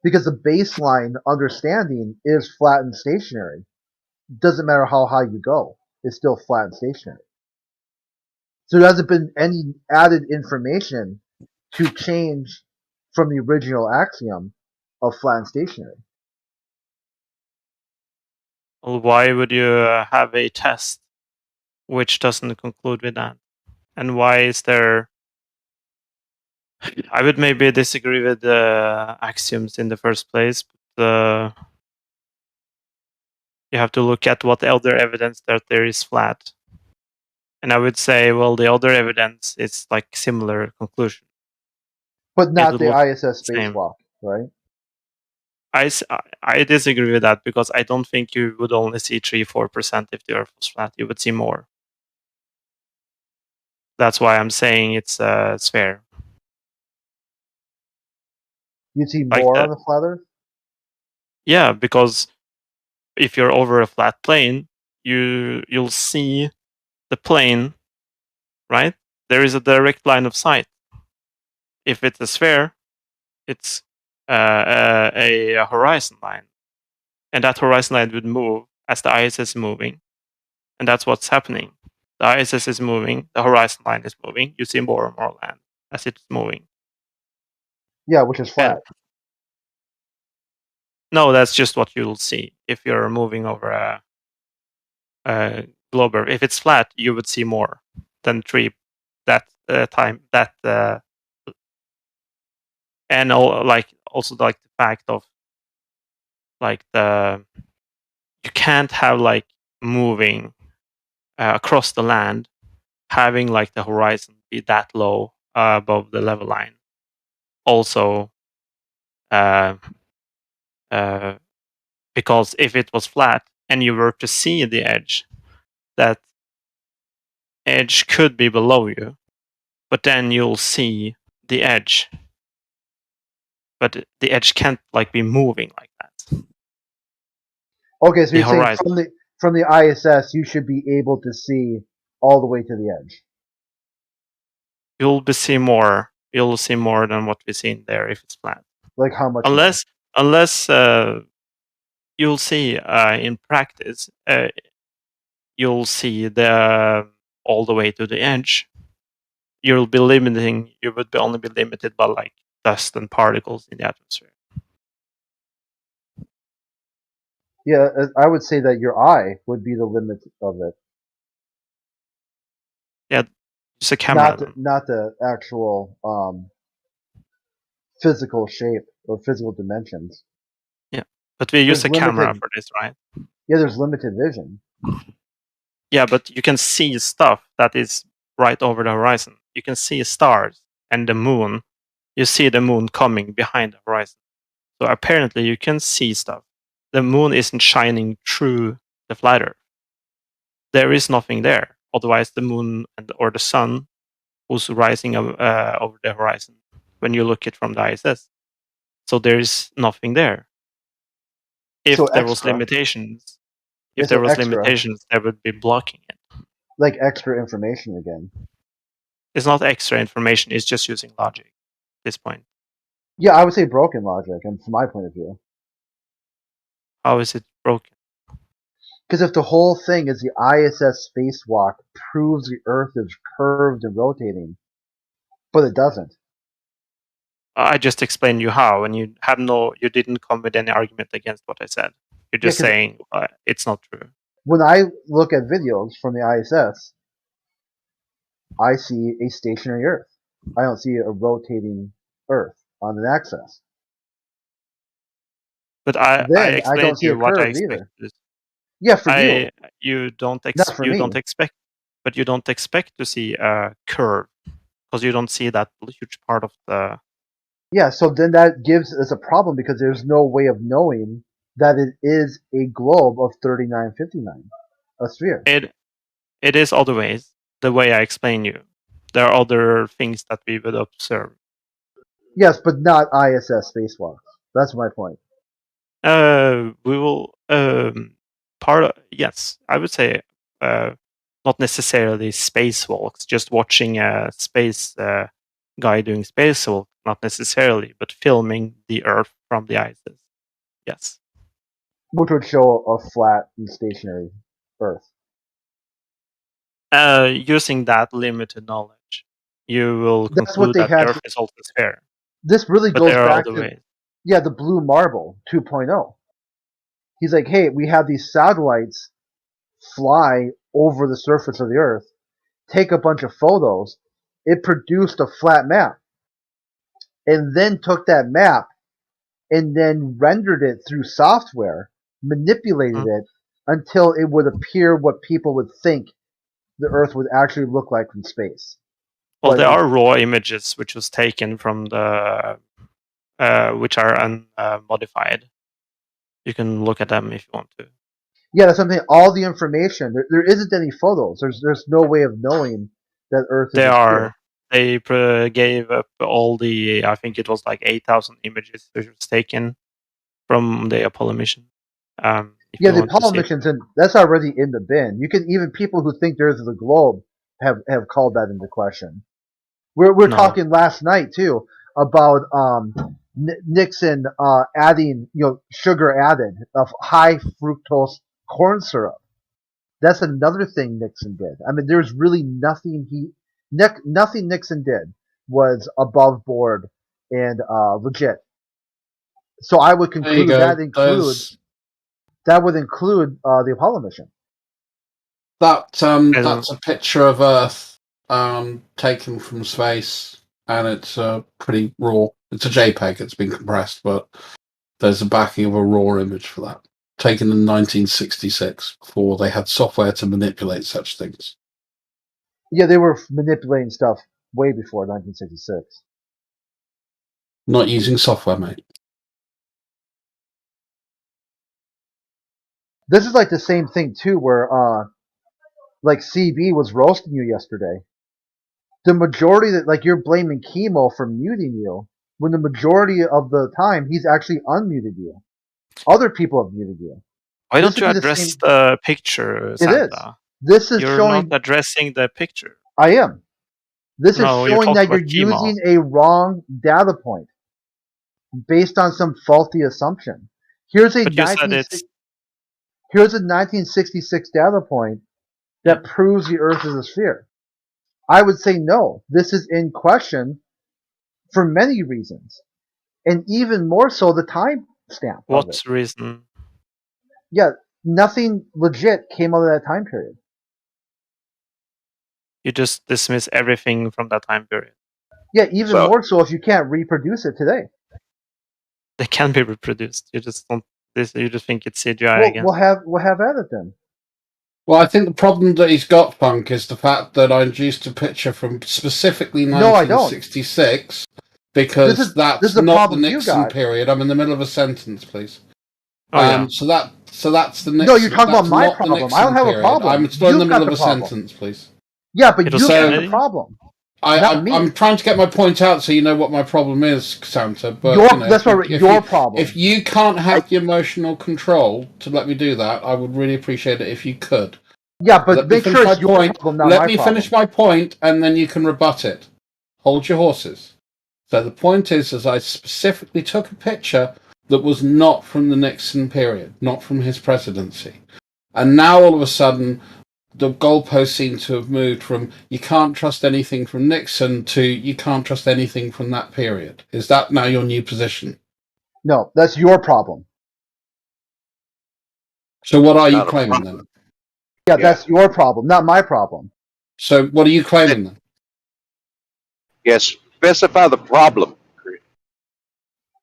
because the baseline understanding is flat and stationary. Doesn't matter how high you go, it's still flat and stationary. So there hasn't been any added information to change from the original axiom of flat and stationary. Well, why would you have a test which doesn't conclude with that? And why is there? I would maybe disagree with the axioms in the first place, but you have to look at what other evidence that there is flat. And I would say, well, the other evidence is like similar conclusion. But not It the would ISS same. spacewalk, right? I disagree with that because I don't think you would only see 3-4% if the Earth was flat. You would see more. That's why I'm saying it's sphere. You'd see Like more that. on the flat Earth? Yeah, because if you're over a flat plane, you'll see the plane, right? There is a direct line of sight. If it's a sphere, it's a horizon line, and that horizon line would move as the ISS is moving, and that's what's happening. The ISS is moving, the horizon line is moving. You see more and more land as it's moving. Yeah, which is flat. No, that's just what you'll see if you're moving over a globe. If it's flat, you would see more than 3 that time. That and also the fact of like you can't have like moving across the land, having like the horizon be that low above the level line. Also, because if it was flat and you were to see the edge, that edge could be below you, but then you'll see the edge. But the edge can't like be moving like that. Okay, so The you're saying horizon. from the ISS, you should be able to see all the way to the edge. You'll see more. You'll see more than what we see in there if it's flat. Like how much? Unless you'll see in practice, you'll see the all the way to the edge. You would only be limited by like dust and particles in the atmosphere. Yeah, I would say that your eye would be the limit of it. Yeah, it's a camera. Not the actual physical shape or physical dimensions. Yeah, but we use a camera for this, right? Yeah, there's limited vision. Yeah, but you can see stuff that is right over the horizon. You can see stars and the moon. You see the moon coming behind the horizon. So apparently you can see stuff. The moon isn't shining through the flat Earth. There is nothing there. Otherwise, the moon or the sun was rising over the horizon when you look at it from the ISS. So there is nothing there. If there was limitations, there would be blocking it. Like extra information again. It's not extra information. It's just using logic at this point. Yeah, I would say broken logic, and from my point of view. How is it broken? Because if the whole thing is the ISS spacewalk proves the Earth is curved and rotating, but it doesn't. I just explained you how, and you didn't come with any argument against what I said. You're just saying it's not true. When I look at videos from the ISS, I see a stationary Earth. I don't see a rotating Earth on an axis. But I explained to you what I expected. Yeah, for you. You don't expect to see a curve because you don't see that huge part of the. Yeah, so then that gives us a problem because there's no way of knowing that it is a globe of 3959. a sphere. It is other ways. The way I explain you, there are other things that we would observe. Yes, but not ISS spacewalks. That's my point. We will yes, I would say not necessarily spacewalks. Just watching a space guy doing spacewalk, not necessarily, but filming the Earth from the ISS. Yes. Which would show a flat and stationary Earth. Using that limited knowledge, you will That's what conclude they that the had. Earth is also a sphere. This really But goes there are back other to ways. the Blue Marble 2.0. He's like, hey, we have these satellites fly over the surface of the Earth, take a bunch of photos. It produced a flat map, and then took that map and then rendered it through software, manipulated it until it would appear what people would think the Earth would actually look like from space. Well, But there are raw images which was taken from the which are unmodified. You can look at them if you want to. Yeah, that's something. All the information. There isn't any photos. There's no way of knowing that Earth is. They gave up all the. I think it was like 8,000 images which was taken from the Apollo mission. Yeah, the Apollo missions, and that's already in the bin. You can even people who think there's a globe have called that into question. We're talking last night too about Nixon adding sugar added of high fructose corn syrup. That's another thing Nixon did. I mean, there's really nothing nothing Nixon did was above board and legit. So I would conclude that would include the Apollo mission. That's a picture of Earth taken from space, and it's pretty raw. It's a JPEG. It's been compressed, but there's a backing of a raw image for that, taken in 1966, before they had software to manipulate such things. Yeah, they were manipulating stuff way before 1966. Not using software, mate. This is like the same thing too, where like CB was roasting you yesterday. The majority that you're blaming Chemo for muting you, when the majority of the time he's actually unmuted you. Other people have muted you. Why don't you address the picture, Santa? It is. This is you're showing. Not addressing the picture. I am. This is showing that you're using a wrong data point based on some faulty assumption. Here's a 1966 data point that proves the Earth is a sphere. I would say no. This is in question for many reasons, and even more so the time stamp. What reason? Yeah, nothing legit came out of that time period. You just dismiss everything from that time period. Yeah, even more so if you can't reproduce it today. They can be reproduced. You just don't. You just think it's CGI again. We'll have at it then. Well, I think the problem that he's got, Funk, is the fact that I induced a picture from specifically 1966 because that's not the Nixon period. I'm in the middle of a sentence, please. So that's the Nixon. No, you're talking about my problem. I don't have a problem. I'm still in the middle of a sentence, please. Yeah, but you've got the problem. I'm trying to get my point out so you know what my problem is, Santa. But that's your problem. If you can't have the emotional control to let me do that, I would really appreciate it if you could. Yeah, but make sure it's your problem, not my problem. Let me finish my point, and then you can rebut it. Hold your horses. So the point is I specifically took a picture that was not from the Nixon period, not from his presidency. And now all of a sudden, the goalposts seem to have moved from you can't trust anything from Nixon to you can't trust anything from that period. Is that now your new position? No, that's your problem. So what are you claiming then? Yeah, that's your problem, not my problem. So what are you claiming then? Yes, specify the problem.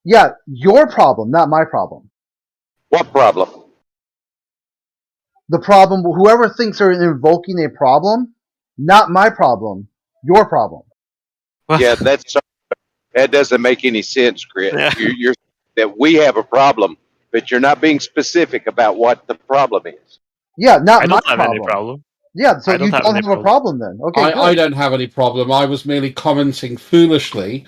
Yeah, your problem, not my problem. What problem? The problem, whoever thinks they're invoking a problem, not my problem, your problem. Yeah, that doesn't make any sense, Chris. Yeah. You're that we have a problem, but you're not being specific about what the problem is. Yeah, not I my don't have any problem. Yeah, so I don't you have don't any have a problem then. Okay, I don't have any problem. I was merely commenting foolishly,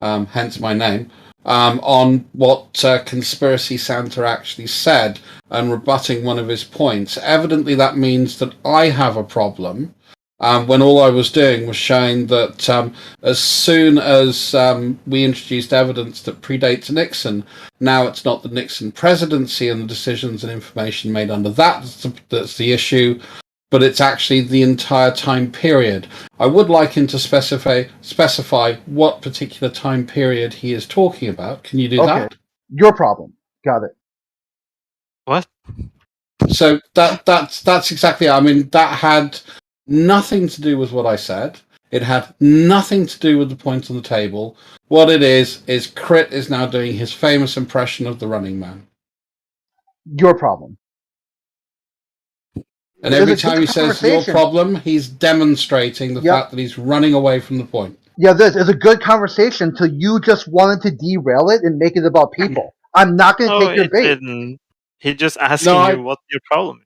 hence my name, on what Conspiracy Santa actually said and rebutting one of his points. Evidently, that means that I have a problem. When all I was doing was showing that as soon as we introduced evidence that predates Nixon, now it's not the Nixon presidency and the decisions and information made under that's the issue, but it's actually the entire time period. I would like him to specify what particular time period he is talking about. Can you do that? Your problem. Got it. What? So that's exactly it. I mean, that had nothing to do with what I said. It had nothing to do with the point on the table. What it is Crit is now doing his famous impression of the Running Man. Your problem. And every time he says your problem, he's demonstrating the fact that he's running away from the point. Yeah, this is a good conversation till you just wanted to derail it and make it about people. I'm not going to take your bait. Didn't. He just asking you what your problem is.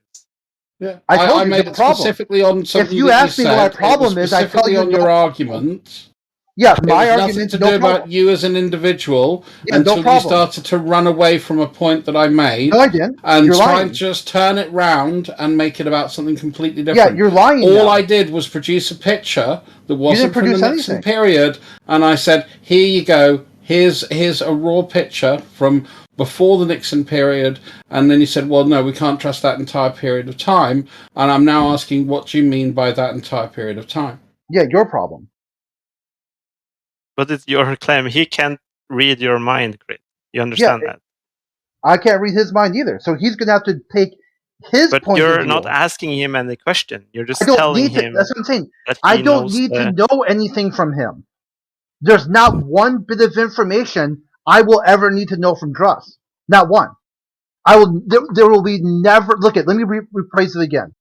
Yeah, I told you made the it problem. specifically on something. If you ask me what my problem is, I tell you on your argument. Yeah, my argument to do about you as an individual until you started to run away from a point that I made. No, I didn't. And you're try lying. and just turn it round and make it about something completely different. Yeah, you're lying. All I did was produce a picture that wasn't from the Nixon period, and I said, "Here you go. Here's a raw picture from before the Nixon period." And then you said, "Well, no, we can't trust that entire period of time." And I'm now asking, what do you mean by that entire period of time? Yeah, your problem. But it's your claim. He can't read your mind, Crit. You understand that? I can't read his mind either. So he's going to have to take his point of view. But you're not asking him any question. You're just telling him. That's what I'm saying. I don't need to know anything from him. There's not one bit of information I will ever need to know from Druss. Not one. There will be never. Let me rephrase it again.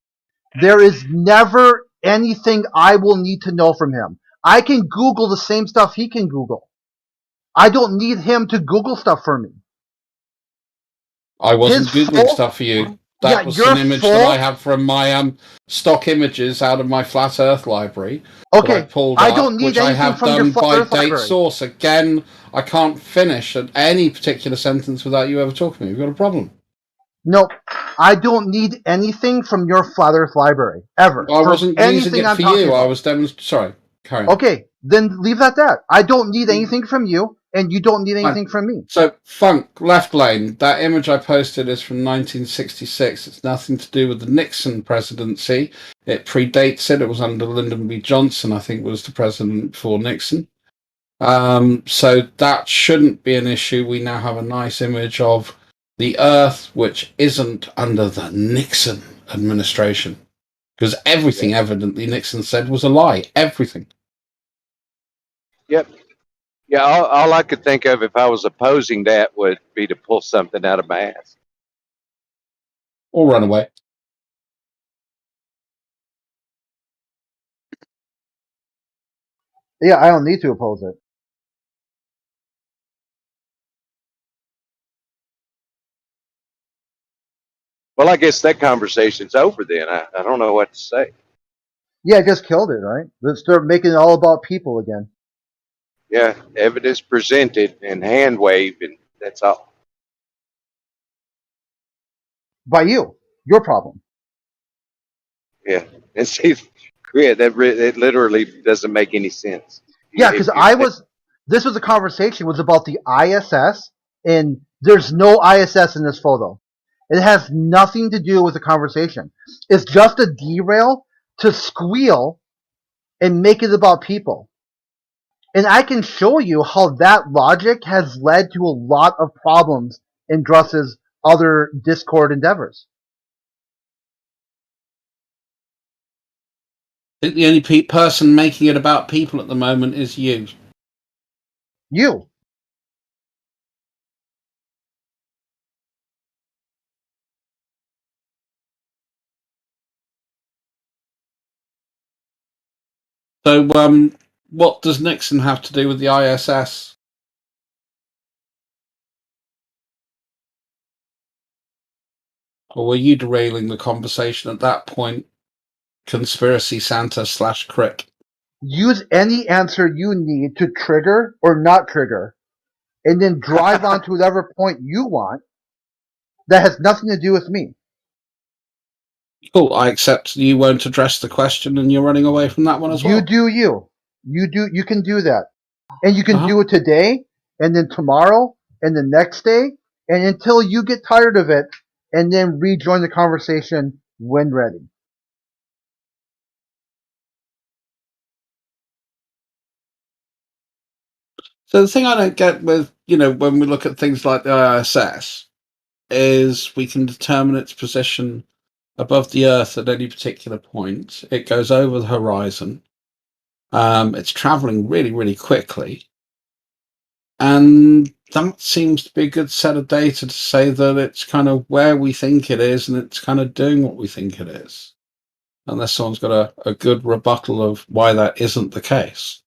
There is never anything I will need to know from him. I can Google the same stuff he can Google. I don't need him to Google stuff for me. I wasn't Googling stuff for you. That was an image that I have from my stock images out of my Flat Earth library. Okay, I pulled I up, don't need which I anything have from done your Flat by Earth date library. source. Again, I can't finish any particular sentence without you ever talking to me. You've got a problem. No, I don't need anything from your Flat Earth library ever. I wasn't using it for you. I was demonstrating. Sorry, carry on. Okay, then leave that at that. I don't need anything from you, and you don't need anything from me. So, Funk, Left Lane, that image I posted is from 1966. It's nothing to do with the Nixon presidency. It predates it. It was under Lyndon B. Johnson, I think, was the president before Nixon. So that shouldn't be an issue. We now have a nice image of the Earth, which isn't under the Nixon administration. Because everything, evidently, Nixon said was a lie. Everything. Yep. Yeah, all I could think of if I was opposing that would be to pull something out of my ass. Or run away. Yeah, I don't need to oppose it. Well, I guess that conversation's over then. I don't know what to say. Yeah, I just killed it, right? Let's start making it all about people again. Yeah, evidence presented and hand waved, and that's all. By you. Your problem. Yeah, and see, yeah, it literally doesn't make any sense. Yeah, because this was a conversation, was about the ISS, and there's no ISS in this photo. It has nothing to do with the conversation. It's just a derail to squeal and make it about people. And I can show you how that logic has led to a lot of problems in Druss's other Discord endeavors. I think the only person making it about people at the moment is you. You. So, what does Nixon have to do with the ISS? Or were you derailing the conversation at that point? Conspiracy Santa / crit. Use any answer you need to trigger or not trigger, and then drive on to whatever point you want that has nothing to do with me. Cool. I accept you won't address the question and you're running away from that one as well. You do you. You can do that. And you can Uh-huh. do it today, and then tomorrow, and the next day, and until you get tired of it, and then rejoin the conversation when ready. So the thing I don't get with, when we look at things like the ISS, is we can determine its position above the Earth at any particular point. It goes over the horizon. It's traveling really, really quickly. And that seems to be a good set of data to say that it's kind of where we think it is and it's kind of doing what we think it is. Unless someone's got a good rebuttal of why that isn't the case.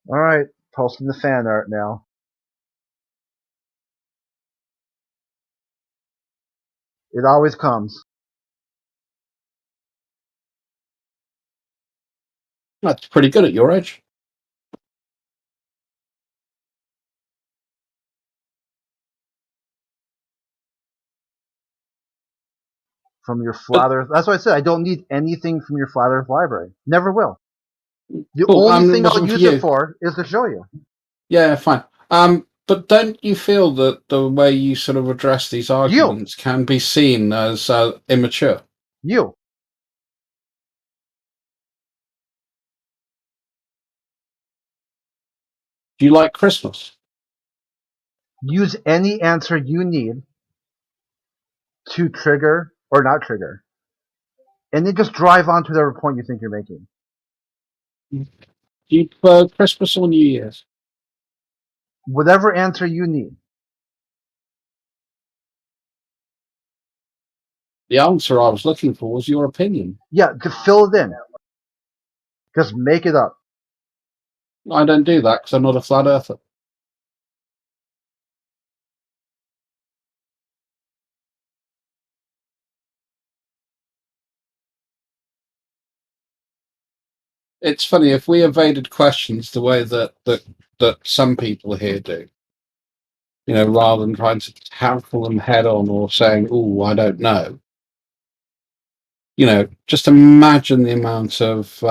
Alright, posting the fan art now. It always comes. That's pretty good at your age. From your flat Earth. That's why I said I don't need anything from your flat Earth library. Never will. The Cool. only thing It I'll wasn't for use you. it for is to show you. Yeah, fine. But don't you feel that the way you sort of address these arguments can be seen as immature? You. Do you like Christmas? Use any answer you need to trigger or not trigger. And then just drive on to whatever point you think you're making. Do you prefer Christmas or New Year's? Whatever answer you need. The answer I was looking for was your opinion. Yeah, to fill it in. Just make it up. I don't do that because I'm not a flat earther. It's funny, if we evaded questions the way that some people here do, rather than trying to tackle them head on or saying, "Oh, I don't know." Just imagine the amount of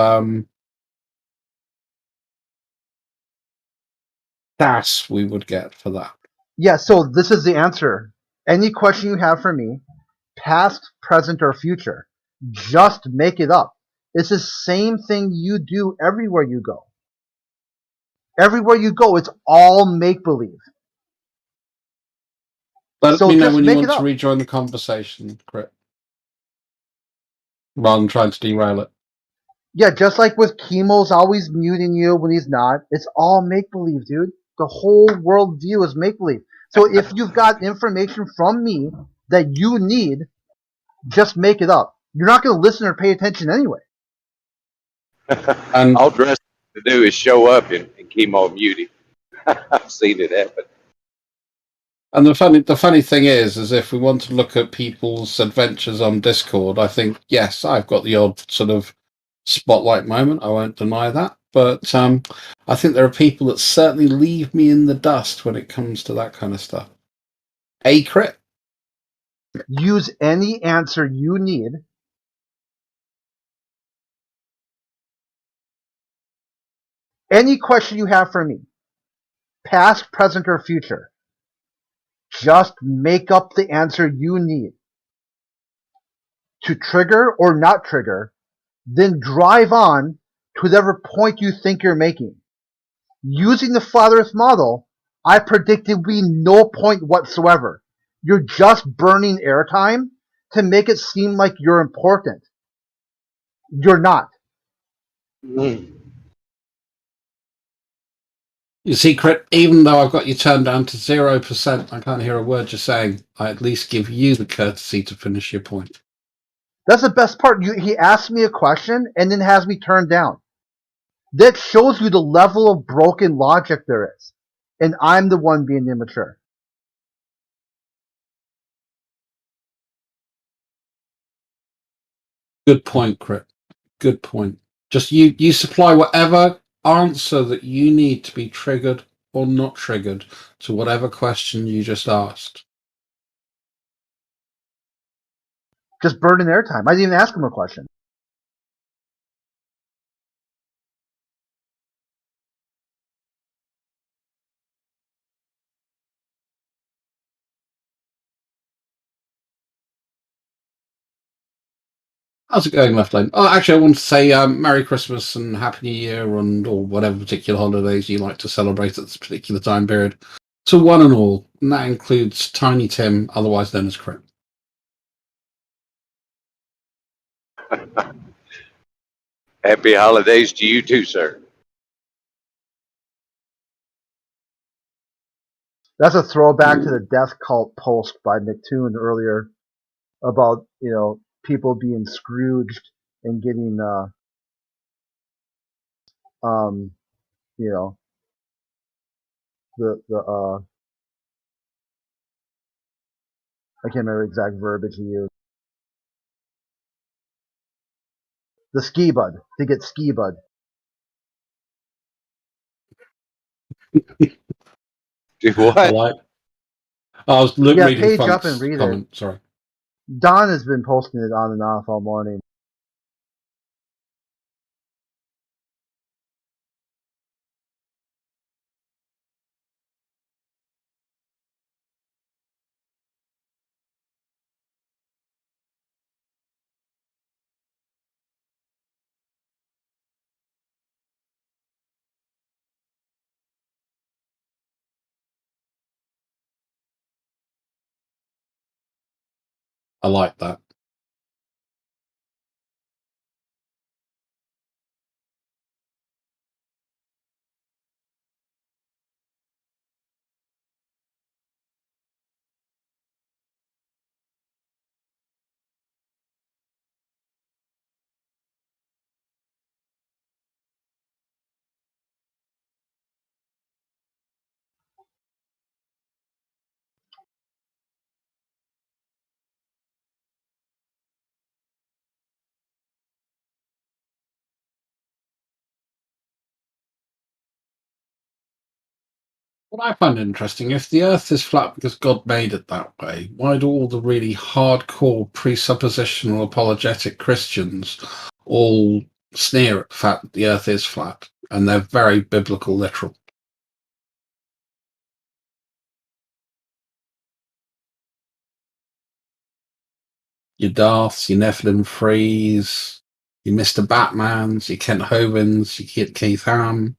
gas we would get for that. Yeah, so this is the answer. Any question you have for me, past, present, or future, just make it up. It's the same thing you do everywhere you go. Everywhere you go, it's all make-believe. Let So me know just when you make want it to up. rejoin the conversation, Crit. Rather than trying to derail it. Yeah, just like with Chemo's always muting you when he's not, it's all make-believe, dude. The whole world view is make-believe. So if you've got information from me that you need, just make it up. You're not going to listen or pay attention anyway. And All dressed to do is show up and chemo muted. I've seen it happen. And the funny thing is if we want to look at people's adventures on Discord, I think, yes, I've got the odd sort of spotlight moment. I won't deny that. But I think there are people that certainly leave me in the dust when it comes to that kind of stuff. Crit. Use any answer you need. Any question you have for me, past, present, or future, just make up the answer you need to trigger or not trigger, then drive on to whatever point you think you're making. Using the flat Earth model, I predict there will be no point whatsoever. You're just burning airtime to make it seem like you're important. You're not. You see, Crit, even though I've got you turned down to 0%, I can't hear a word you're saying. I at least give you the courtesy to finish your point. That's the best part. He asked me a question and then has me turned down. That shows you the level of broken logic there is. And I'm the one being immature. Good point, Crit. Good point. Just you supply whatever answer that you need to be triggered or not triggered to whatever question you just asked. Just burning airtime. I didn't even ask him a question. How's it going, Left Lane? Oh, actually, I want to say Merry Christmas and Happy New Year, and or whatever particular holidays you like to celebrate at this particular time period, to one and all, and that includes Tiny Tim, otherwise known as Crit. Happy holidays to you too, sir. That's a throwback to the death cult post by Nicktoon earlier about, people being Scrooged and getting, I can't remember exact verbiage he used. The ski bud, to get ski bud. Do what? I was Yeah, reading page up Funk's and read comment. it. Sorry. Don has been posting it on and off all morning. I like that. What I find interesting, if the Earth is flat because God made it that way, why do all the really hardcore presuppositional apologetic Christians all sneer at the fact that the Earth is flat? And they're very biblical literal. Your Darths, your Nephilim Freeze, your Mr. Batmans, your Kent Hovins, your Keith Ham.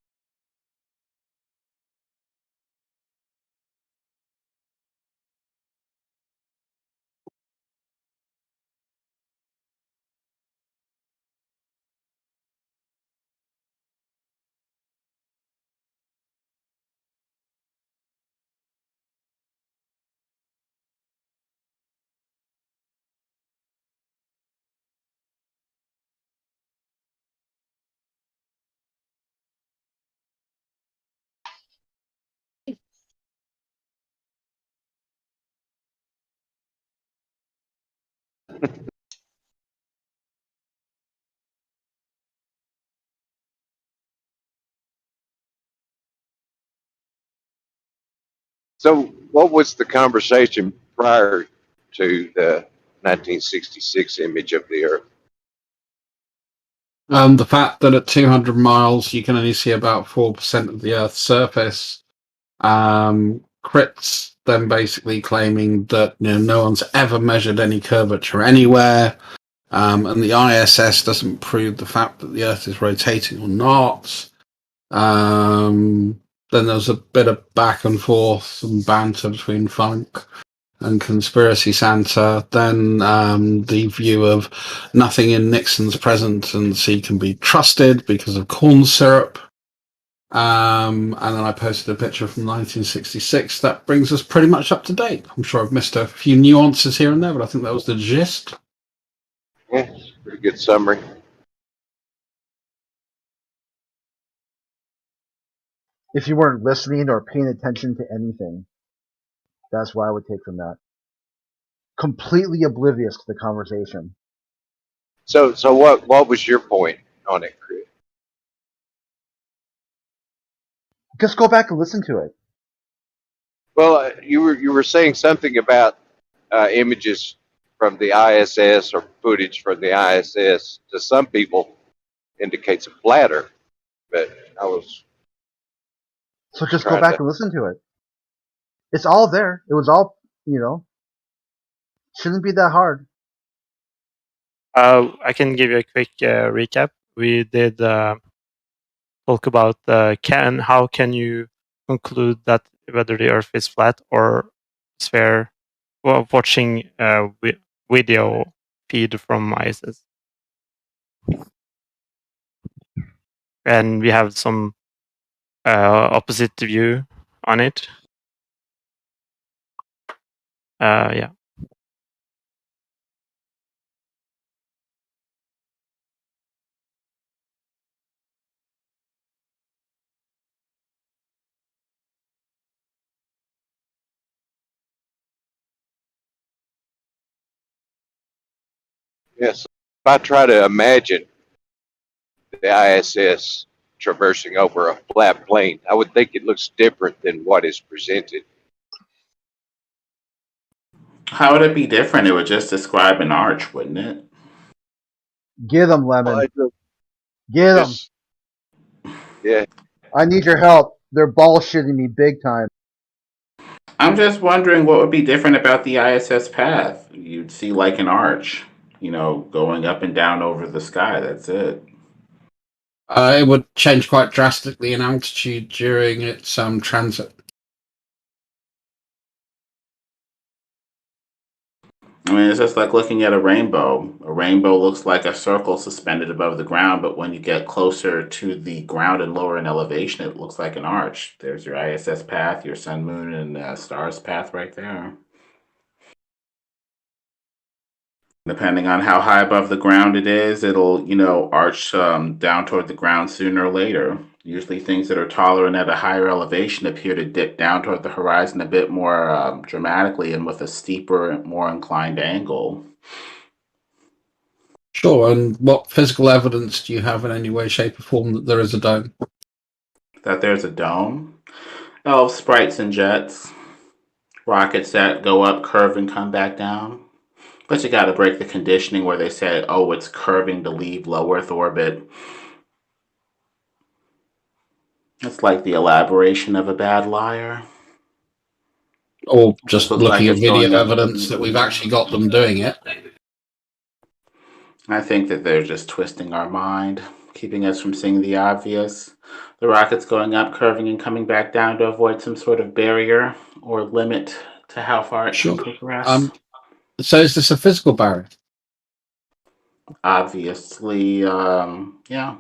So, what was the conversation prior to the 1966 image of the Earth? The fact that at 200 miles you can only see about 4% of the Earth's surface. Crits then basically claiming that no one's ever measured any curvature anywhere. and the ISS doesn't prove the fact that the Earth is rotating or not. Then there's a bit of back and forth and banter between Funk and Conspiracy Santa. Then the view of nothing in Nixon's presidency can be trusted because of corn syrup. And then I posted a picture from 1966. That brings us pretty much up to date. I'm sure I've missed a few nuances here and there, but I think that was the gist. Yeah, pretty good summary. If you weren't listening or paying attention to anything, that's what I would take from that. Completely oblivious to the conversation. So what was your point on it, Chris? Just go back and listen to it. Well, you were saying something about images from the ISS or footage from the ISS. To some people, indicates a flat Earth, but I was. So just go back and listen to it. It's all there. It was all, shouldn't be that hard. I can give you a quick recap. We did talk about how can you conclude that whether the Earth is flat or sphere, well, watching video feed from ISS. And we have some opposite view on it. Yeah. Yes. If I try to imagine the ISS traversing over a flat plane, I would think it looks different than what is presented. How would it be different? It would just describe an arch, wouldn't it? Get them, Lemon. Well, Get them. Yeah. I need your help. They're bullshitting me big time. I'm just wondering what would be different about the ISS path. You'd see like an arch, going up and down over the sky. That's it. It would change quite drastically in altitude during its transit. I mean, it's just like looking at a rainbow. A rainbow looks like a circle suspended above the ground, but when you get closer to the ground and lower in elevation, it looks like an arch. There's your ISS path, your sun, moon, and stars path right there. Depending on how high above the ground it is, it'll, arch down toward the ground sooner or later. Usually things that are taller and at a higher elevation appear to dip down toward the horizon a bit more dramatically and with a steeper, more inclined angle. Sure, and what physical evidence do you have in any way, shape, or form that there is a dome? That there's a dome? Oh, sprites and jets. Rockets that go up, curve, and come back down. But you got to break the conditioning where they said, oh, it's curving to leave low Earth orbit. It's like the elaboration of a bad liar. Or just looking at video evidence that we've actually got them doing it. I think that they're just twisting our mind, keeping us from seeing the obvious. The rocket's going up, curving, and coming back down to avoid some sort of barrier or limit to how far it can progress. So is this a physical barrier? Obviously, yeah.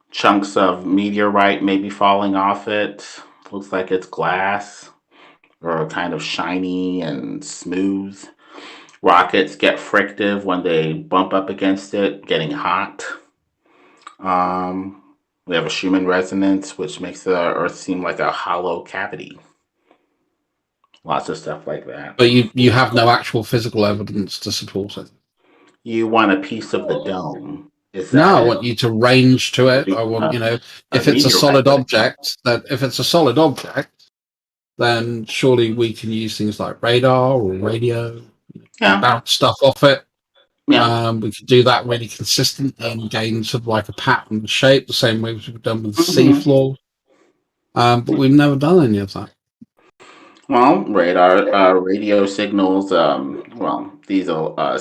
Chunks of meteorite maybe falling off it. Looks like it's glass or kind of shiny and smooth. Rockets get frictive when they bump up against it, getting hot. We have a Schumann resonance, which makes the Earth seem like a hollow cavity. Lots of stuff like that. But you have no actual physical evidence to support it. You want a piece of the dome. No, I want you to range to it. I want, if it's a solid object, then surely we can use things like radar or radio, bounce stuff off it. Yeah. We could do that really consistently and gain sort of like a pattern and shape, the same way we've done with the seafloor. But we've never done any of that. Well, radar, radio signals, these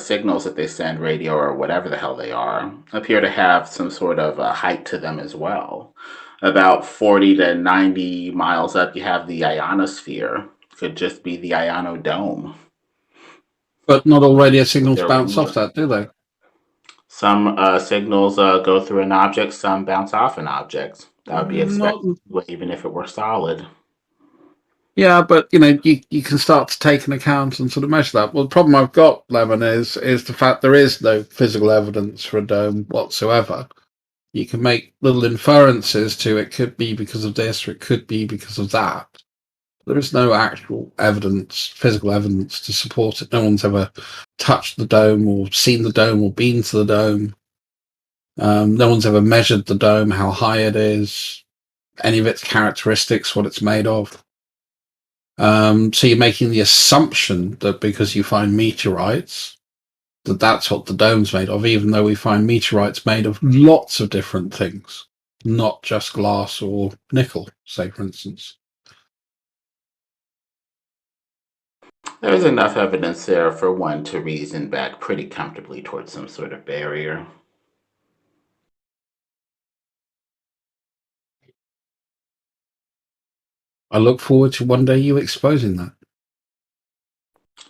signals that they send, radio or whatever the hell they are, appear to have some sort of height to them as well. About 40 to 90 miles up, you have the ionosphere. Could just be the ionodome. But not all radio signals Their bounce range. off that, do they? Some signals go through an object, some bounce off an object. That would be expected, even if it were solid. Yeah, but you can start to take an account and sort of measure that. Well, the problem I've got, Lemon, is the fact there is no physical evidence for a dome whatsoever. You can make little inferences to it could be because of this or it could be because of that. There is no actual evidence, physical evidence to support it. No one's ever touched the dome or seen the dome or been to the dome. No one's ever measured the dome, how high it is, any of its characteristics, what it's made of. So you're making the assumption that because you find meteorites, that's what the dome's made of, even though we find meteorites made of lots of different things, not just glass or nickel, say, for instance. There's enough evidence there for one to reason back pretty comfortably towards some sort of barrier. I look forward to one day you exposing that.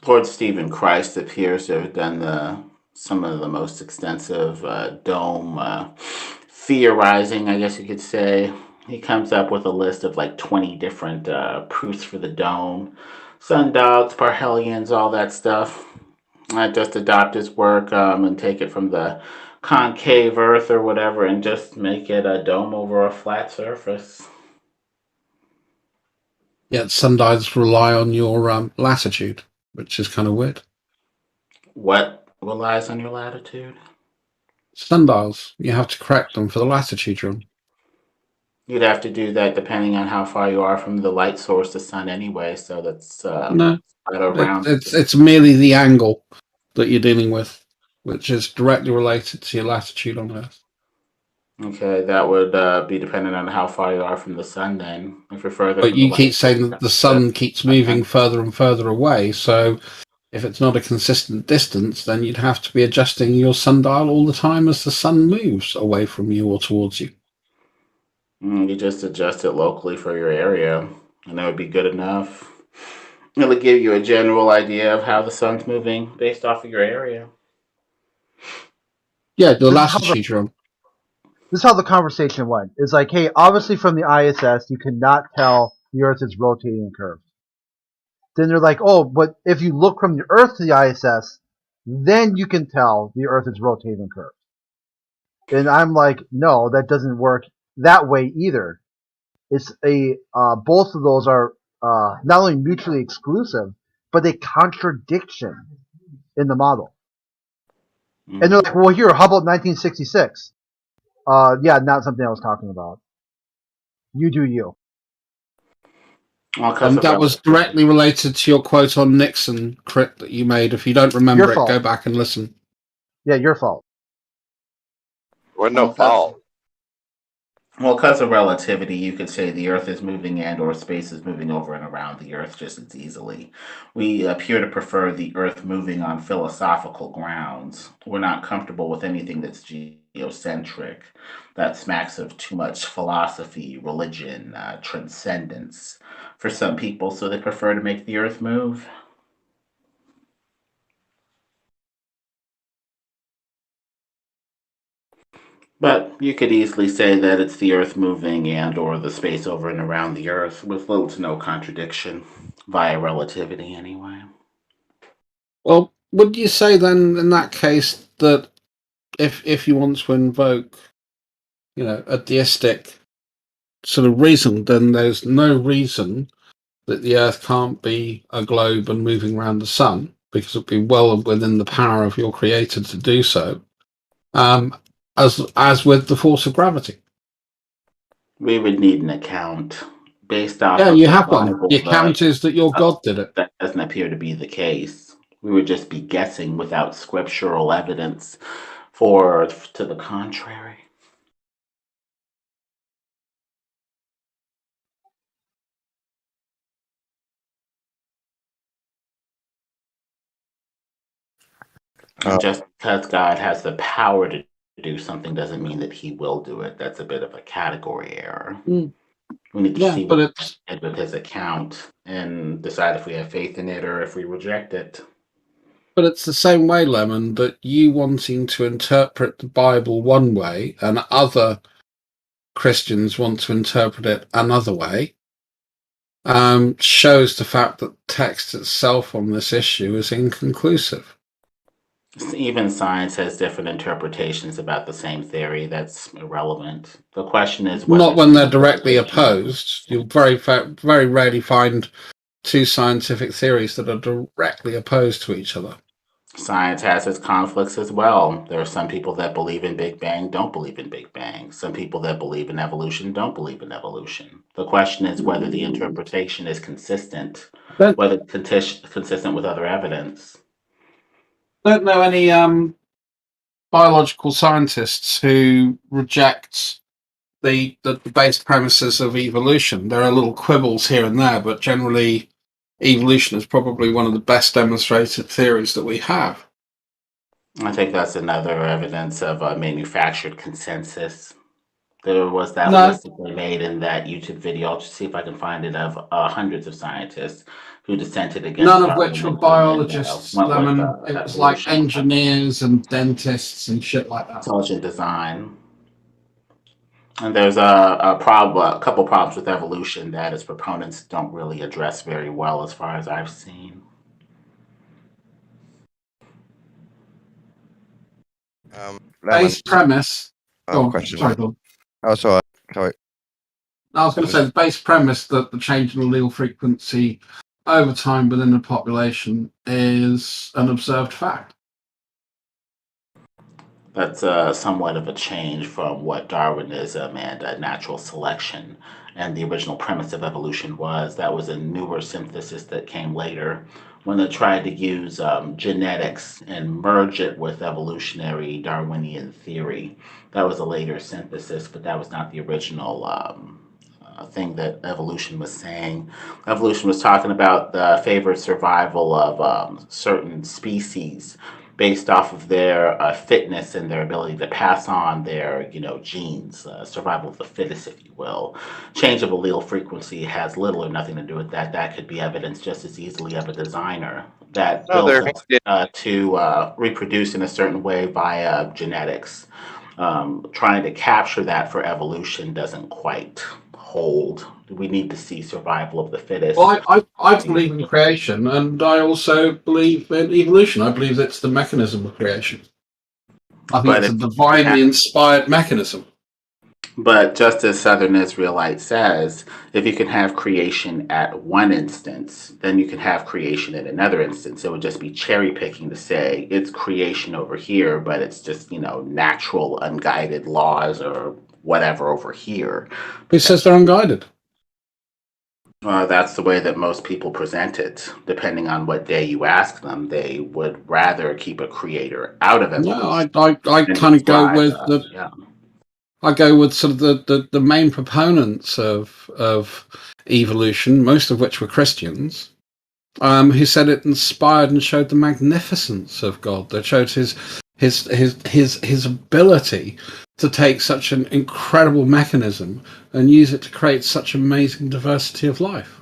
Lord Stephen Christ appears to have done some of the most extensive dome theorizing, I guess you could say. He comes up with a list of like 20 different proofs for the dome. Sundogs, Parhelions, all that stuff. I just adopt his work and take it from the concave Earth or whatever and just make it a dome over a flat surface. Yet sundials rely on your latitude, which is kind of weird. What relies on your latitude? Sundials, you have to correct them for the latitude you're on. You'd have to do that depending on how far you are from the light source, the sun, anyway. So that's No, right around. it's merely the angle that you're dealing with, which is directly related to your latitude on Earth. Okay, that would be dependent on how far you are from the sun. Then, if you're further, But from you the keep light saying source, that the sun keeps moving further and further away. So, if it's not a consistent distance, then you'd have to be adjusting your sundial all the time as the sun moves away from you or towards you. You just adjust it locally for your area, and that would be good enough. It'll give you a general idea of how the sun's moving based off of your area. Yeah, the latitude you're on. This is how the conversation went. It's like, hey, obviously from the ISS, you cannot tell the Earth is rotating and curved. Then they're like, oh, but if you look from the Earth to the ISS, then you can tell the Earth is rotating and curved. And I'm like, no, that doesn't work that way either. It's both of those are not only mutually exclusive, but a contradiction in the model. And they're like, well, here, how about 1966? Yeah, not something I was talking about. You do you. That was directly related to your quote on Nixon, Crit, that you made. If you don't remember Your it, fault. go back and listen. Yeah, your fault. Well, no fault. Well, because of relativity, you could say the Earth is moving and or space is moving over and around the Earth just as easily. We appear to prefer the Earth moving on philosophical grounds. We're not comfortable with anything that's geocentric, that smacks of too much philosophy, religion, transcendence for some people, so they prefer to make the Earth move. But you could easily say that it's the Earth moving and or the space over and around the Earth with little to no contradiction, via relativity anyway. Well, would you say then, in that case, that if you want to invoke, a deistic sort of reason, then there's no reason that the Earth can't be a globe and moving around the sun, because it'd be well within the power of your creator to do so, as with the force of gravity. We would need an account based off Yeah, of you the have one. Bible, The account is that your God did it. That doesn't appear to be the case. We would just be guessing without scriptural evidence to the contrary. And just because God has the power to do something doesn't mean that he will do it. That's a bit of a category error. Mm. We need to Yeah, see but what it's he did with his account and decide if we have faith in it or if we reject it. But it's the same way, Lemon, that you wanting to interpret the Bible one way and other Christians want to interpret it another way, shows the fact that the text itself on this issue is inconclusive. Even science has different interpretations about the same theory. That's irrelevant. The question is whether Not when they're directly opposed. You'll very rarely find two scientific theories that are directly opposed to each other. Science has its conflicts as well. There are some people that believe in Big Bang, don't believe in Big Bang. Some people that believe in evolution don't believe in evolution. The question is whether the interpretation is consistent, whether it's consistent with other evidence. Don't know any biological scientists who reject the base premises of evolution. There are little quibbles here and there, but generally evolution is probably one of the best demonstrated theories that we have. I think that's another evidence of a manufactured consensus. There was that No. list that they made in that YouTube video. I'll just see if I can find it, of hundreds of scientists who dissented against None of which were Darwinism biologists, and, went with, Lemon. It was like evolution. engineers and dentists and shit like that. Intelligent design. And there's a couple problems with evolution that its proponents don't really address very well, as far as I've seen. Base premise. Question. Sorry, go on. Oh, sorry. I was going to say the base premise that the change in allele frequency over time within the population is an observed fact. That's somewhat of a change from what Darwinism and natural selection and the original premise of evolution was. That was a newer synthesis that came later when they tried to use genetics and merge it with evolutionary Darwinian theory. That was a later synthesis, but that was not the original thing that evolution was saying. Evolution was talking about the favored survival of certain species based off of their fitness and their ability to pass on their, genes, survival of the fittest, if you will. Change of allele frequency has little or nothing to do with that. That could be evidence just as easily of a designer that built us to reproduce in a certain way via genetics. Trying to capture that for evolution doesn't quite hold. We need to see survival of the fittest. Well, I believe in creation, and I also believe in evolution. I believe it's the mechanism of creation. I think it's a divinely inspired mechanism. But just as Southern Israelite says, if you can have creation at one instance, then you can have creation at another instance. It would just be cherry picking to say it's creation over here, but it's just, natural, unguided laws or whatever over here. Who says they're unguided? That's the way that most people present it. Depending on what day you ask them, they would rather keep a creator out of evolution. No, I kind of go with I go with sort of the main proponents of evolution, most of which were Christians, who said it inspired and showed the magnificence of God. That showed his ability to take such an incredible mechanism and use it to create such amazing diversity of life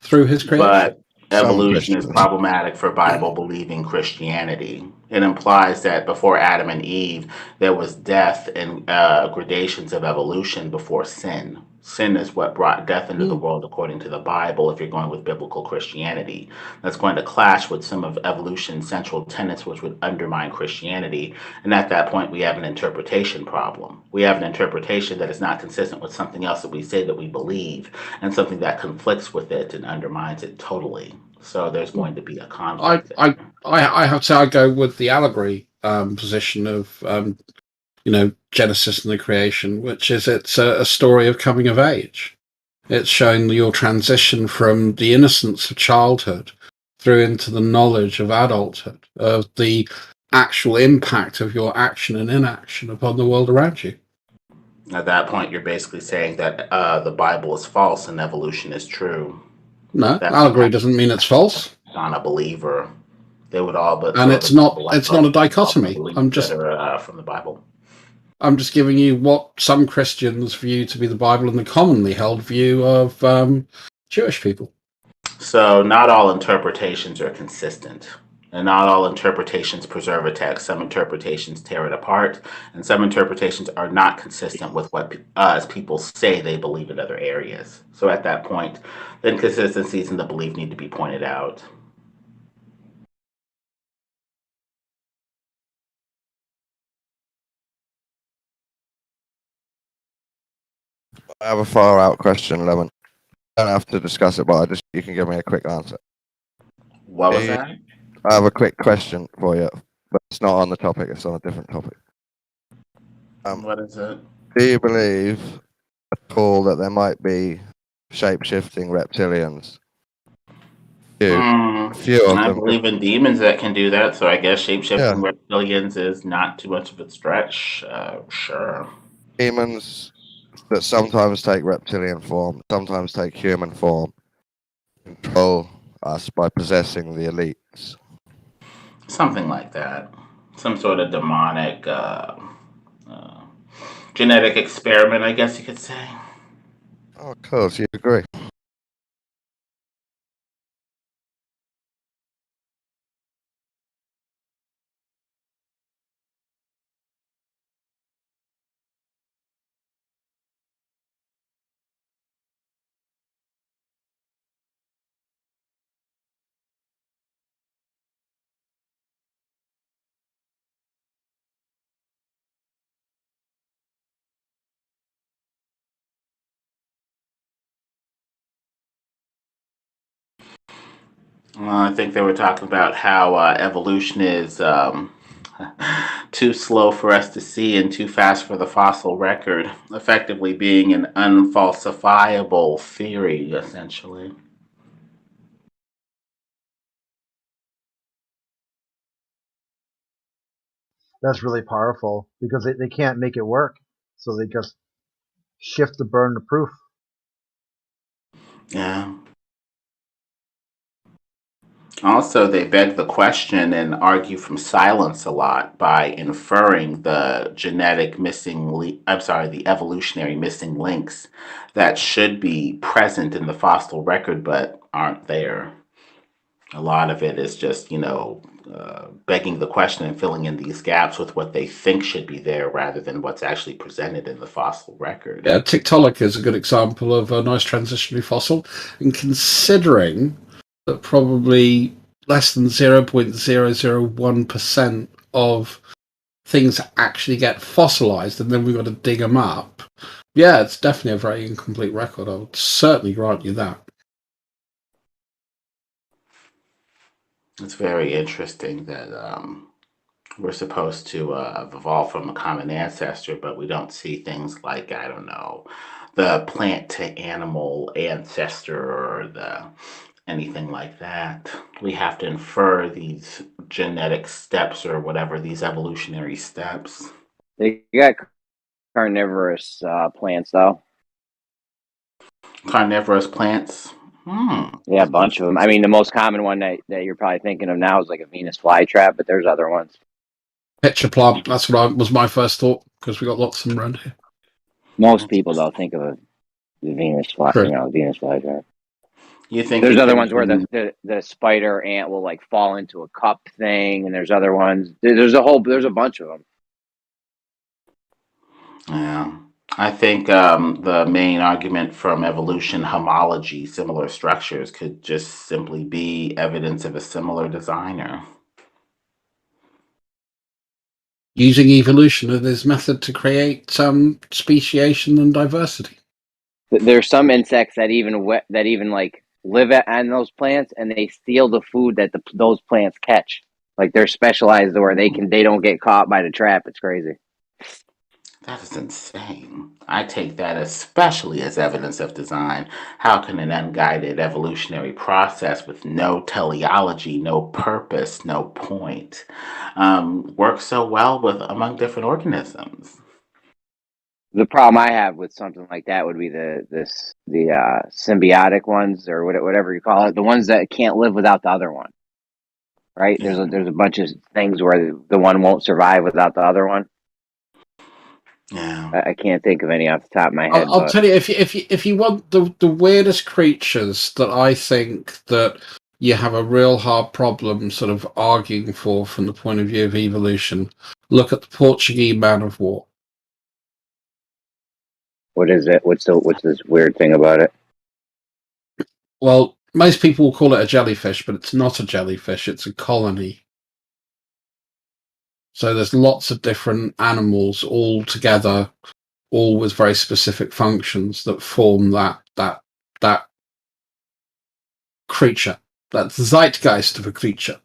through his creation. But evolution is problematic for Bible-believing Christianity. It implies that before Adam and Eve, there was death and gradations of evolution before sin. Sin is what brought death into the world according to the Bible, if you're going with biblical Christianity. That's going to clash with some of evolution's central tenets, which would undermine Christianity. And at that point, we have an interpretation problem. We have an interpretation that is not consistent with something else that we say that we believe, and something that conflicts with it and undermines it totally. So there's going to be a conflict. I have to say I go with the allegory position of Genesis and the creation, which is it's a story of coming of age. It's showing your transition from the innocence of childhood through into the knowledge of adulthood, of the actual impact of your action and inaction upon the world around you. At that point, you're basically saying that the Bible is false and evolution is true. No, allegory doesn't mean it's false. On a believer. They would all but And throw it's the not Bible it's out not a of all the dichotomy. beliefs that are from the Bible. I'm just giving you what some Christians view to be the Bible and the commonly held view of Jewish people. So not all interpretations are consistent. And not all interpretations preserve a text. Some interpretations tear it apart, and some interpretations are not consistent with what people say they believe in other areas. So at that point, the inconsistencies in the belief need to be pointed out. I have a far out question, Lemon. I don't have to discuss it, but you can give me a quick answer. What was that? I have a quick question for you, but it's not on the topic. It's on a different topic. What is it? Do you believe at all that there might be shape-shifting reptilians? Few of I them. believe in demons that can do that, so I guess shape-shifting reptilians is not too much of a stretch. Sure. Demons that sometimes take reptilian form, sometimes take human form, control us by possessing the elites. Something like that. Some sort of demonic genetic experiment, I guess you could say. Oh, of course, you agree. I think they were talking about how evolution is too slow for us to see and too fast for the fossil record, effectively being an unfalsifiable theory, essentially. That's really powerful because they can't make it work, so they just shift the burden of proof. Yeah. Also, they beg the question and argue from silence a lot by inferring the the evolutionary missing links that should be present in the fossil record but aren't there. A lot of it is just, begging the question and filling in these gaps with what they think should be there rather than what's actually presented in the fossil record. Yeah, Tiktaalik is a good example of a nice transitionary fossil, and considering that probably less than 0.001% of things actually get fossilized and then we've got to dig them up. Yeah, it's definitely a very incomplete record. I would certainly grant you that. It's very interesting that we're supposed to have evolved from a common ancestor, but we don't see things like, I don't know, the plant to animal ancestor or anything like that. We have to infer these genetic steps or whatever, these evolutionary steps. They got carnivorous plants, though. Carnivorous plants? Yeah, a bunch of them. I mean, the most common one that you're probably thinking of now is like a Venus flytrap, but there's other ones. Pitcher plant, that's what was my first thought, because we got lots of them around here. Most people don't think of the Venus flytrap. You think there's other ones where the spider ant will like fall into a cup thing, and there's other ones. There's a bunch of them. Yeah. I think the main argument from evolution homology, similar structures, could just simply be evidence of a similar designer. Using evolution as this method to create some speciation and diversity. There's some insects that even like live on those plants, and they steal the food that those plants catch. Like they're specialized where they don't get caught by the trap. It's crazy. That is insane. I take that especially as evidence of design. How can an unguided evolutionary process with no teleology, no purpose, no point, work so well among different organisms? The problem I have with something like that would be the symbiotic ones, or whatever you call it, the ones that can't live without the other one, right? There's a bunch of things where the one won't survive without the other one. Yeah. I can't think of any off the top of my head. I'll but tell you, if you want the weirdest creatures that I think that you have a real hard problem sort of arguing for from the point of view of evolution, look at the Portuguese man of war. what is it? What's this weird thing about it? Well, most people will call it a jellyfish, but it's not a jellyfish, it's a colony. So there's lots of different animals all together, all with very specific functions that form that creature, that zeitgeist of a creature.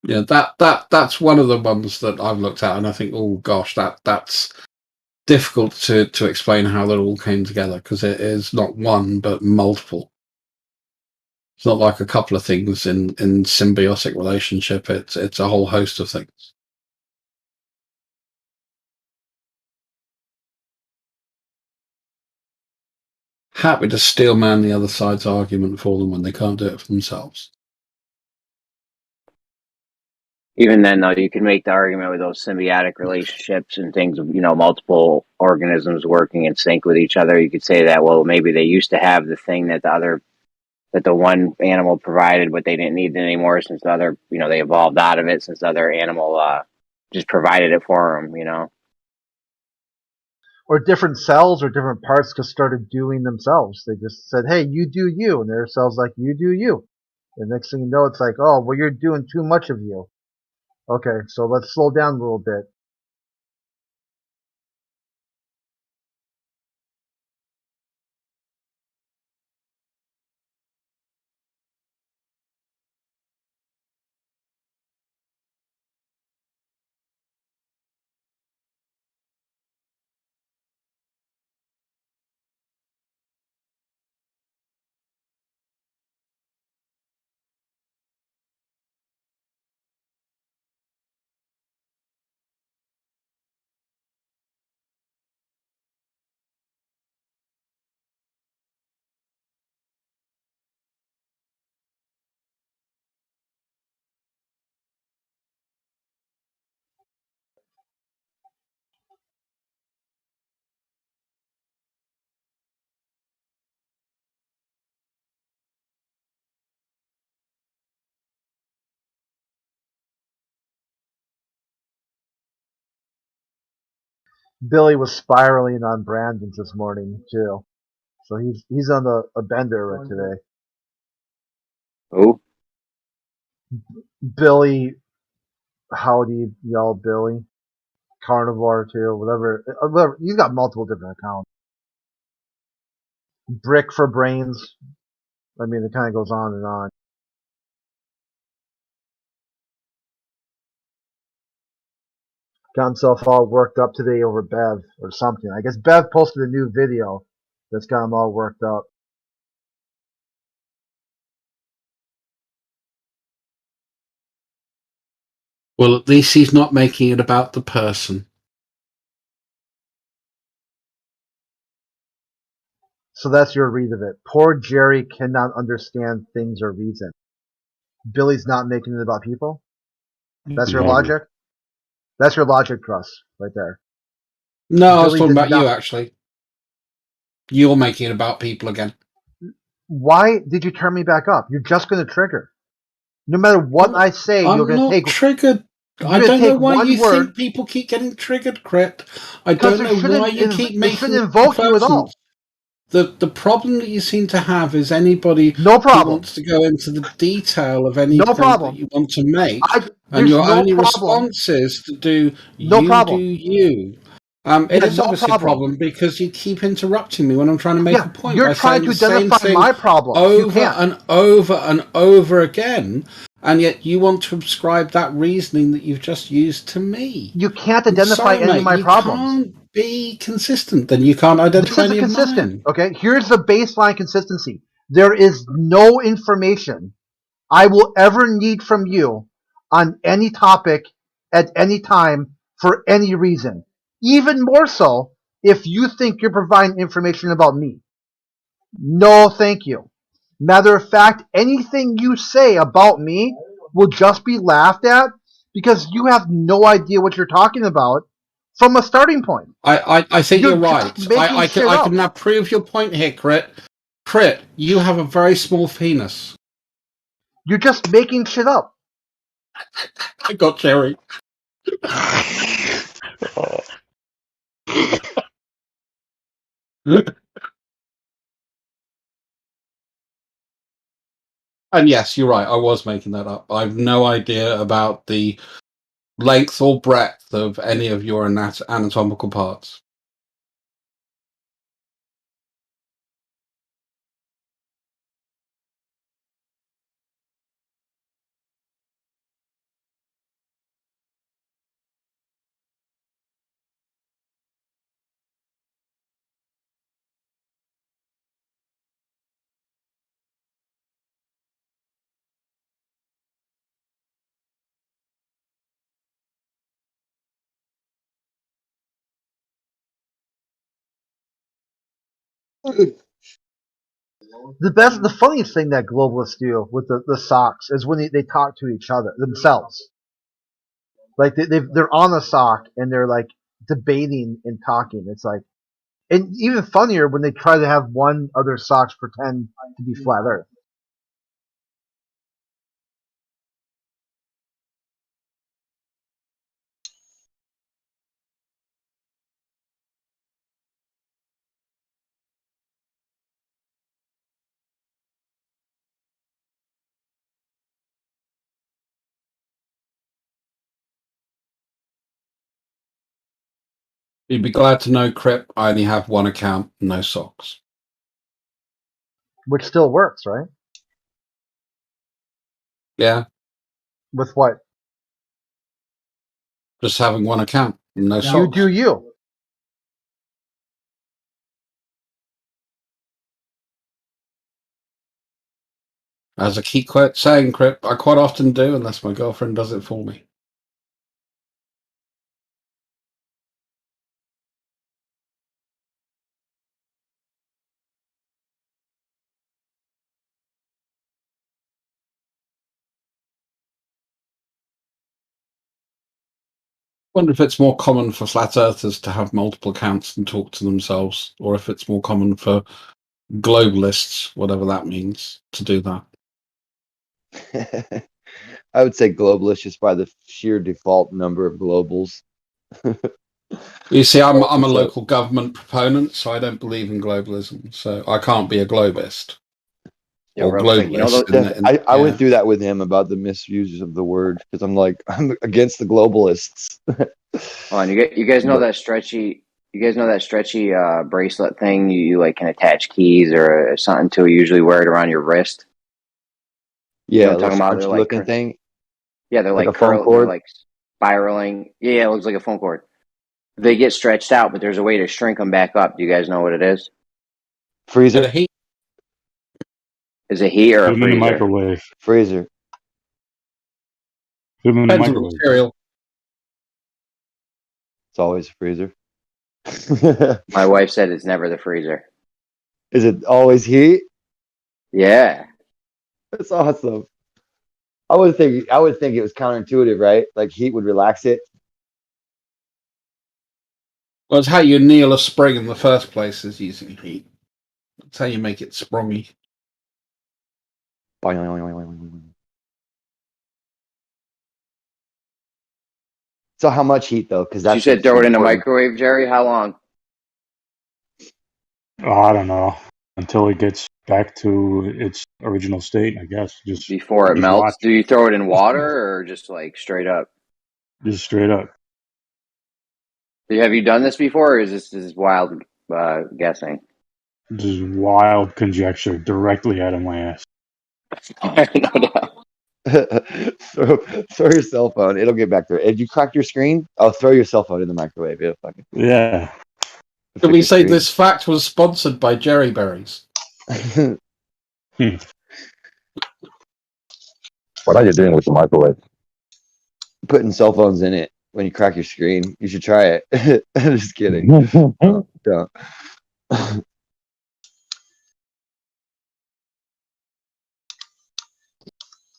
Yeah, that's one of the ones that I've looked at, and I think, oh gosh, that's difficult to explain how that all came together, because it is not one but multiple. It's not like a couple of things in symbiotic relationship. It's a whole host of things. Happy to steelman the other side's argument for them when they can't do it for themselves. Even then, though, you can make the argument with those symbiotic relationships and things, multiple organisms working in sync with each other. You could say that, well, maybe they used to have the thing that the one animal provided, but they didn't need it anymore since the other, they evolved out of it since the other animal just provided it for them, Or different cells or different parts just started doing themselves. They just said, hey, you do you. And their cells like, you do you. And next thing you know, it's like, oh, well, you're doing too much of you. Okay, so let's slow down a little bit. Billy was spiraling on Brandon's this morning too, so he's on a bender today. Who? Billy, howdy y'all, Billy, carnivore too, whatever. He's got multiple different accounts. Brick for brains. I mean, it kind of goes on and on. Got himself all worked up today over Bev or something. I guess Bev posted a new video that's got him all worked up. Well, at least he's not making it about the person. So that's your read of it. Poor Jerry cannot understand things or reason. Billy's not making it about people? That's your logic? That's your logic, Truss, right there. No, I was talking about you, actually. You're making it about people again. Why did you turn me back up? You're just going to trigger. No matter what I say, you're going to take... triggered. I don't know why you think people keep getting triggered, Crit. I don't know why you keep making invoke you at all. The problem that you seem to have is anybody who wants to go into the detail of any point that you want to make, and your only response is to do do you. It is obviously a problem because you keep interrupting me when I'm trying to make a point. You're trying to identify my problem over and over and over again, and yet you want to ascribe that reasoning that you've just used to me. You can't identify any of my problems. You can't be consistent, then you can't identify any of mine. Okay, here's the baseline consistency. There is no information I will ever need from you on any topic at any time for any reason. Even more so if you think you're providing information about me. No, thank you. Matter of fact, anything you say about me will just be laughed at because you have no idea what you're talking about from a starting point. I think you're right. just making I shit can up. now prove your point here, Crit. Crit, you have a very small penis. You're just making shit up. I got Jerry. And yes, you're right. I was making that up. I've no idea about the length or breadth of any of your anatomical parts. The funniest thing that globalists do with the socks is when they talk to each other themselves. Like they're on a sock and they're like debating and talking. It's like, and even funnier when they try to have one other socks pretend to be flat Earth. You'd be glad to know, Crip, I only have one account, no socks. Which still works, right? Yeah, With what? just having one account, no You socks. do you. As I keep saying, Crip, I quite often do, unless my girlfriend does it for me. I wonder if it's more common for flat earthers to have multiple accounts and talk to themselves, or if it's more common for globalists, whatever that means, to do that. I would say globalists just by the sheer default number of globals. You see, I'm a local government proponent, so I don't believe in globalism. So I can't be a globist. Yeah, Or real quick, you know globalist. I went through that with him about the misuse of the word because I'm like, I'm against the globalists. Hold on, you guys know that stretchy. You guys know that stretchy bracelet thing you like can attach keys or something to. Usually wear it around your wrist. Yeah, You know what I'm talking about? They're like looking thing. Yeah, they're Like like a phone they're cord? like spiraling. Yeah, it looks like a phone cord. They get stretched out, but there's a way to shrink them back up. Do you guys know what it is? Freezer. Heat. Is it heat or Put a them in the freezer? microwave. Freezer. Put them in the Depends on the microwave. material. It's always a freezer. My wife said it's never the freezer. Is it always heat? Yeah. That's awesome. I would think it was counterintuitive, right? Like heat would relax it. Well, it's how you anneal a spring in the first place is using heat. That's how you make it springy. So how much heat though? Because You said throw it in the microwave, Jerry. How long? Oh, I don't know. Until it gets back to its original state, I guess. Just Before it just melts? watch. Do you throw it in water or just like straight up? Just straight up. Have you done this before, or is this wild guessing? Just wild conjecture directly out of my ass. No doubt. throw your cell phone. It'll get back there. If you crack your screen, I'll throw your cell phone in the microwave. It'll fucking. Yeah. Can we say this fact was sponsored by Jerry Berries? What are you doing with the microwave? Putting cell phones in it when you crack your screen. You should try it. I'm just kidding. Don't.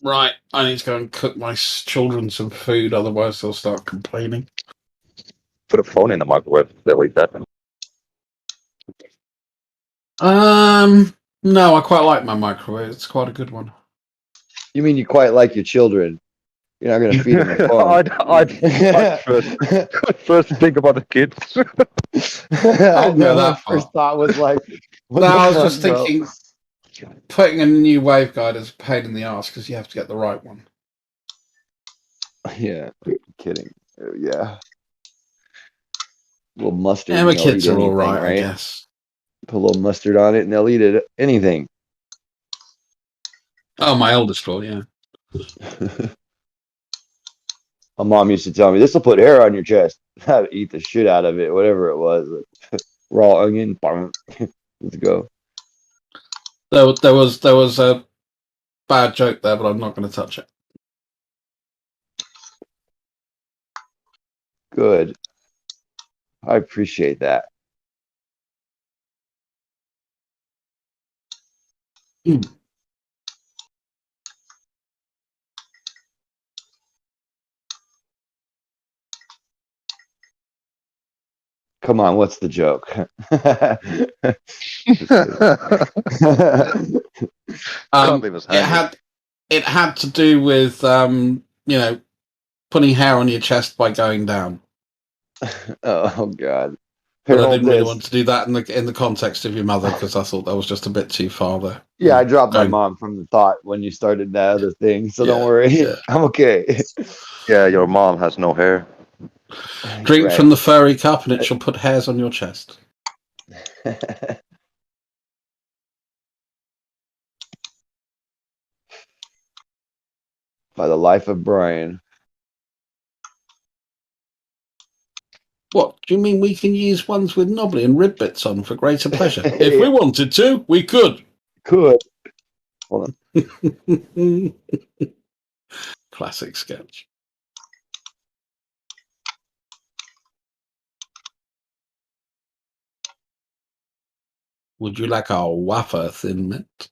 Right, I need to go and cook my children some food, otherwise they'll start complaining. Put a phone in the microwave. They'll eat that. No, I quite like my microwave. It's quite a good one. You mean you quite like your children? You're not going to feed them a phone. I'd first think about the kids. I'll go My that first far. thought was like, what No, the I was fuck, just bro? thinking putting a new waveguide is a pain in the ass because you have to get the right one. Yeah, kidding. Yeah. A little mustard. Yeah, and my they'll kids eat are all anything, right, I guess. Put a little mustard on it and they'll eat it. Anything. Oh, my oldest will, yeah. My mom used to tell me, this will put hair on your chest. I'd eat the shit out of it, whatever it was. Raw onion. Let's go. There was a bad joke there, but I'm not going to touch it. Good. I appreciate that. Come on, what's the joke? It had to do with putting hair on your chest by going down. Oh God! But I didn't really want to do that in the context of your mother because I thought that was just a bit too far there. Yeah, I dropped my mom from the thought when you started that other thing, so don't worry, I'm okay. Yeah, your mom has no hair. Drink from the furry cup and it shall put hairs on your chest. By the life of Brian. What, do you mean we can use ones with knobbly and rib bits on for greater pleasure? If we wanted to, we could. Could. Hold on. Classic sketch. Would you like a wafer thin mint?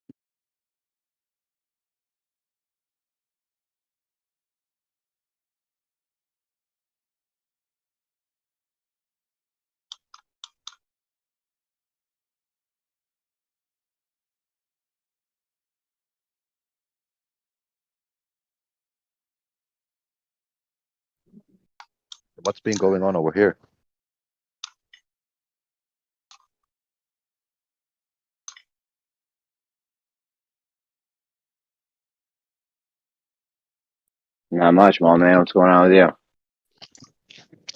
What's been going on over here? Not much, small man. What's going on with you?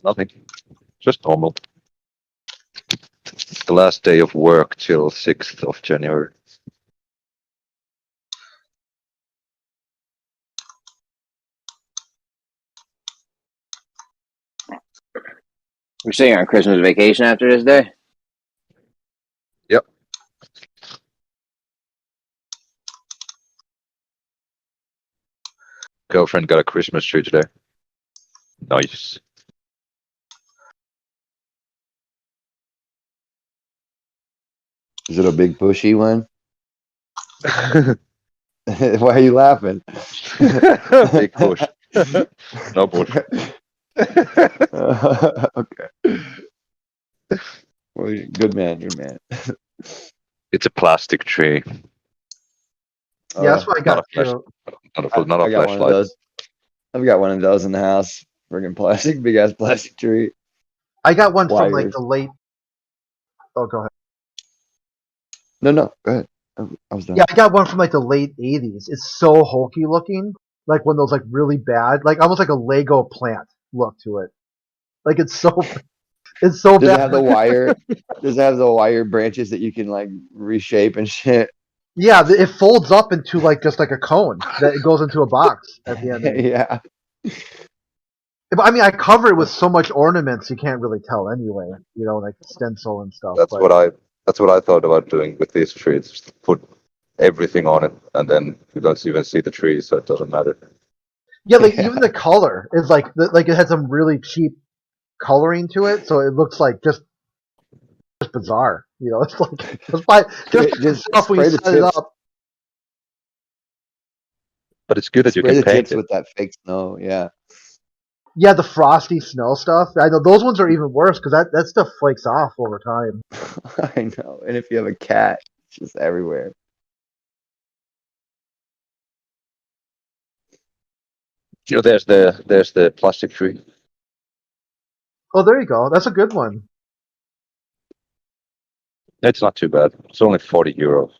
Nothing. Just normal. It's the last day of work till 6th of January. We're staying on Christmas vacation after this day? Yep. Girlfriend got a Christmas tree today. Nice. Is it a big bushy one? Why are you laughing? Big push. No bush. Okay. Well, good man, good man. It's a plastic tree. Yeah, that's what I got too. Not a I got one of flashlight. those. I've got one of those in the house. Friggin' plastic, big ass plastic tree. I got one from like Wires. the late. Oh, go ahead. No, go ahead. I was done. Yeah, I got one from like the late '80s. It's so hokey looking, like one of those like really bad, like almost like a Lego plant look to it. Like it's so Does bad. it have the wire? Does it have the wire branches that you can like reshape and shit? Yeah, it folds up into like just like a cone that it goes into a box at the end. Of it. Yeah. But I mean, I cover it with so much ornaments you can't really tell anyway. You know, like stencil and stuff. That's what I thought about doing with these trees. Just put everything on it, and then you don't even see the tree, so it doesn't matter. Yeah, like Yeah. even the color is like it had some really cheap coloring to it, so it looks like just bizarre. You know, it's like just Just itself when you spray the set it tips. up. But it's good that you Spray can the paint tips it. with that fake snow. Yeah. Yeah, the frosty snow stuff. I know those ones are even worse because that stuff flakes off over time. I know. And if you have a cat, it's just everywhere. You know, there's the plastic tree. Oh, there you go. That's a good one. It's not too bad. It's only 40 euros.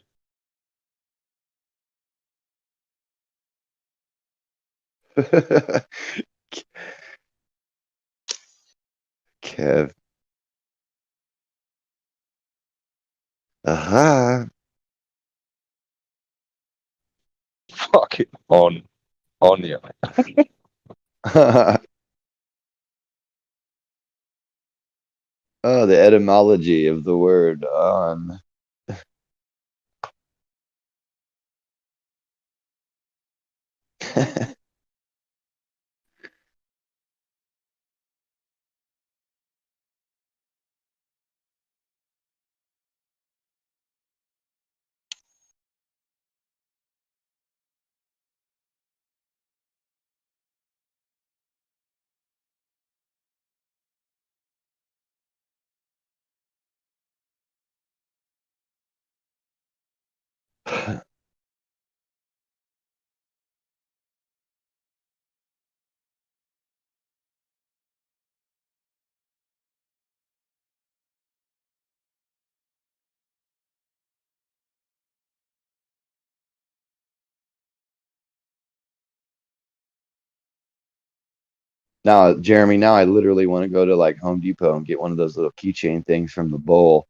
Kev. Aha. Fucking on you. Oh, the etymology of the word on. Now, Jeremy, now I literally want to go to like Home Depot and get one of those little keychain things from the bowl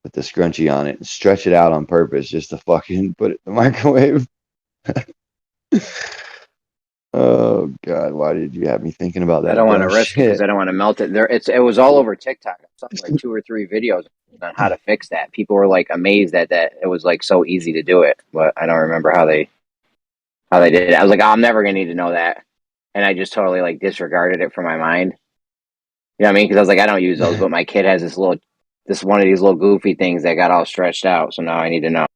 with the scrunchie on it and stretch it out on purpose just to fucking put it in the microwave. Oh God, why did you have me thinking about I that don't want to dumb risk it because shit? I don't want to melt it. It was all over TikTok. I saw like 2 or 3 videos on how to fix that. People were like amazed that it was like so easy to do it, but I don't remember how they did it. I was like, oh, I'm never gonna need to know that, and I just totally like disregarded it from my mind. You know what I mean? Because I was like, I don't use those, but my kid has this one of these little goofy things that got all stretched out, so now I need to know.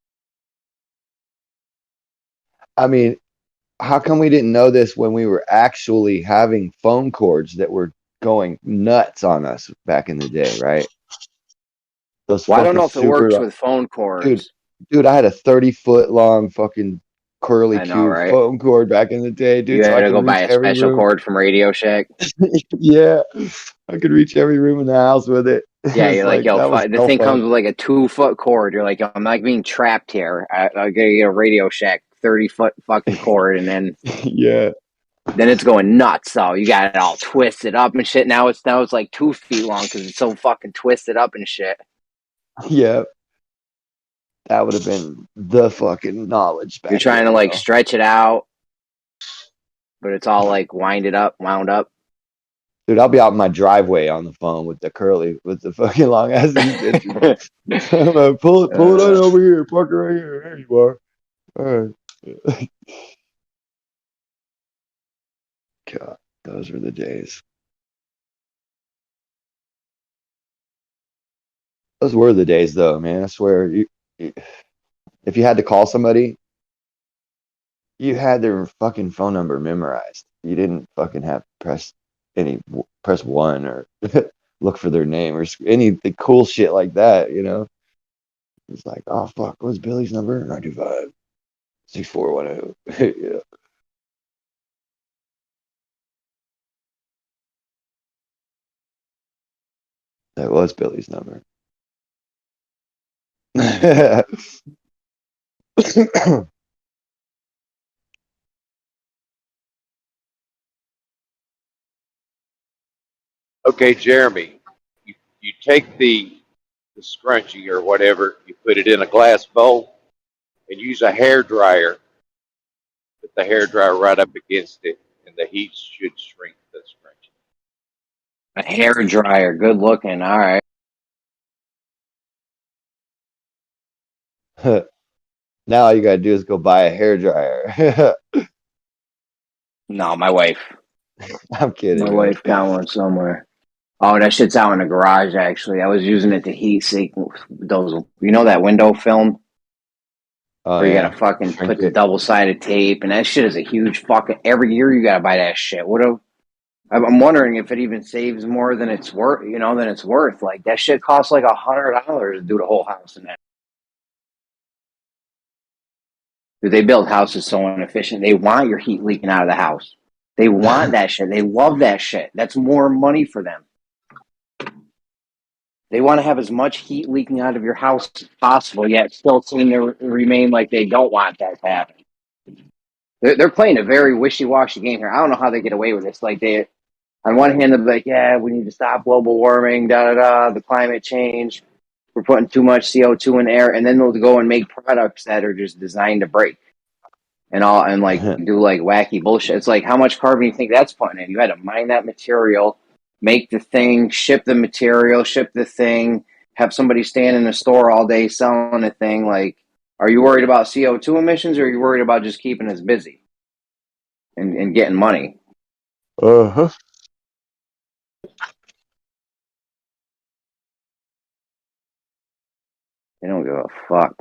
I mean, how come we didn't know this when we were actually having phone cords that were going nuts on us back in the day, right? Those Well, I don't fucking know if it works super, with phone dude, cords. dude, I had a 30-foot long fucking curly I know, Q right? phone cord back in the day, You dude, so had I to could go buy reach a every special room. cord from Radio Shack. Yeah, I could reach every room in the house with it. It Yeah, was you're like, like yo, that was the so thing fun. comes with like a 2 foot cord. You're like, yo, I'm like being trapped here. I gotta get a Radio Shack 30-foot fucking cord, and Yeah, then it's going nuts. So you got it all twisted up and shit. Now it's like 2 feet long because it's so fucking twisted up and shit. yeah, that would have been the fucking knowledge You're back trying to then, like though. stretch it out, but it's all like wound up. Dude, I'll be out in my driveway on the phone with the fucking long ass extension. I'm like, pull it on over here, park it right here. There you are. All right. God, those were the days. Those were the days, though, man. I swear, if you had to call somebody, you had their fucking phone number memorized. You didn't fucking have to press one or look for their name or any the cool shit like that. You know, it's like, oh fuck, what's Billy's number? 925-6410. Yeah, that was Billy's number. Okay, Jeremy, you take the scrunchie or whatever, you put it in a glass bowl and use a hair dryer. Put the hair dryer right up against it, and the heat should shrink the scrunchie. A hair dryer, good looking. All right. Now all you gotta do is go buy a hair dryer. No, my wife. I'm kidding. My Man. wife got one somewhere. Oh, that shit's out in the garage. Actually, I was using it to heat sink those. You know that window film Oh where you yeah, gotta fucking shrink put the it. double-sided tape, and that shit is a huge fucking. Every year you gotta buy that shit. What a. I'm wondering if it even saves more than it's worth. You know, than it's worth. Like that shit costs like $100 to do the whole house in that. Dude, they build houses so inefficient. They want your heat leaking out of the house. They want that shit. They love that shit. That's more money for them. They want to have as much heat leaking out of your house as possible, yet still seem to remain like they don't want that to happen. They're playing a very wishy-washy game here. I don't know how they get away with this. Like they, on one hand, they're like, "Yeah, we need to stop global warming, the climate change. We're putting too much CO2 in the air," and then they'll go and make products that are just designed to break and like do like wacky bullshit. It's like, how much carbon do you think that's putting in? You had to mine that material, make the thing, ship the material, ship the thing, have somebody stand in the store all day selling the thing. Like, are you worried about CO2 emissions, or are you worried about just keeping us busy and getting money? Uh-huh. They don't give a fuck.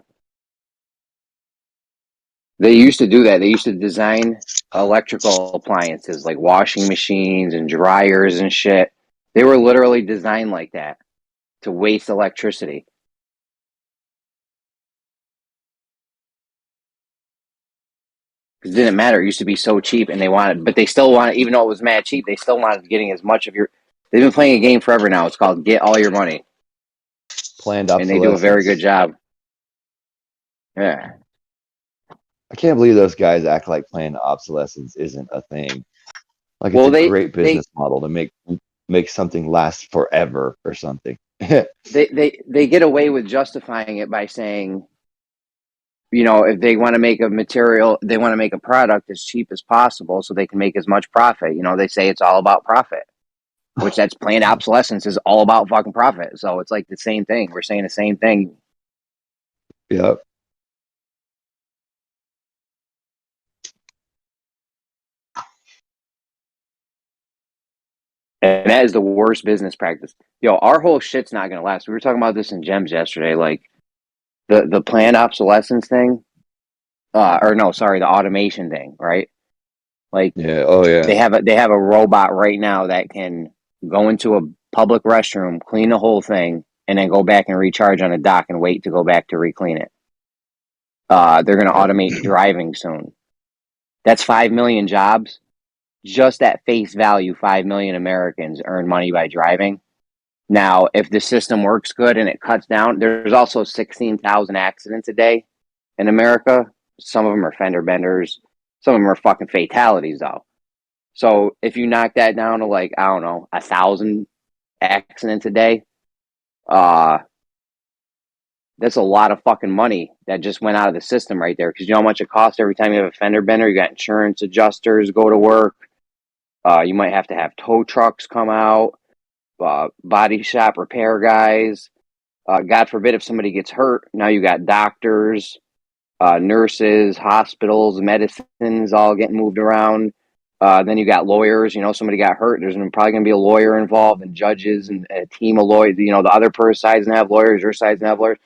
They used to do that. They used to design electrical appliances like washing machines and dryers and shit. They were literally designed like that to waste electricity. Because it didn't matter. It used to be so cheap, and but they still wanted, even though it was mad cheap, they still wanted getting as much of your. They've been playing a game forever now. It's called Get All Your Money, Planned and they do a very good obsolescence. job. Yeah. I can't believe those guys act like planned obsolescence isn't a thing. Like Well, it's a great business model to make something last forever or something. they get away with justifying it by saying, you know, if they want to make a material, they want to make a product as cheap as possible so they can make as much profit. You know, they say it's all about profit, which that's planned obsolescence is all about fucking profit. So it's like the same thing. We're saying the same thing. Yep. And that is the worst business practice. Yo, our whole shit's not going to last. We were talking about this in Gems yesterday. Like the planned obsolescence thing, the automation thing, right? Like, yeah. Oh yeah. they have a robot right now that can go into a public restroom, clean the whole thing, and then go back and recharge on a dock and wait to go back to reclean it. They're going to automate driving soon. That's 5 million jobs. Just at face value, 5 million Americans earn money by driving. Now, if the system works good and it cuts down, there's also 16,000 accidents a day in America. Some of them are fender benders. Some of them are fucking fatalities, though. So if you knock that down to like, I don't know, 1,000 accidents a day, that's a lot of fucking money that just went out of the system right there. Because you know how much it costs every time you have a fender bender? You got insurance adjusters go to work. You might have to have tow trucks come out, body shop repair guys. God forbid if somebody gets hurt, now you got doctors, nurses, hospitals, medicines all getting moved around. Then you got lawyers. You know, somebody got hurt. There's probably going to be a lawyer involved, and judges, and a team of lawyers. You know, the other person's side's going to have lawyers, your side's going to have lawyers.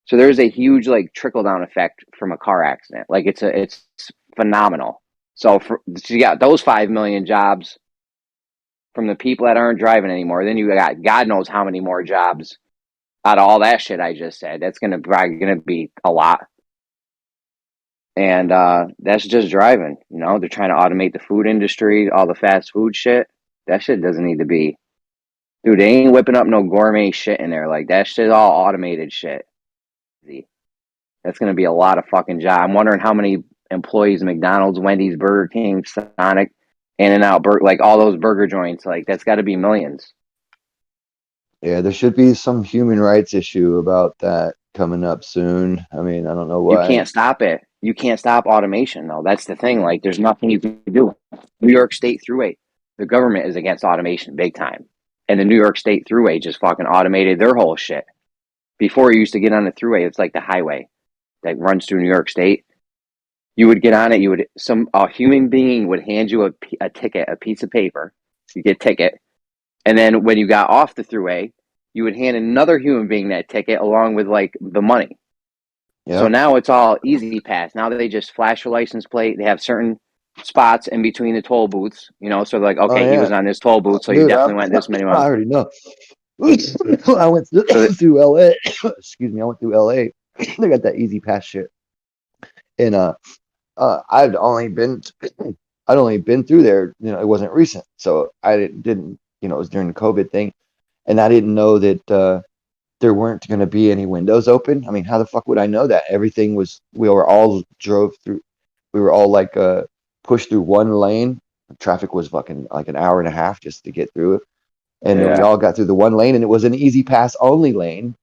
So there's a huge like trickle down effect from a car accident. Like it's phenomenal. So you got those 5 million jobs from the people that aren't driving anymore. Then you got God knows how many more jobs out of all that shit I just said. That's probably gonna be a lot. And that's just driving. You know, they're trying to automate the food industry, all the fast food shit. That shit doesn't need to be. Dude, they ain't whipping up no gourmet shit in there. Like, that shit's all automated shit. That's going to be a lot of fucking job. I'm wondering how many employees McDonald's, Wendy's, Burger King, Sonic, In-N-Out, like all those burger joints. Like, that's got to be millions. Yeah, there should be some human rights issue about that coming up soon. I mean, I don't know why. You can't stop it. You can't stop automation, though. That's the thing. Like, there's nothing you can do. New York State Thruway, the government is against automation big time. And the New York State Thruway just fucking automated their whole shit. Before you used to get on the Thruway, it's like the highway that runs through New York State. You would get on it. A human being would hand you a ticket, a piece of paper. You get a ticket, and then when you got off the thruway, you would hand another human being that ticket along with like the money. Yeah. So now it's all easy pass. Now they just flash your license plate. They have certain spots in between the toll booths, so they're like, okay, he was on this toll booth, so you Dude, definitely went this many I miles. already know. I went through LA. Excuse me. I went through LA. They got that easy pass shit. And I'd only been through there. It wasn't recent, so I didn't. It was during the COVID thing, and I didn't know that there weren't going to be any windows open. I mean, how the fuck would I know that? Everything was. We were all drove through. We were all like pushed through one lane. Traffic was fucking like an hour and a half just to get through it. And then we all got through the one lane, and it was an easy pass only lane.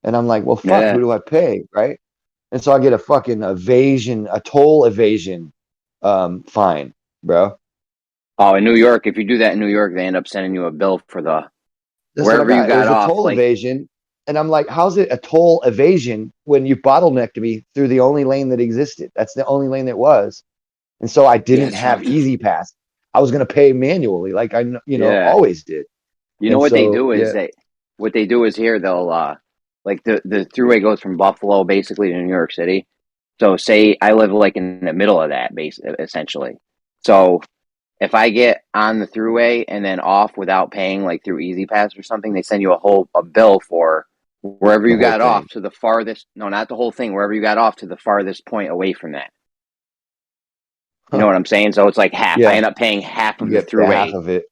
And I'm like, well, fuck, who do I pay, right? And so I get a fucking a toll evasion fine, bro. Oh, in New York, if you do that in New York, they end up sending you a bill for wherever you got off. It was a toll evasion. And I'm like, how's it a toll evasion when you bottlenecked me through the only lane that existed? That's the only lane that was. And so I didn't have easy pass. I was going to pay manually like I always did. What they do is here they'll like the thruway goes from Buffalo basically to New York City. So say I live like in the middle of that essentially. So if I get on the thruway and then off without paying like through Easy Pass or something, they send you a bill for wherever you got off to the farthest. No, not the whole thing. Wherever you got off to the farthest point away from that. You know what I'm saying? So it's like half. Yeah. I end up paying half of the thruway. Half of it.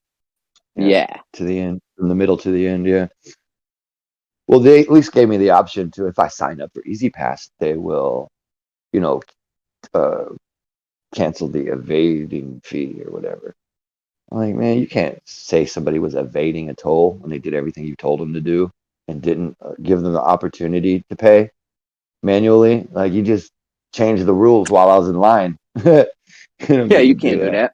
Yeah. To the end, from the middle to the end. Yeah. Well, they at least gave me the option to, if I sign up for Easy Pass, they will, cancel the evading fee or whatever. I'm like, man, you can't say somebody was evading a toll when they did everything you told them to do and didn't give them the opportunity to pay manually. Like, you just changed the rules while I was in line. Yeah, you can't do that.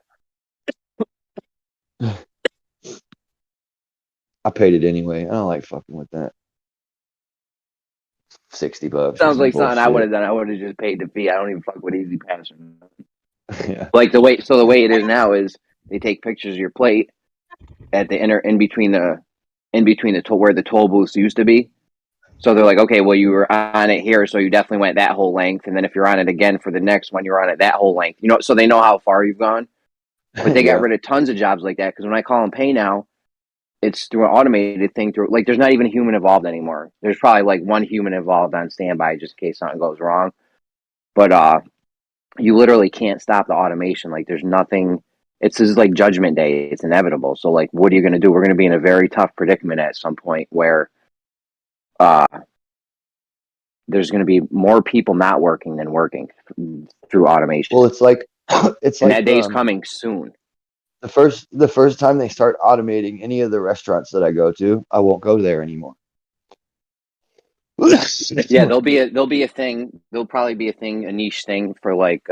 I paid it anyway. I don't like fucking with that. $60. Sounds like something I would have done. I would have just paid the fee. I don't even fuck with Easy Pass or nothing. Yeah. Like the way it is now is they take pictures of your plate at the in between the toll where the toll booths used to be. So they're like, okay, well, you were on it here, so you definitely went that whole length. And then if you're on it again for the next one, you're on it that whole length. So they know how far you've gone. But they got rid of tons of jobs like that because when I call and pay now, it's through an automated thing. Like, there's not even a human involved anymore. There's probably like one human involved on standby just in case something goes wrong. But you literally can't stop the automation. Like, there's nothing. This is like Judgment Day. It's inevitable. So, like, what are you going to do? We're going to be in a very tough predicament at some point where there's going to be more people not working than working through automation. Well, it's like that day's coming soon. The first time they start automating any of the restaurants that I go to, I won't go there anymore. Yeah, there'll be a thing. There'll probably be a niche thing for like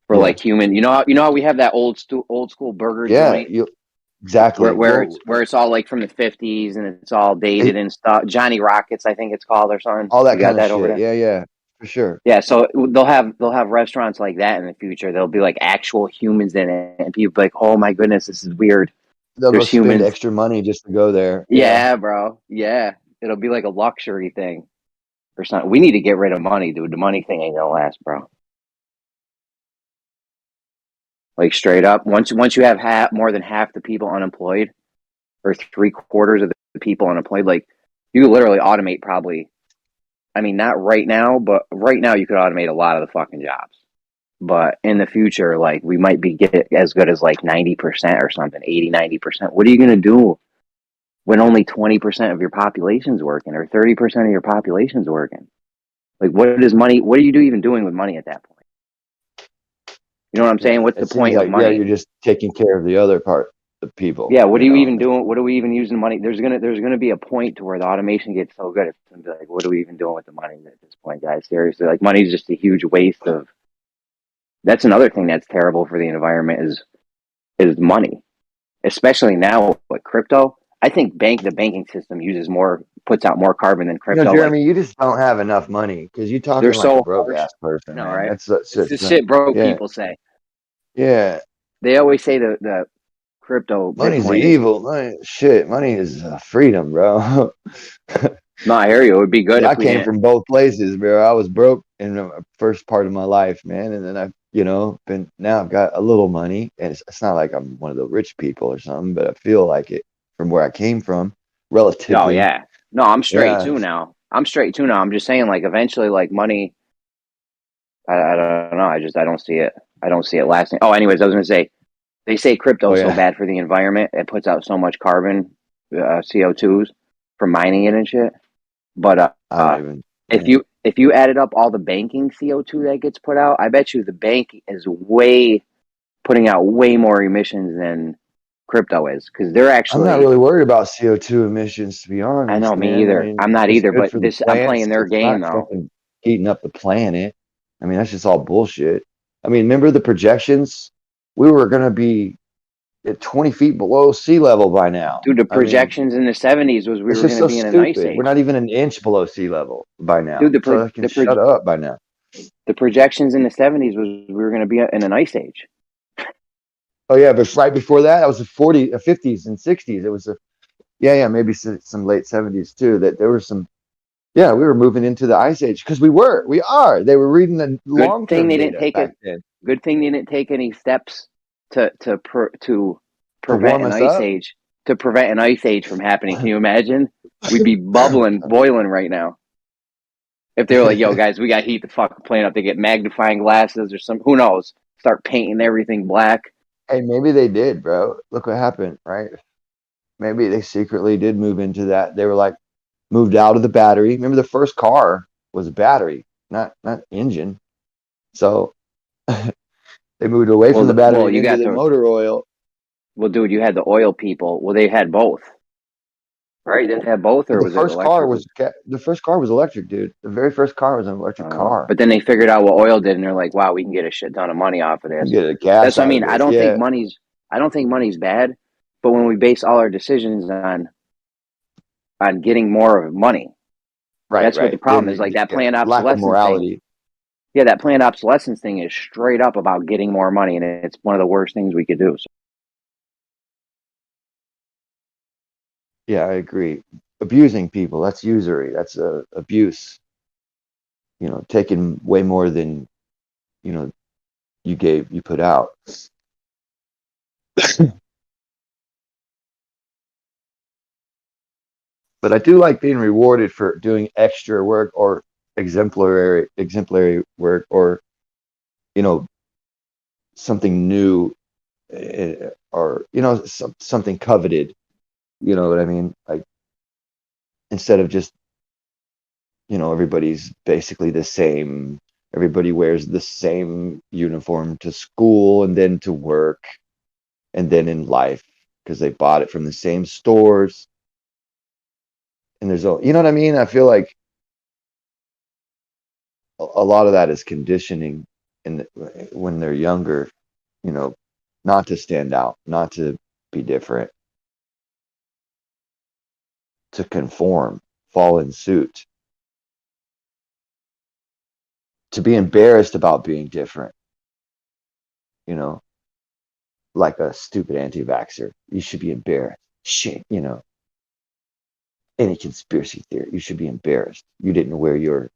like human. You know how we have that old school burger joint. Exactly. Where it's all like from the 50s and it's all dated and stuff. Johnny Rockets, I think it's called, or something. All that kind of over shit. there? Yeah, for sure. Yeah, so they'll have restaurants like that in the future. There'll be like actual humans in it, and people be like, "Oh my goodness, this is weird." They'll go spend extra money just to go there. Yeah, bro. Yeah, it'll be like a luxury thing or something. We need to get rid of money, dude. The money thing ain't gonna last, bro. Like, straight up, once you have more than half the people unemployed, or 3/4 of the people unemployed, like, you literally automate probably. I mean, not right now, but right now you could automate a lot of the fucking jobs. But in the future, like, we might get as good as like 90% or something, 80, 90%. What are you gonna do when only 20% of your population's working, or 30% of your population's working? Like, what are you even doing with money at that point? You know what I'm saying? What's the point of money? Yeah, you're just taking care of the other part of people. Yeah, what are you even doing? What are we even using money? There's gonna be a point to where the automation gets so good, it's gonna be like, what are we even doing with the money at this point, guys? Seriously, like, money is just a huge waste of. That's another thing that's terrible for the environment is money, especially now with crypto. I think the banking system uses more puts out more carbon than You know, crypto. Jeremy, you just don't have enough money because you're They're talking like a so broke harsh. ass person, No, man. right? That's It's the shit broke yeah, people say. yeah. They always say the crypto Money's the Bitcoin is. evil. Money is freedom, bro. No, I hear you. It would be good Yeah, I if we came didn't. from both places, bro. I was broke in the first part of my life, man, and then now I've got a little money, and it's not like I'm one of the rich people or something, but I feel like it from where I came from, Oh relatively. yeah. No, I'm straight Yeah, too now. I'm straight too now. I'm just saying, like, eventually, like, money. I don't know. I don't see it. I don't see it lasting. Oh, anyways, I was gonna say they say crypto oh is so yeah. bad for the environment. It puts out so much carbon, CO2s from mining it and shit. But I don't even. if you added up all the banking CO2 that gets put out, I bet you the bank is putting out way more emissions than crypto is, because they're I'm not actually. really worried about CO2 emissions, to be I know, honest, me man. I either. mean, I'm not it's either, good but for the I'm plants. playing their It's game not though. fucking heating up the planet. I mean, that's just all bullshit. I mean, remember the projections? We were going to be at 20 feet below sea level by now. Dude, the I mean, projections in the 70s was we it's were just going to so be in an ice stupid. We're age. not even an inch below sea level by now. Dude, the So I can shut up by now. the projections in the 70s was we were going to be in an ice age. Oh yeah, but right before that, it was the 50s and 60s. It was maybe some late 70s too. That there were some. Yeah, we were moving into the ice age because we are. They were reading the Good thing long-term they didn't data take back it. then Good thing they didn't take any steps to to prevent warm an us ice up. age from happening. Can you imagine? We'd be boiling right now. If they were like, "Yo, guys, we got to heat the fucking plane up." They get magnifying glasses or some. Who knows? Start painting everything black. Hey, maybe they did, bro. Look what happened, right? Maybe they secretly did move into that. They were like moved out of the battery. Remember, the first car was a battery, not engine. So they moved away from the battery and You into got the the. motor oil. Well, dude, you had the oil people. Well, they had both, right? Didn't they have both, or The was it first car electric? was electric, dude. The very first car was an electric car. But then they figured out what oil did, and they're like, "Wow, we can get a shit ton of money off of You this." get a gas That's what I out of mean. this. Yeah, I don't think money's bad, but when we base all our decisions on getting more of money, right, that's what the right. problem is. Like that planned Lack of obsolescence thing. morality. Yeah, that planned obsolescence thing is straight up about getting more money, and it's one of the worst things we could do. So, Yeah, I agree. Abusing people, that's usury. That's abuse. Taking way more than, you know, you put out. But I do like being rewarded for doing extra work or exemplary work, or, something new, or, something coveted. You know what I mean? Like, instead of just, everybody's basically the same. Everybody wears the same uniform to school and then to work and then in life because they bought it from the same stores. And you know what I mean? I feel like a lot of that is conditioning when they're younger, you know, not to stand out, not to be different, to conform, fall in suit, to be embarrassed about being different, you know, like a stupid anti-vaxxer. You should be embarrassed. Shit, any conspiracy theory, you should be embarrassed. You didn't wear your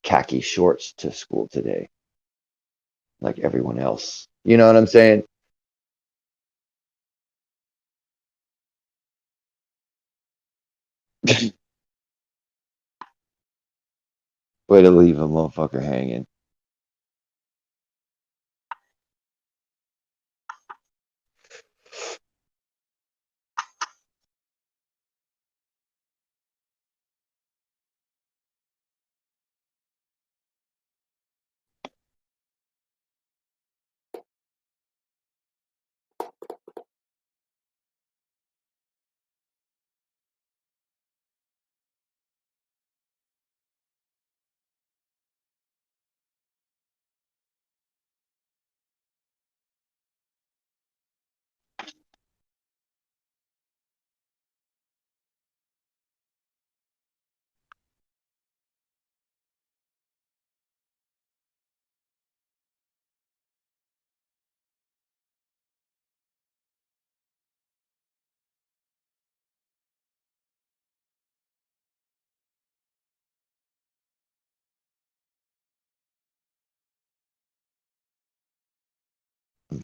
khaki shorts to school today like everyone else. You know what I'm saying? Way to leave a motherfucker hanging.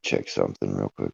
check something real quick.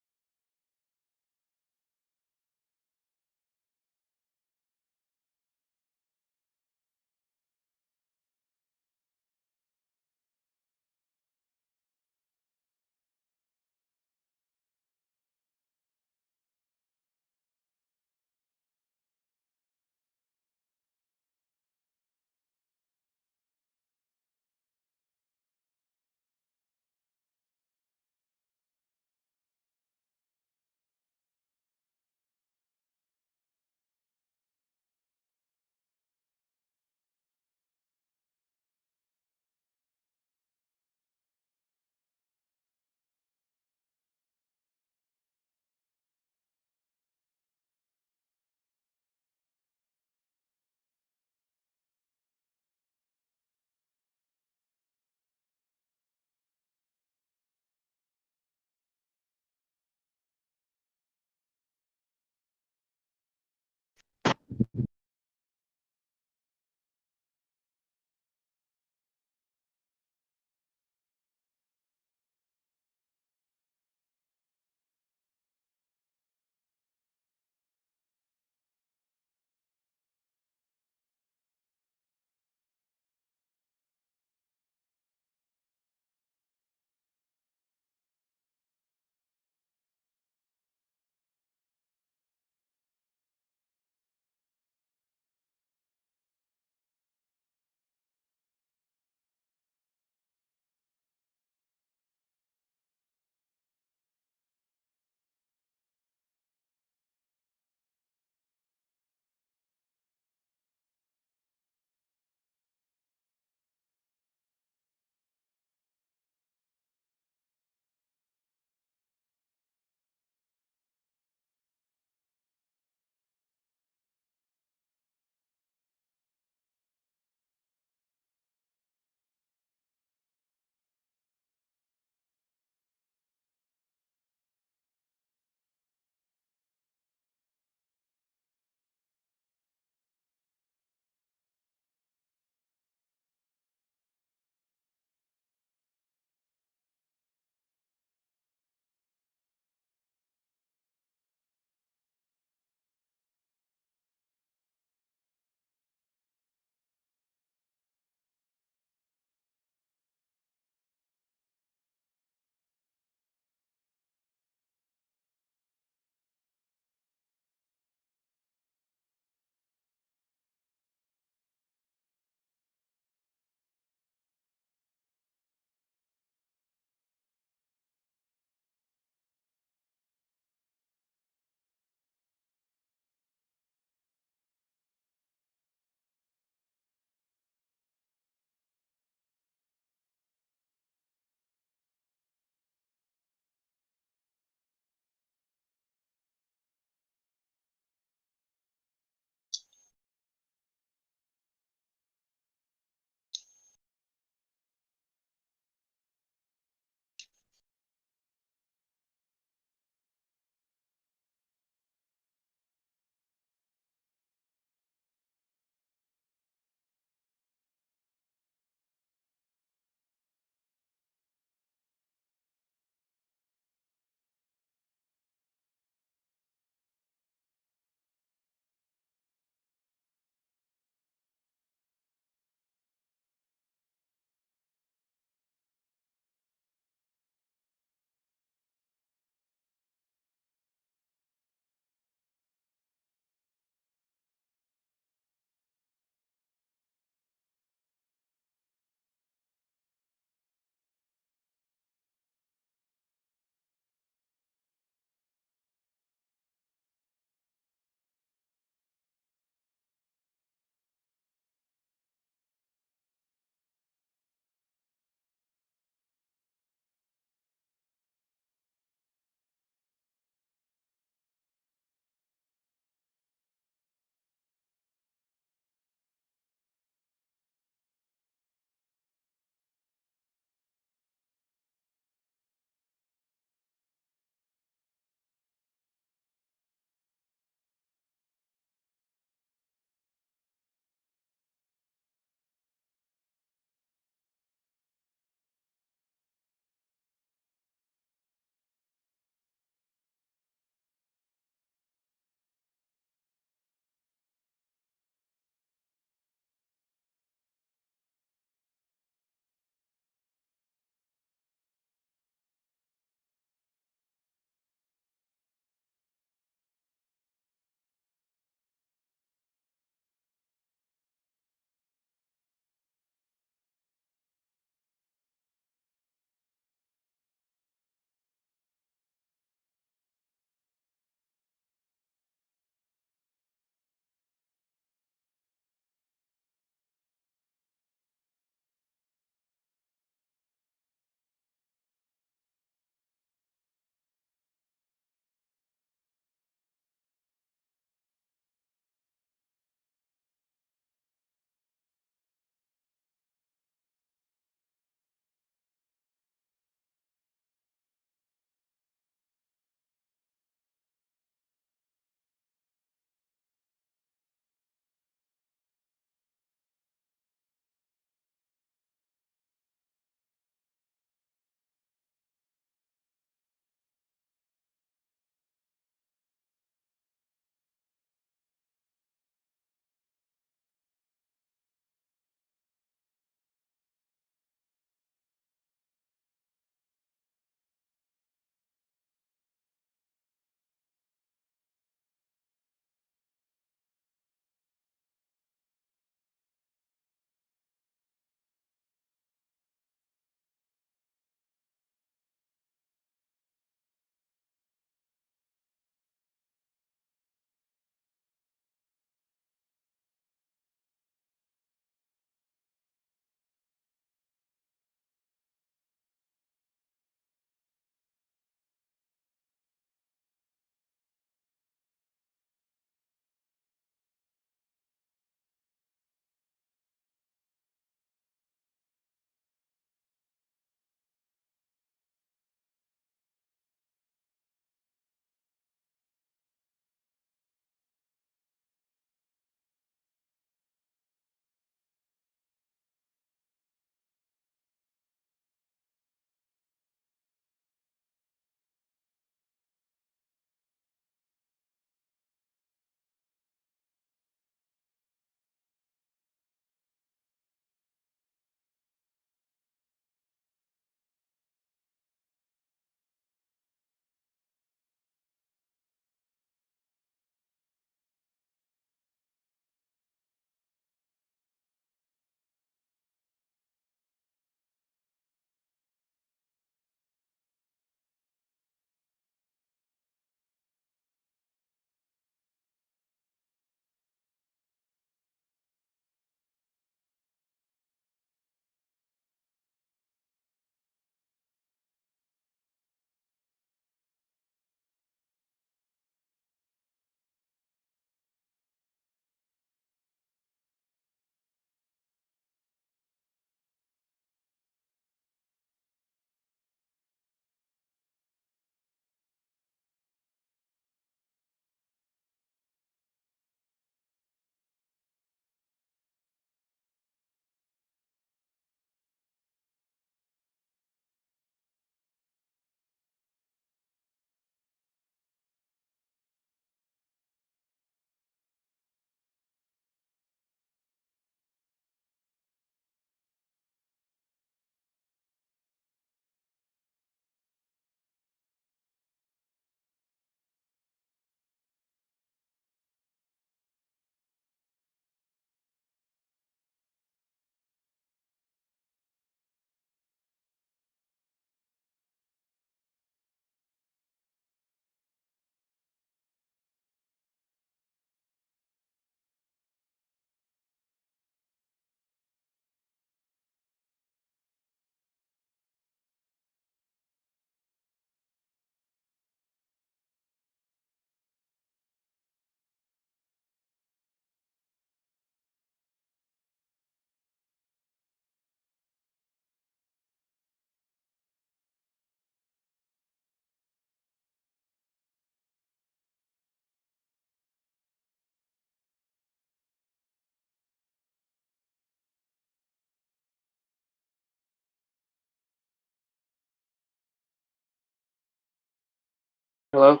Hello?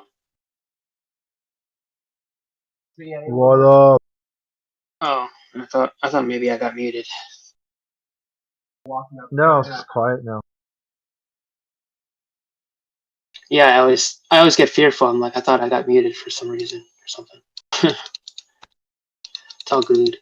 What up? Oh, I thought maybe I got muted. No, it's quiet now. Yeah, I always get fearful. I'm like, I thought I got muted for some reason or something. It's all good.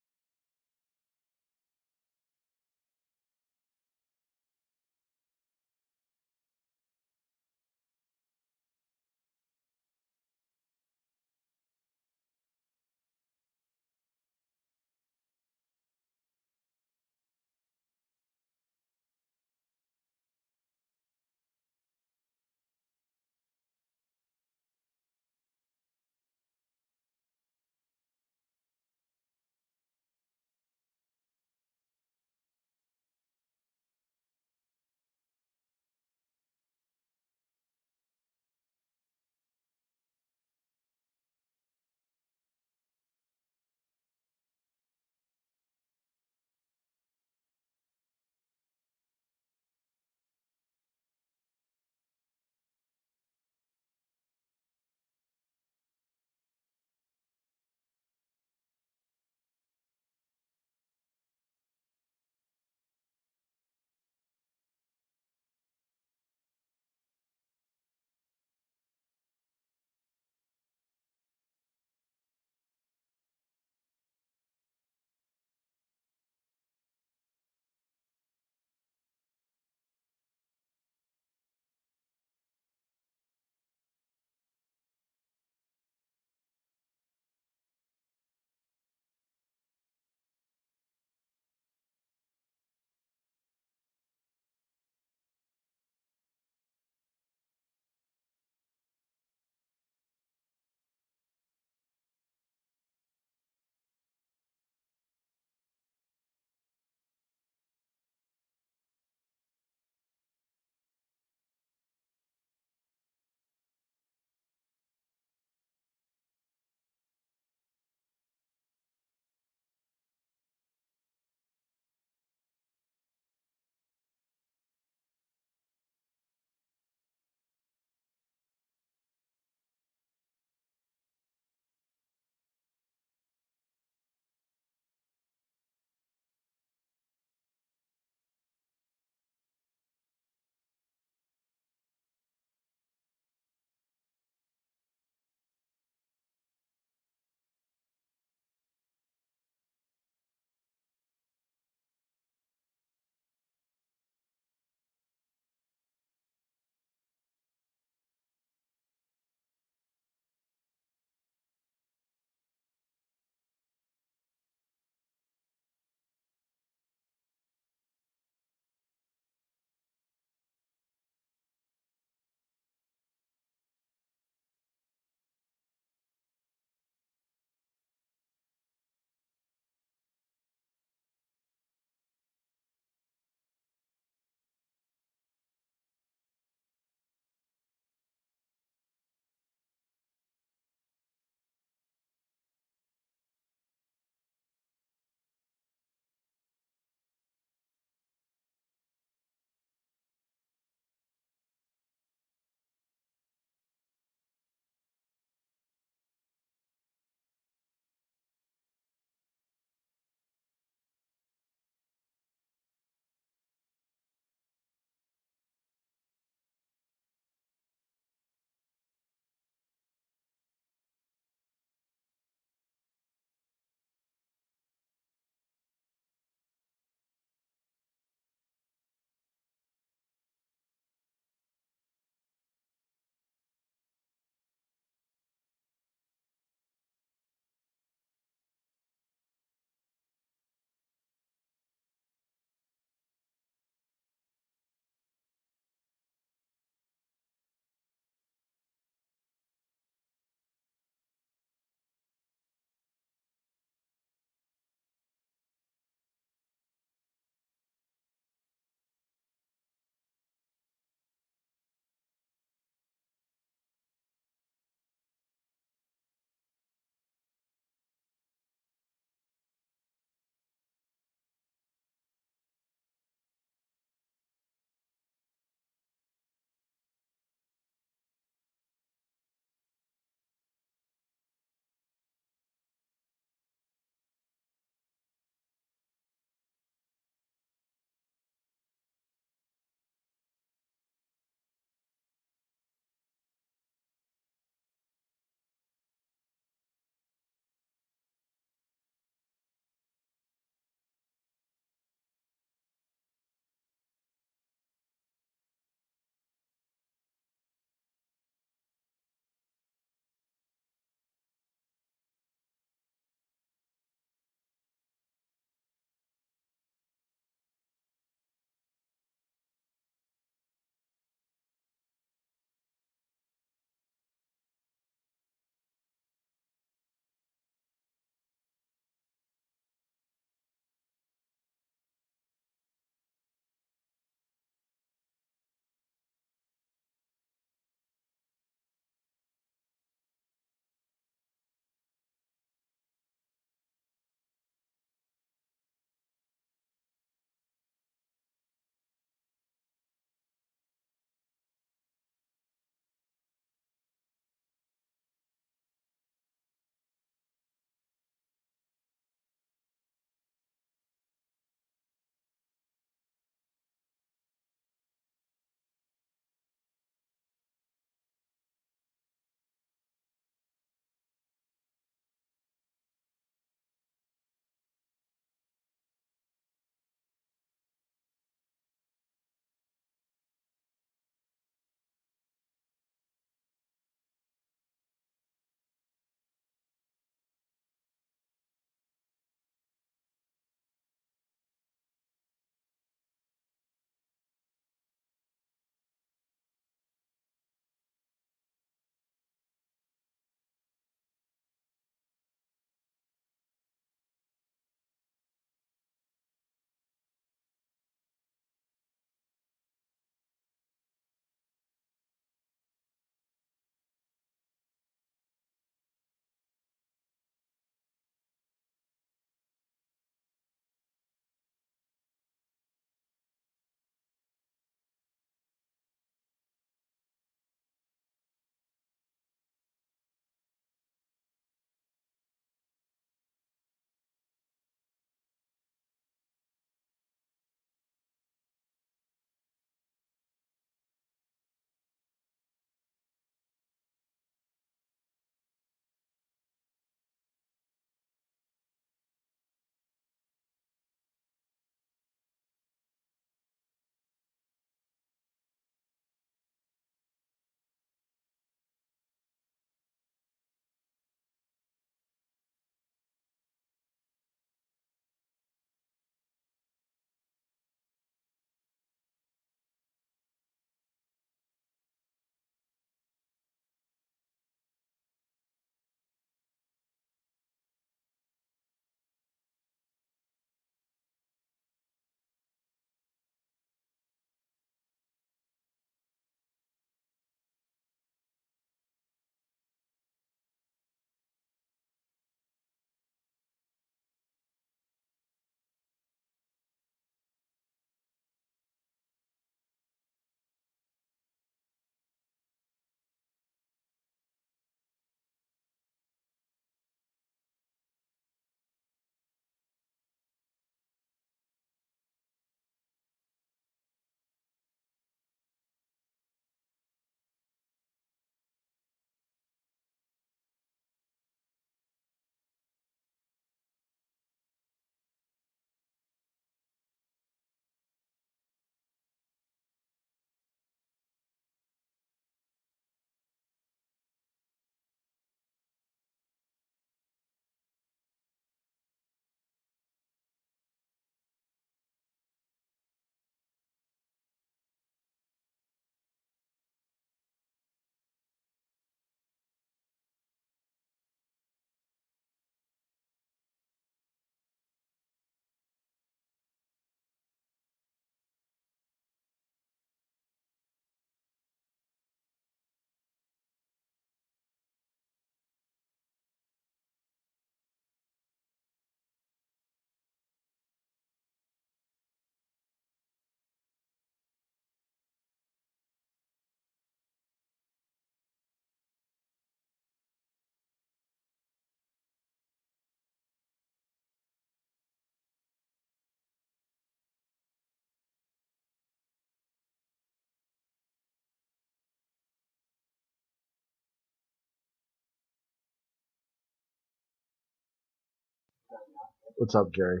What's up, Jerry?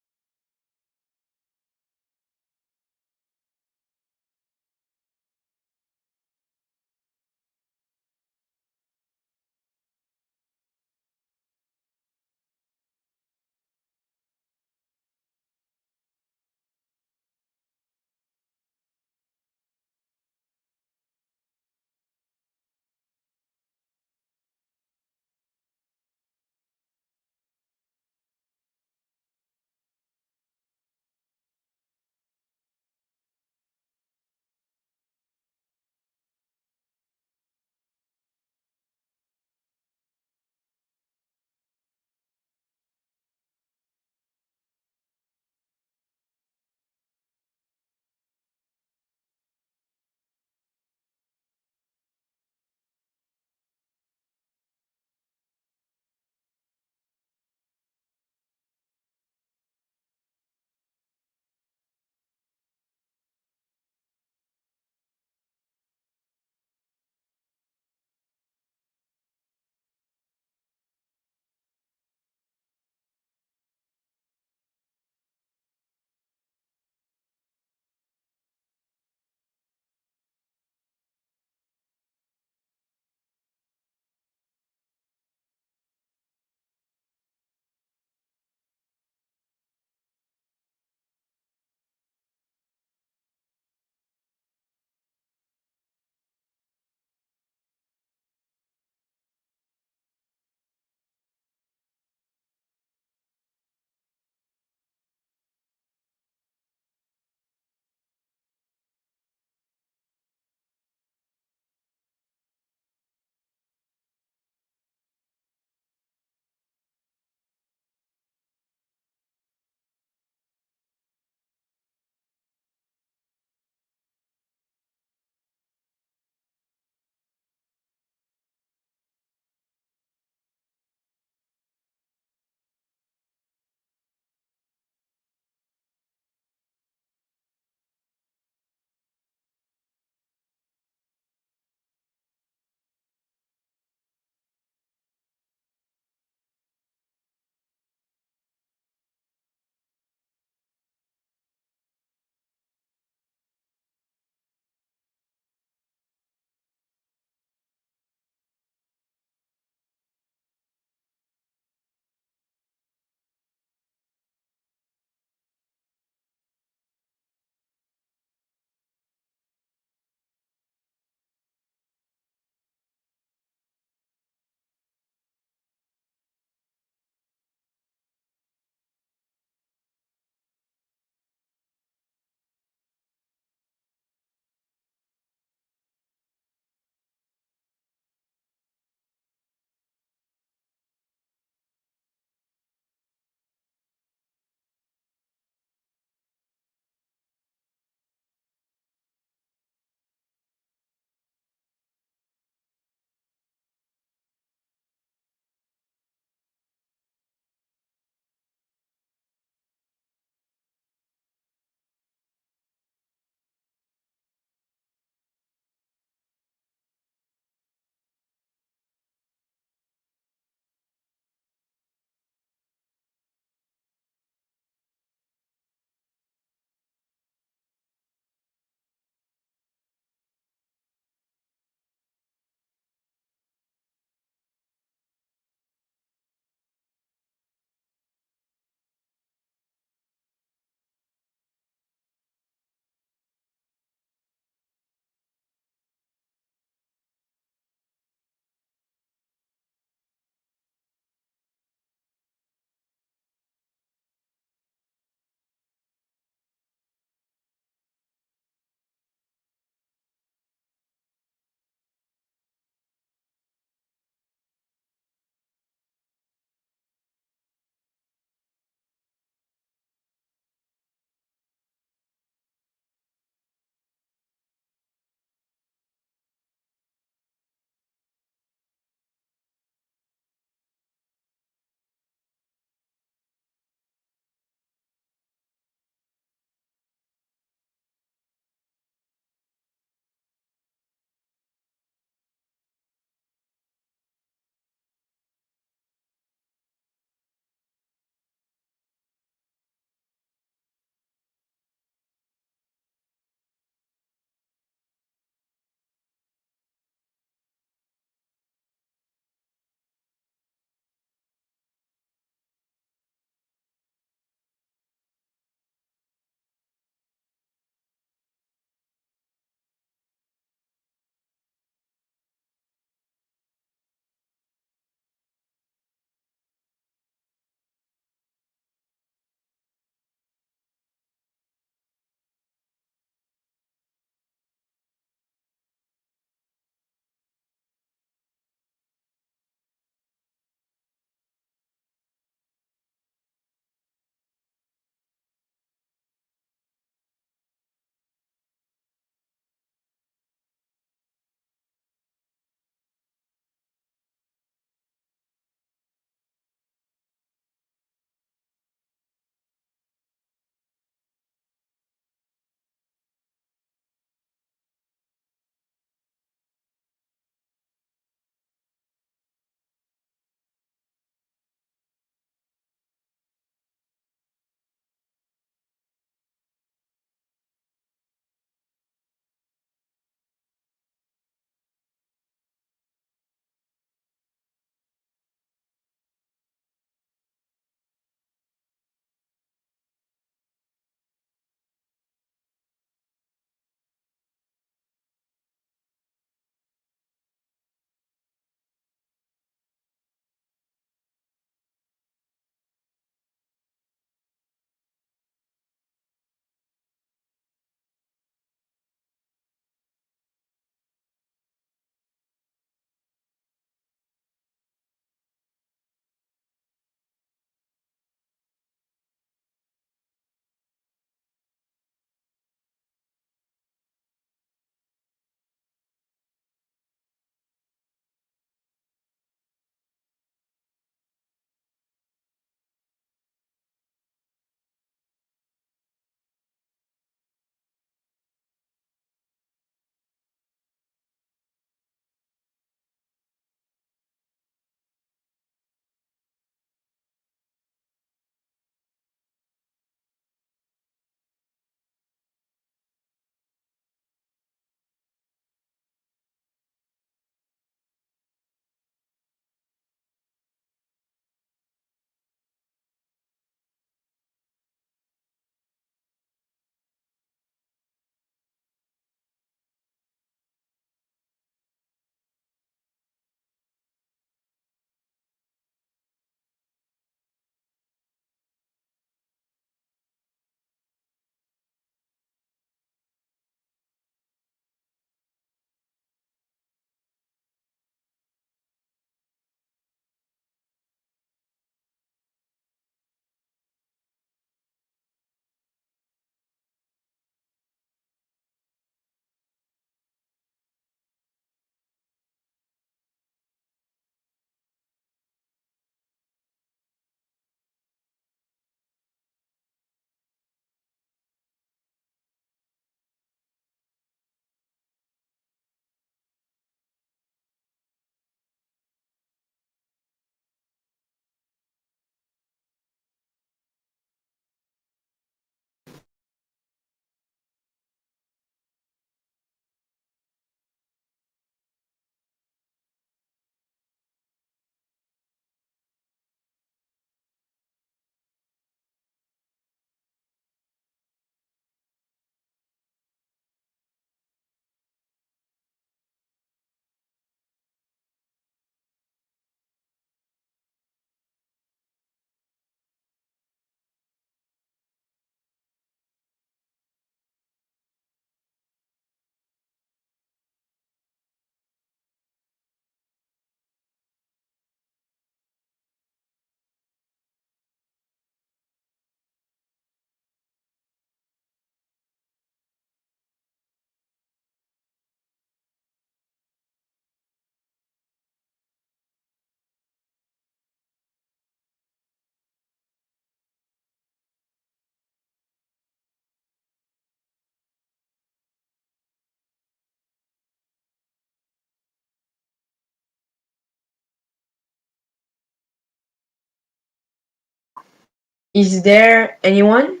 Is there anyone?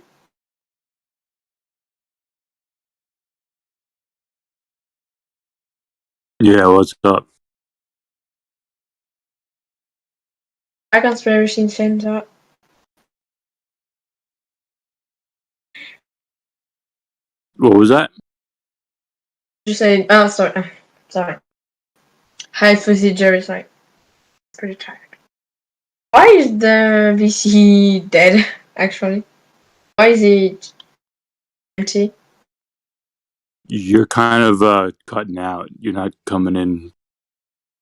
Yeah, what's up? I conspiracy center. What was that? You said, oh, sorry. Sorry. Hi, Fuzzy Jerry, sorry. Pretty tired. Why is the VC dead, actually? Why is it empty? You're kind of cutting out. You're not coming in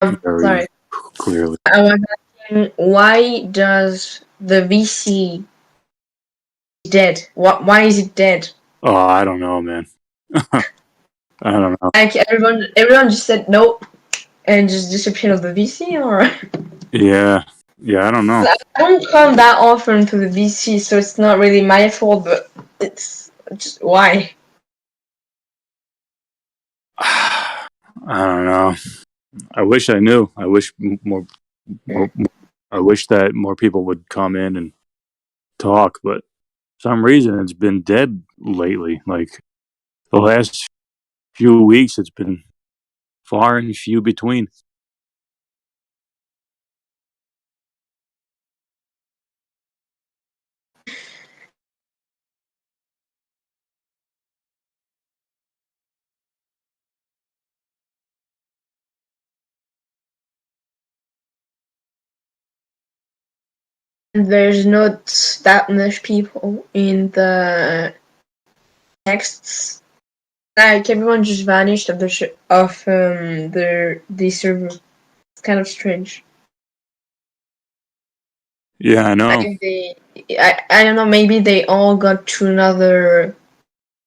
very Sorry. clearly. I was asking, why does the VC dead? Why is it dead? Oh, I don't know, man. I don't know. Like everyone just said nope and just disappeared of the VC, or Yeah, I don't know. I don't come that often to the VC, so it's not really my fault. But it's just why. I don't know. I wish I knew. I wish more. I wish that more people would come in and talk, but for some reason it's been dead lately. Like the last few weeks, it's been far and few between. There's not that much people in the texts. Like everyone just vanished of the server. It's kind of strange. Yeah, I know. Like I don't know. Maybe they all got to another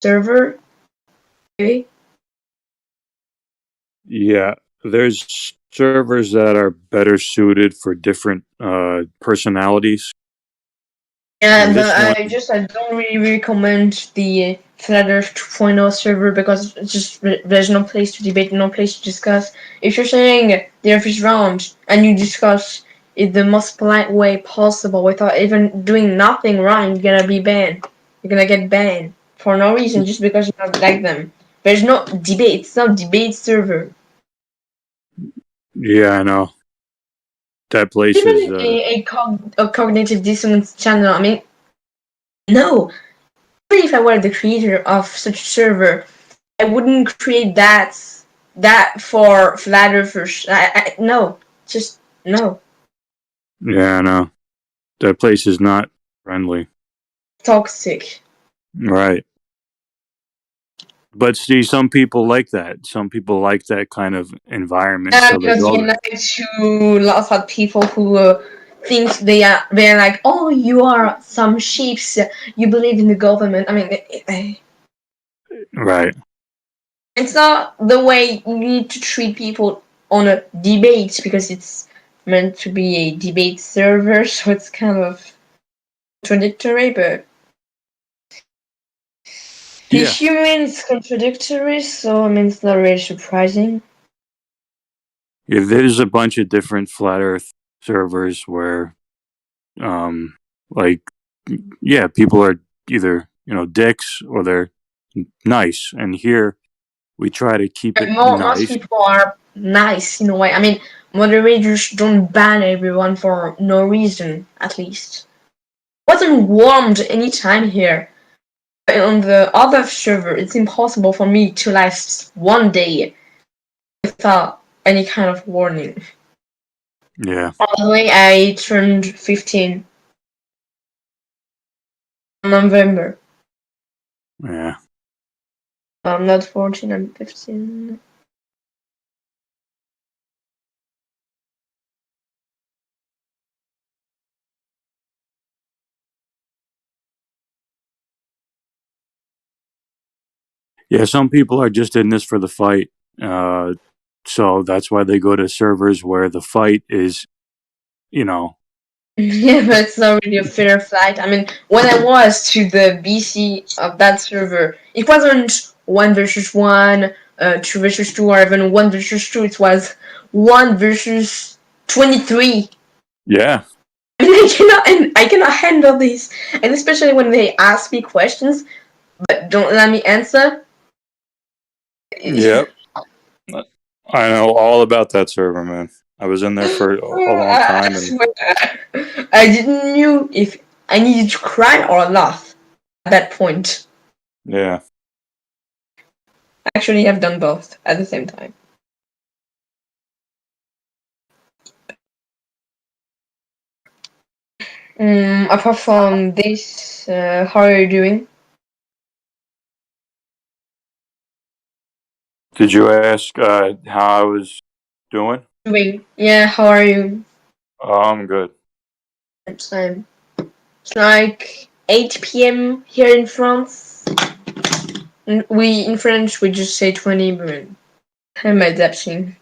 server. Maybe. Yeah, there's servers that are better suited for different personalities. Yeah, And but this I don't really recommend the Flat Earth 2.0 server because it's just there's no place to debate, no place to discuss. If you're saying the Earth is round and you discuss it the most polite way possible without even doing nothing wrong, you're gonna be banned. You're gonna get banned for no reason just because you don't like them. There's no debate. It's not debate server. Yeah, I know. That place Even is. a cognitive dissonance channel. I mean, no. Even if I were the creator of such a server, I wouldn't create that for flat earthers. No, just no. Yeah, I know. That place is not friendly. Toxic. Right. But see, some people like that. Some people like that kind of environment. So they Because go you there. like to laugh at people who think they're like, oh, you are some sheeps. You believe in the government. I mean, Right. it's not the way you need to treat people on a debate because it's meant to be a debate server, so it's kind of contradictory, but the human's contradictory, so I mean it's not really surprising. Yeah, there's a bunch of different flat Earth servers where, like, yeah, people are either dicks or they're nice, and here we try to keep it Most nice. people are nice in a way. I mean, moderators don't ban everyone for no reason, at least. Wasn't warmed any time here. On the other server, it's impossible for me to last one day without any kind of warning. Yeah. By the way, I turned 15 in November. Yeah. I'm not 14, I'm 15. Yeah, some people are just in this for the fight. So that's why they go to servers where the fight is, Yeah, but it's not really a fair fight. I mean, when I was to the BC of that server, it wasn't 1 versus 1, 2 versus 2, or even 1 versus 2. It was 1 versus 23. Yeah. I mean, I cannot handle this, and especially when they ask me questions but don't let me answer. Yep. I know all about that server, man. I was in there for a long time, and I didn't know if I needed to cry or laugh at that point. yeah. Actually, I've done both at the same time. Apart from this, how are you doing? Did you ask how I was doing? Doing? Yeah, how are you? Oh, I'm good. Same. It's like 8 p.m. here in France. In French we just say 20, but I'm adapting.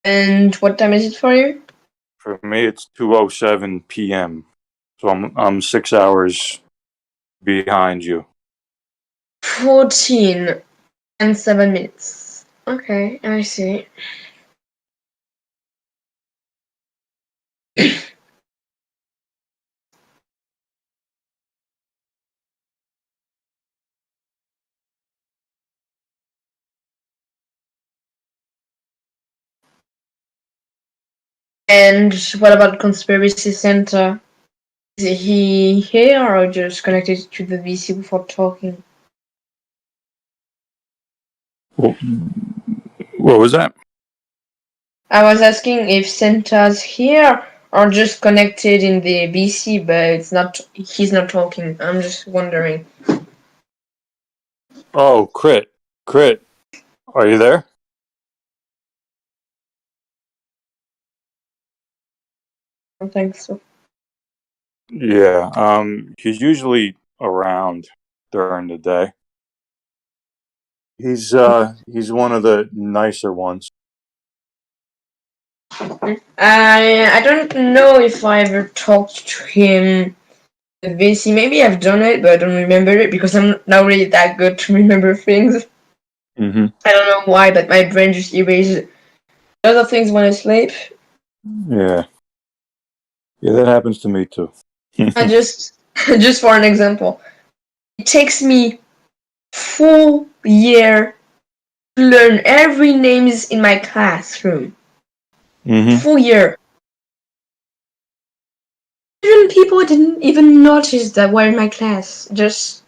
And what time is it for you? For me, it's 2:07 p.m. So I'm 6 hours behind you. 14 and 7 minutes. Okay, I see. And what about Conspiracy Center? Is he here or just connected to the VC before talking? What was that? I was asking if Santa's here or just connected in the VC, but it's not. He's not talking. I'm just wondering. Oh, Crit. Are you there? I don't think so. Yeah. He's usually around during the day. He's one of the nicer ones. I don't know if I ever talked to him at VC. Maybe I've done it, but I don't remember it because I'm not really that good to remember things. Mm-hmm. I don't know why, but my brain just erases other things when I sleep. Yeah. Yeah, that happens to me too. I just for an example, it takes me full year to learn every names in my classroom. Mm-hmm. Full year. Even people didn't even notice that were in my class. Just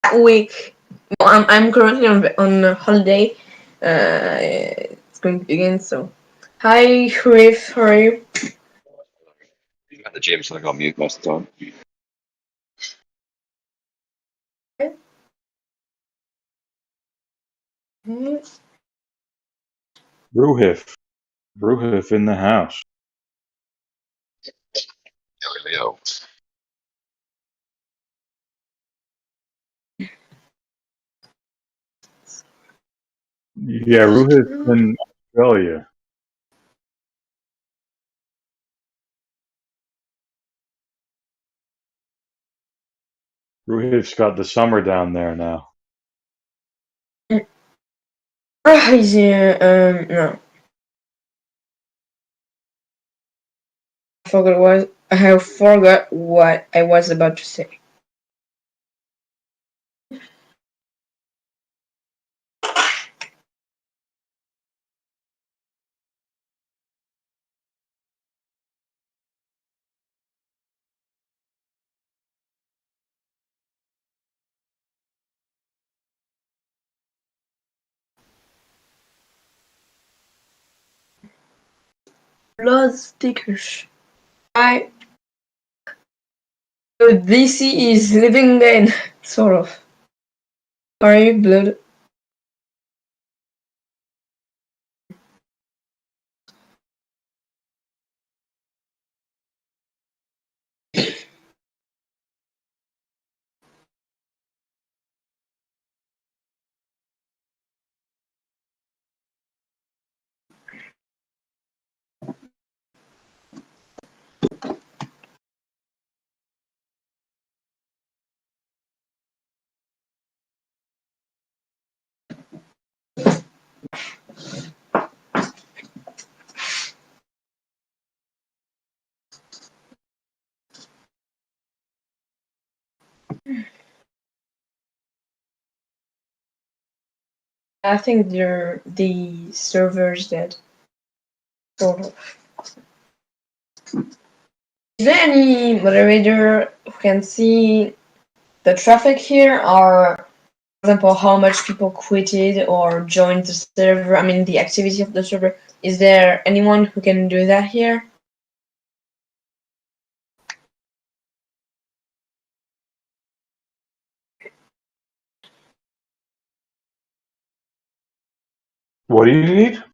that week. Well, I'm currently on a holiday. It's going to begin. So, hi, Riff. How are you? At the gym, so I got mute most of the time. Bruhif in the house. Yo. Yeah, Ruhif in Australia. Ruhif's got the summer down there now. He's no. I forgot what I was about to say. Blood stickers. DC is living again, sort of. Are you blood? I think the server's dead. Sort of. Is there any moderator who can see the traffic here, or for example, how much people quitted or joined the server? I mean, the activity of the server. Is there anyone who can do that here? What do you need?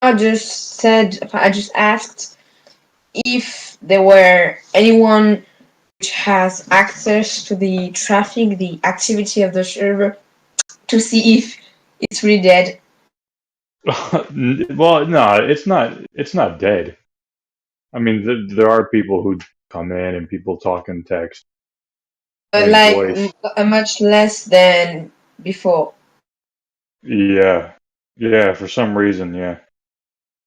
I just asked if there were anyone which has access to the traffic, the activity of the server, to see if it's really dead. Well, no, it's not. It's not dead. I mean, there are people who come in and people talk in text, like voice. Much less than before. Yeah, yeah. For some reason, yeah.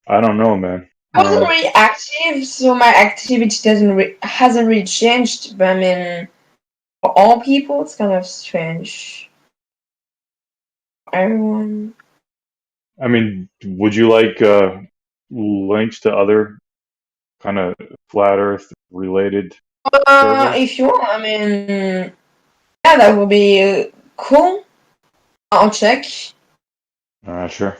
I don't know, man. I wasn't really active, so my activity hasn't really changed. But I mean, for all people, it's kind of strange. Everyone. I mean, would you like links to other kind of flat Earth related servers? If you want, I mean, yeah, that would be cool. I'll check. Sure.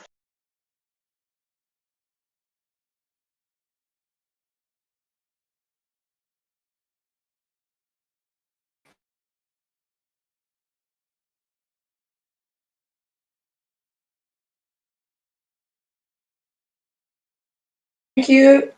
Thank you.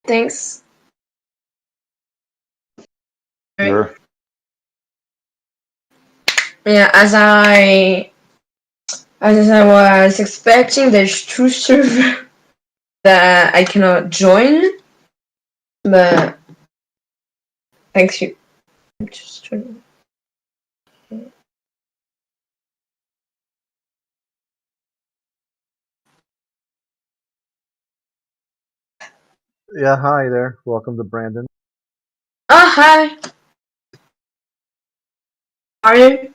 Thanks. Sure. Yeah, as I was expecting, there's two servers that I cannot join, but thanks you. I'm just trying. Yeah, hi there. Welcome to Brandon. Oh, hi. How are you?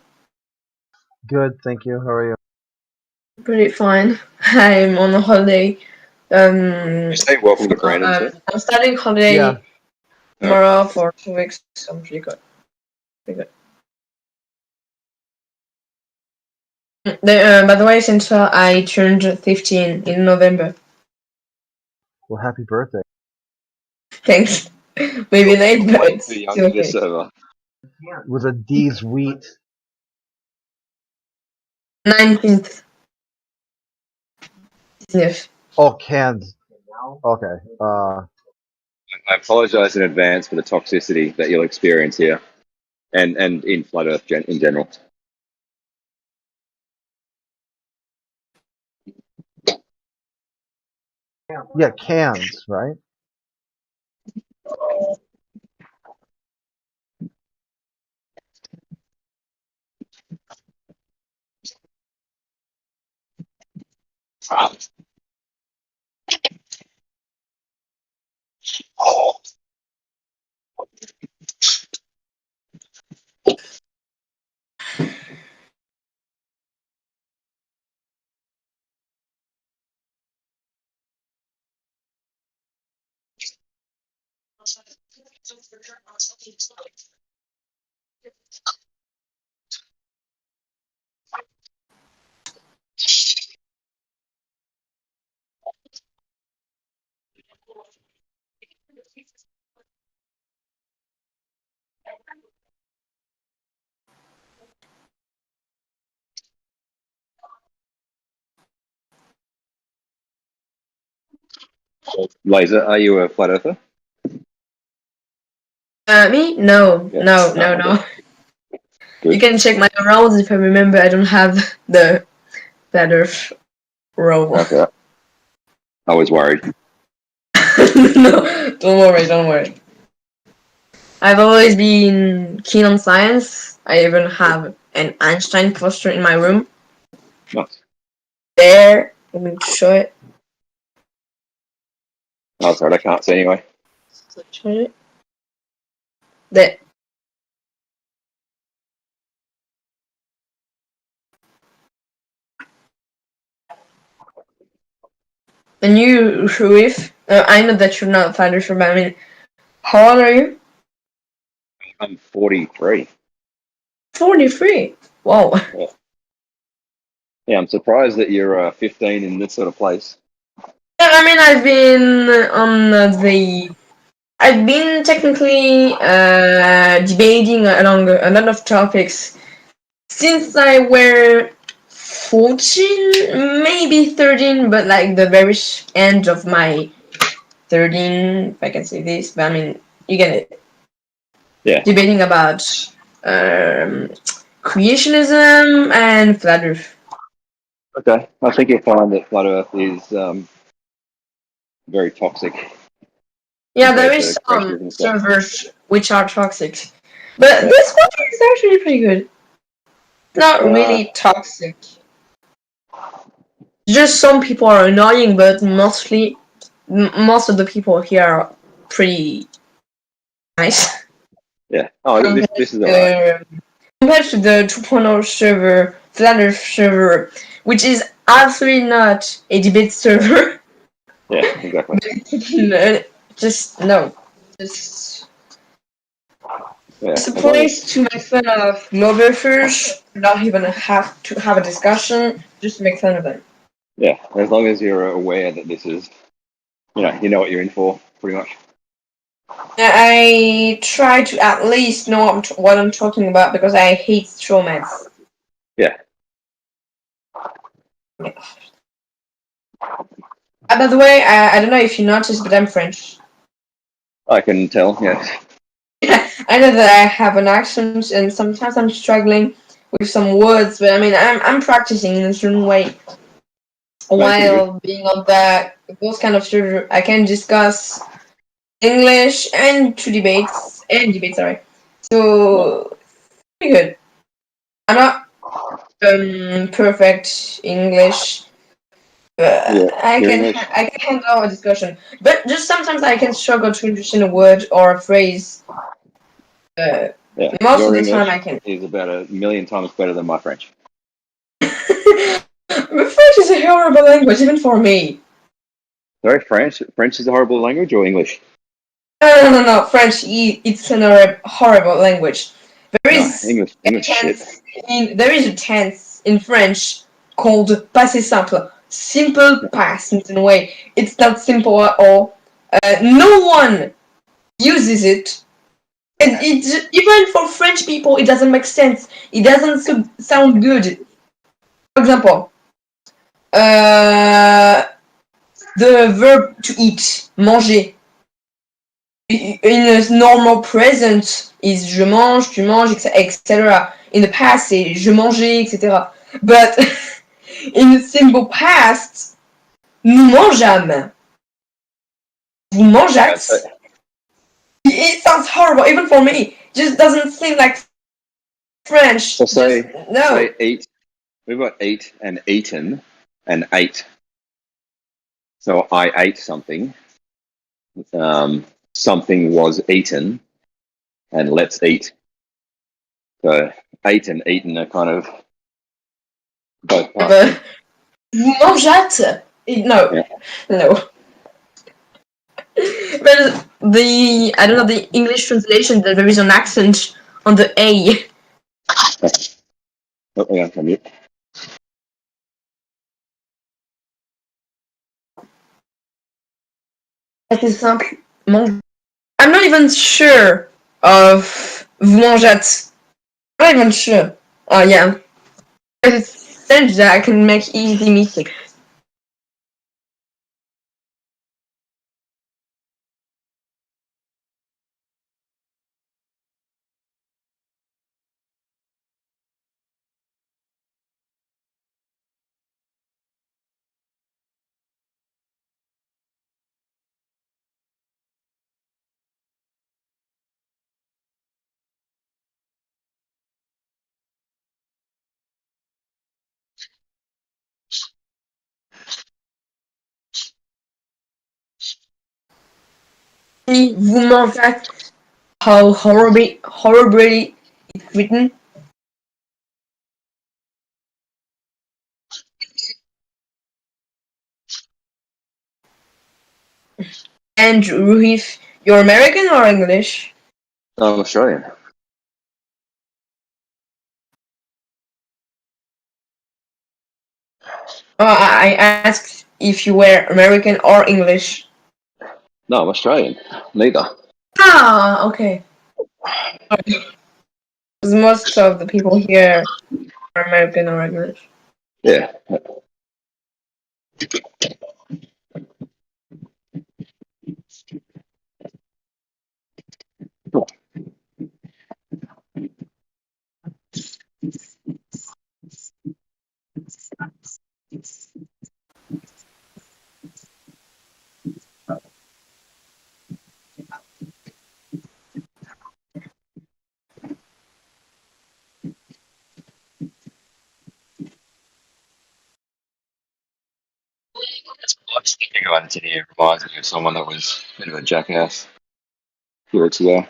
Good, thank you. How are you? Pretty fine. I'm on a holiday. You say welcome to Brandon too? I'm starting holiday Yeah. tomorrow for 2 weeks. So I'm pretty good. Pretty good. By the way, since I turned 15 in November. Well, happy birthday. Thanks. Maybe late, but Way it's too young still for this okay. server. With a D's wheat. 19th. Sniff. Oh, canned. Okay. I apologize in advance for the toxicity that you'll experience here, and in Flat Earth in general. Yeah, cans, right? Laser, are you a Flat Earther? Me? No, Yeah. no, No, no. okay. You Good. can check my roles if I remember. I don't have the Flat Earth role. Okay. I was worried. No, don't worry. I've always been keen on science. I even have an Einstein poster in my room. Nice. There, let me show it. Oh, sorry, I can't see anyway. Show it. There. And you, Sharif, I know that you're not a Flat Earther, but I mean, how old are you? I'm 43. 43. Wow. Yeah, I'm surprised that you're 15 in this sort of place. Yeah, I mean, I've been on I've been technically debating along a lot of topics since I were 14, maybe 13, but like the very end of my 13, if I can say this, but I mean, you get it. Yeah. Debating about creationism and Flat Earth. Okay. I think you'll find that Flat Earth is very toxic. Yeah, there compared is to some creationism stuff. servers which are toxic. But this one is actually pretty good. Not really toxic. Just some people are annoying, but mostly, most of the people here are pretty nice. Yeah. Oh, this is alright. Compared to the 2.0 server, Flat Earth server, which is absolutely not a debate server. Yeah, exactly. Just no. Just Yeah, it's a as long place as, to make fun of globe earthers, not even have to have a discussion, just to make fun of them. yeah, as long as you're aware that this is, you know what you're in for, pretty much. I try to at least know what I'm talking about because I hate strawmans. Yeah. By the way, I don't know if you noticed, but I'm French. I can tell, yes. I know that I have an accent, and sometimes I'm struggling with some words, but I mean, I'm practicing in a certain way. While being on those kind of server, I can discuss English and debates, sorry. So, pretty good. I'm not perfect English. I can handle a discussion, but just sometimes I can struggle to understand a word or a phrase. Most Your of the English time I can. is about 1,000,000 times better than my French. But French is a horrible language, even for me. Sorry, French? French is a horrible language or English? No. French, it's a horrible language. There is English shit. there is a tense in French called passé simple. simple past in a way. It's not simple at all. No one uses it. And even for French people, it doesn't make sense. It doesn't sound good. For example, the verb to eat, manger. In a normal present is je mange, tu manges, etc. In the past, c'est je mangeais, etc. But in the simple past, nous mangeâmes. Vous mangeâtes. It sounds horrible, even for me. It just doesn't seem like French. So say, no. say eat. We've got eat and eaten and ate. So I ate something. Something was eaten, and let's eat. So ate and eaten are kind of both parts. Vous mangeâtes. No, Yeah. no. But I don't know the English translation that there is an accent on the A. Oh, hang on, come here. C'est simple. I'm not even sure of vous mangeâtes. I'm not even sure. Oh yeah. Because it's French that I can make easy mistakes. Vous mangeâtes. How horribly it's written. And Ruhif, you're American or English? I'm Australian. I asked if you were American or English. No, I'm Australian. Neither. Ah, okay. Because most of the people here are American or English. Yeah. I just think about it today. It reminds me of someone that was a bit of a jackass a few weeks ago.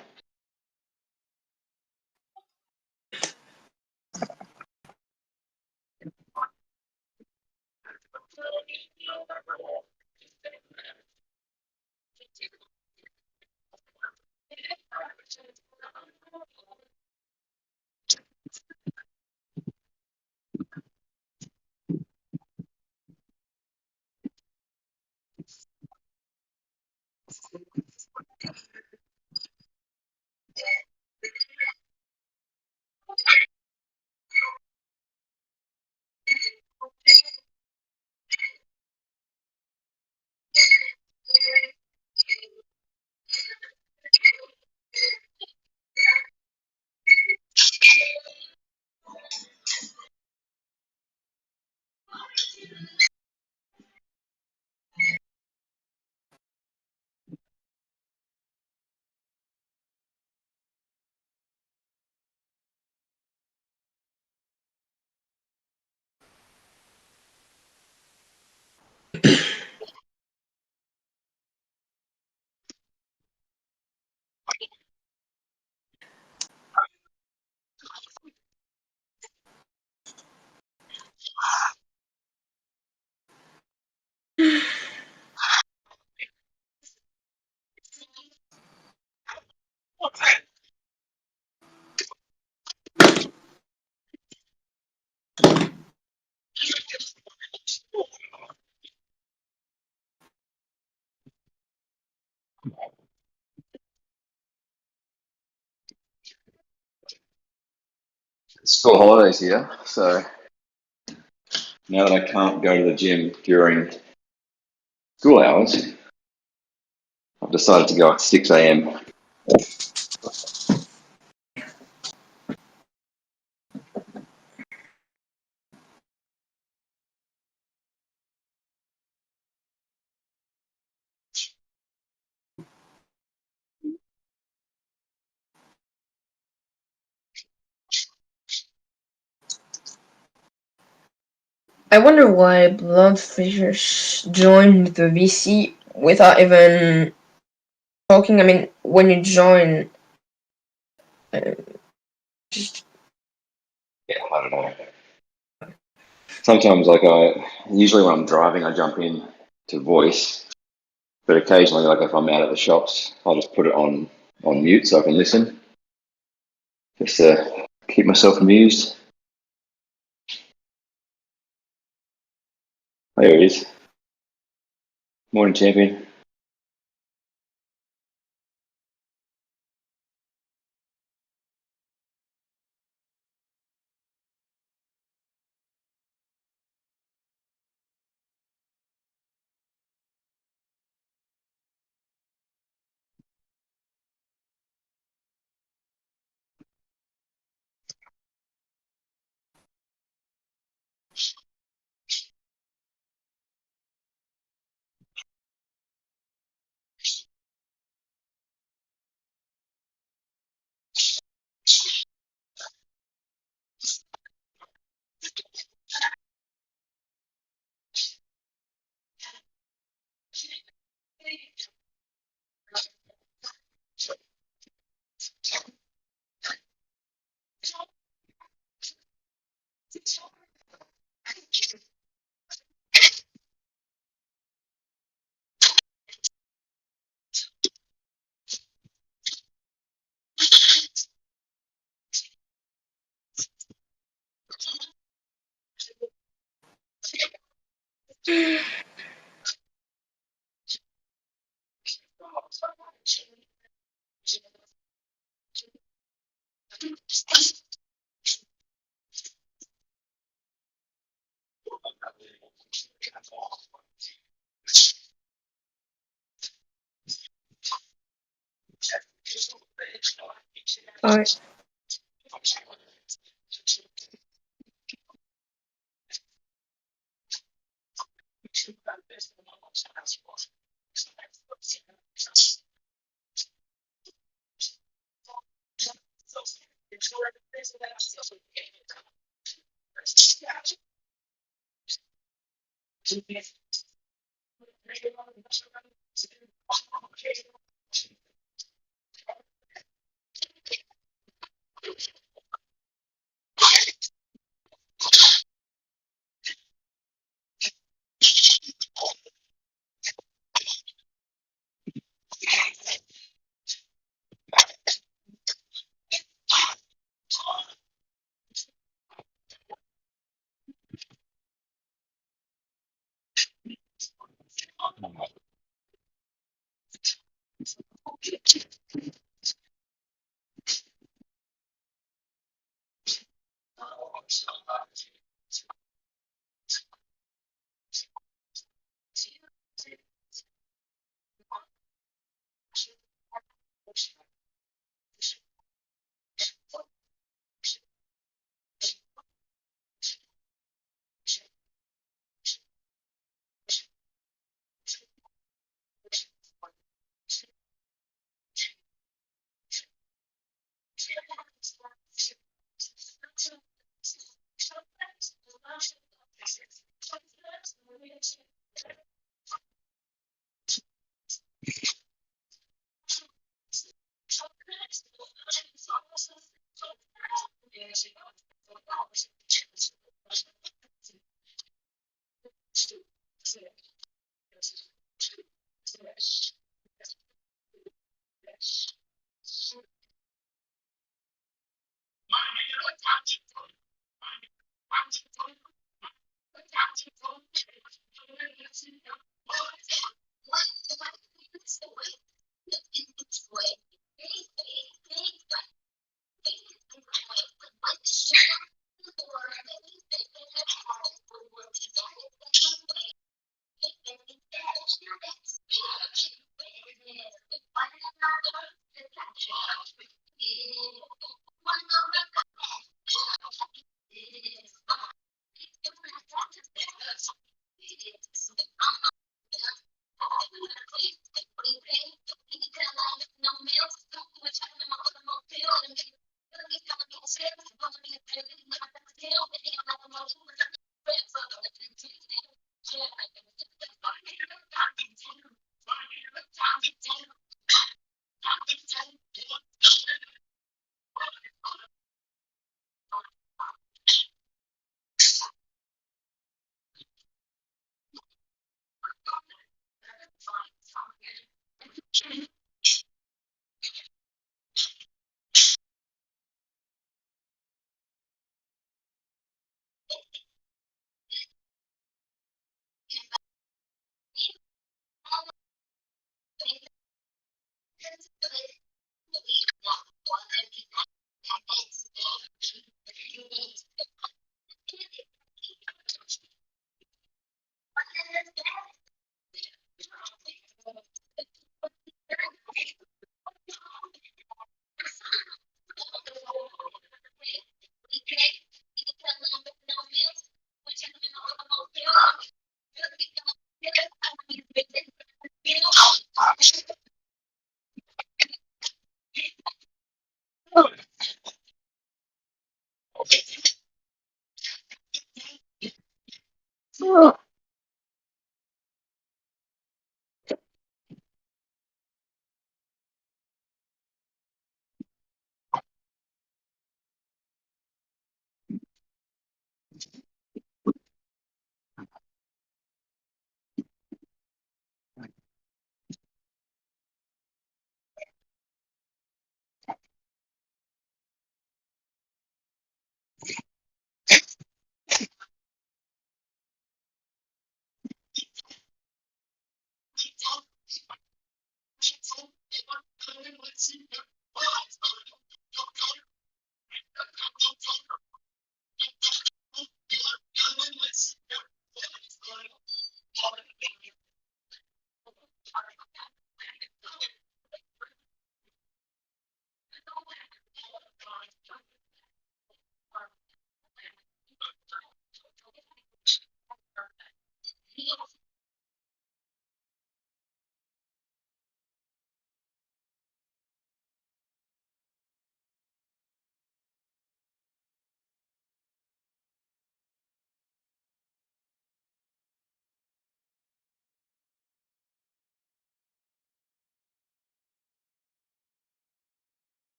school holidays here, so now that I can't go to the gym during school hours, I've decided to go at 6 a.m. I wonder why Bloodfishers joined the VC without even talking. I mean, when you join, just Yeah, I don't know. Sometimes, usually when I'm driving, I jump in to voice, but occasionally, like if I'm out at the shops, I'll just put it on mute so I can listen, just to keep myself amused. There it is. Morning, champion. Alright.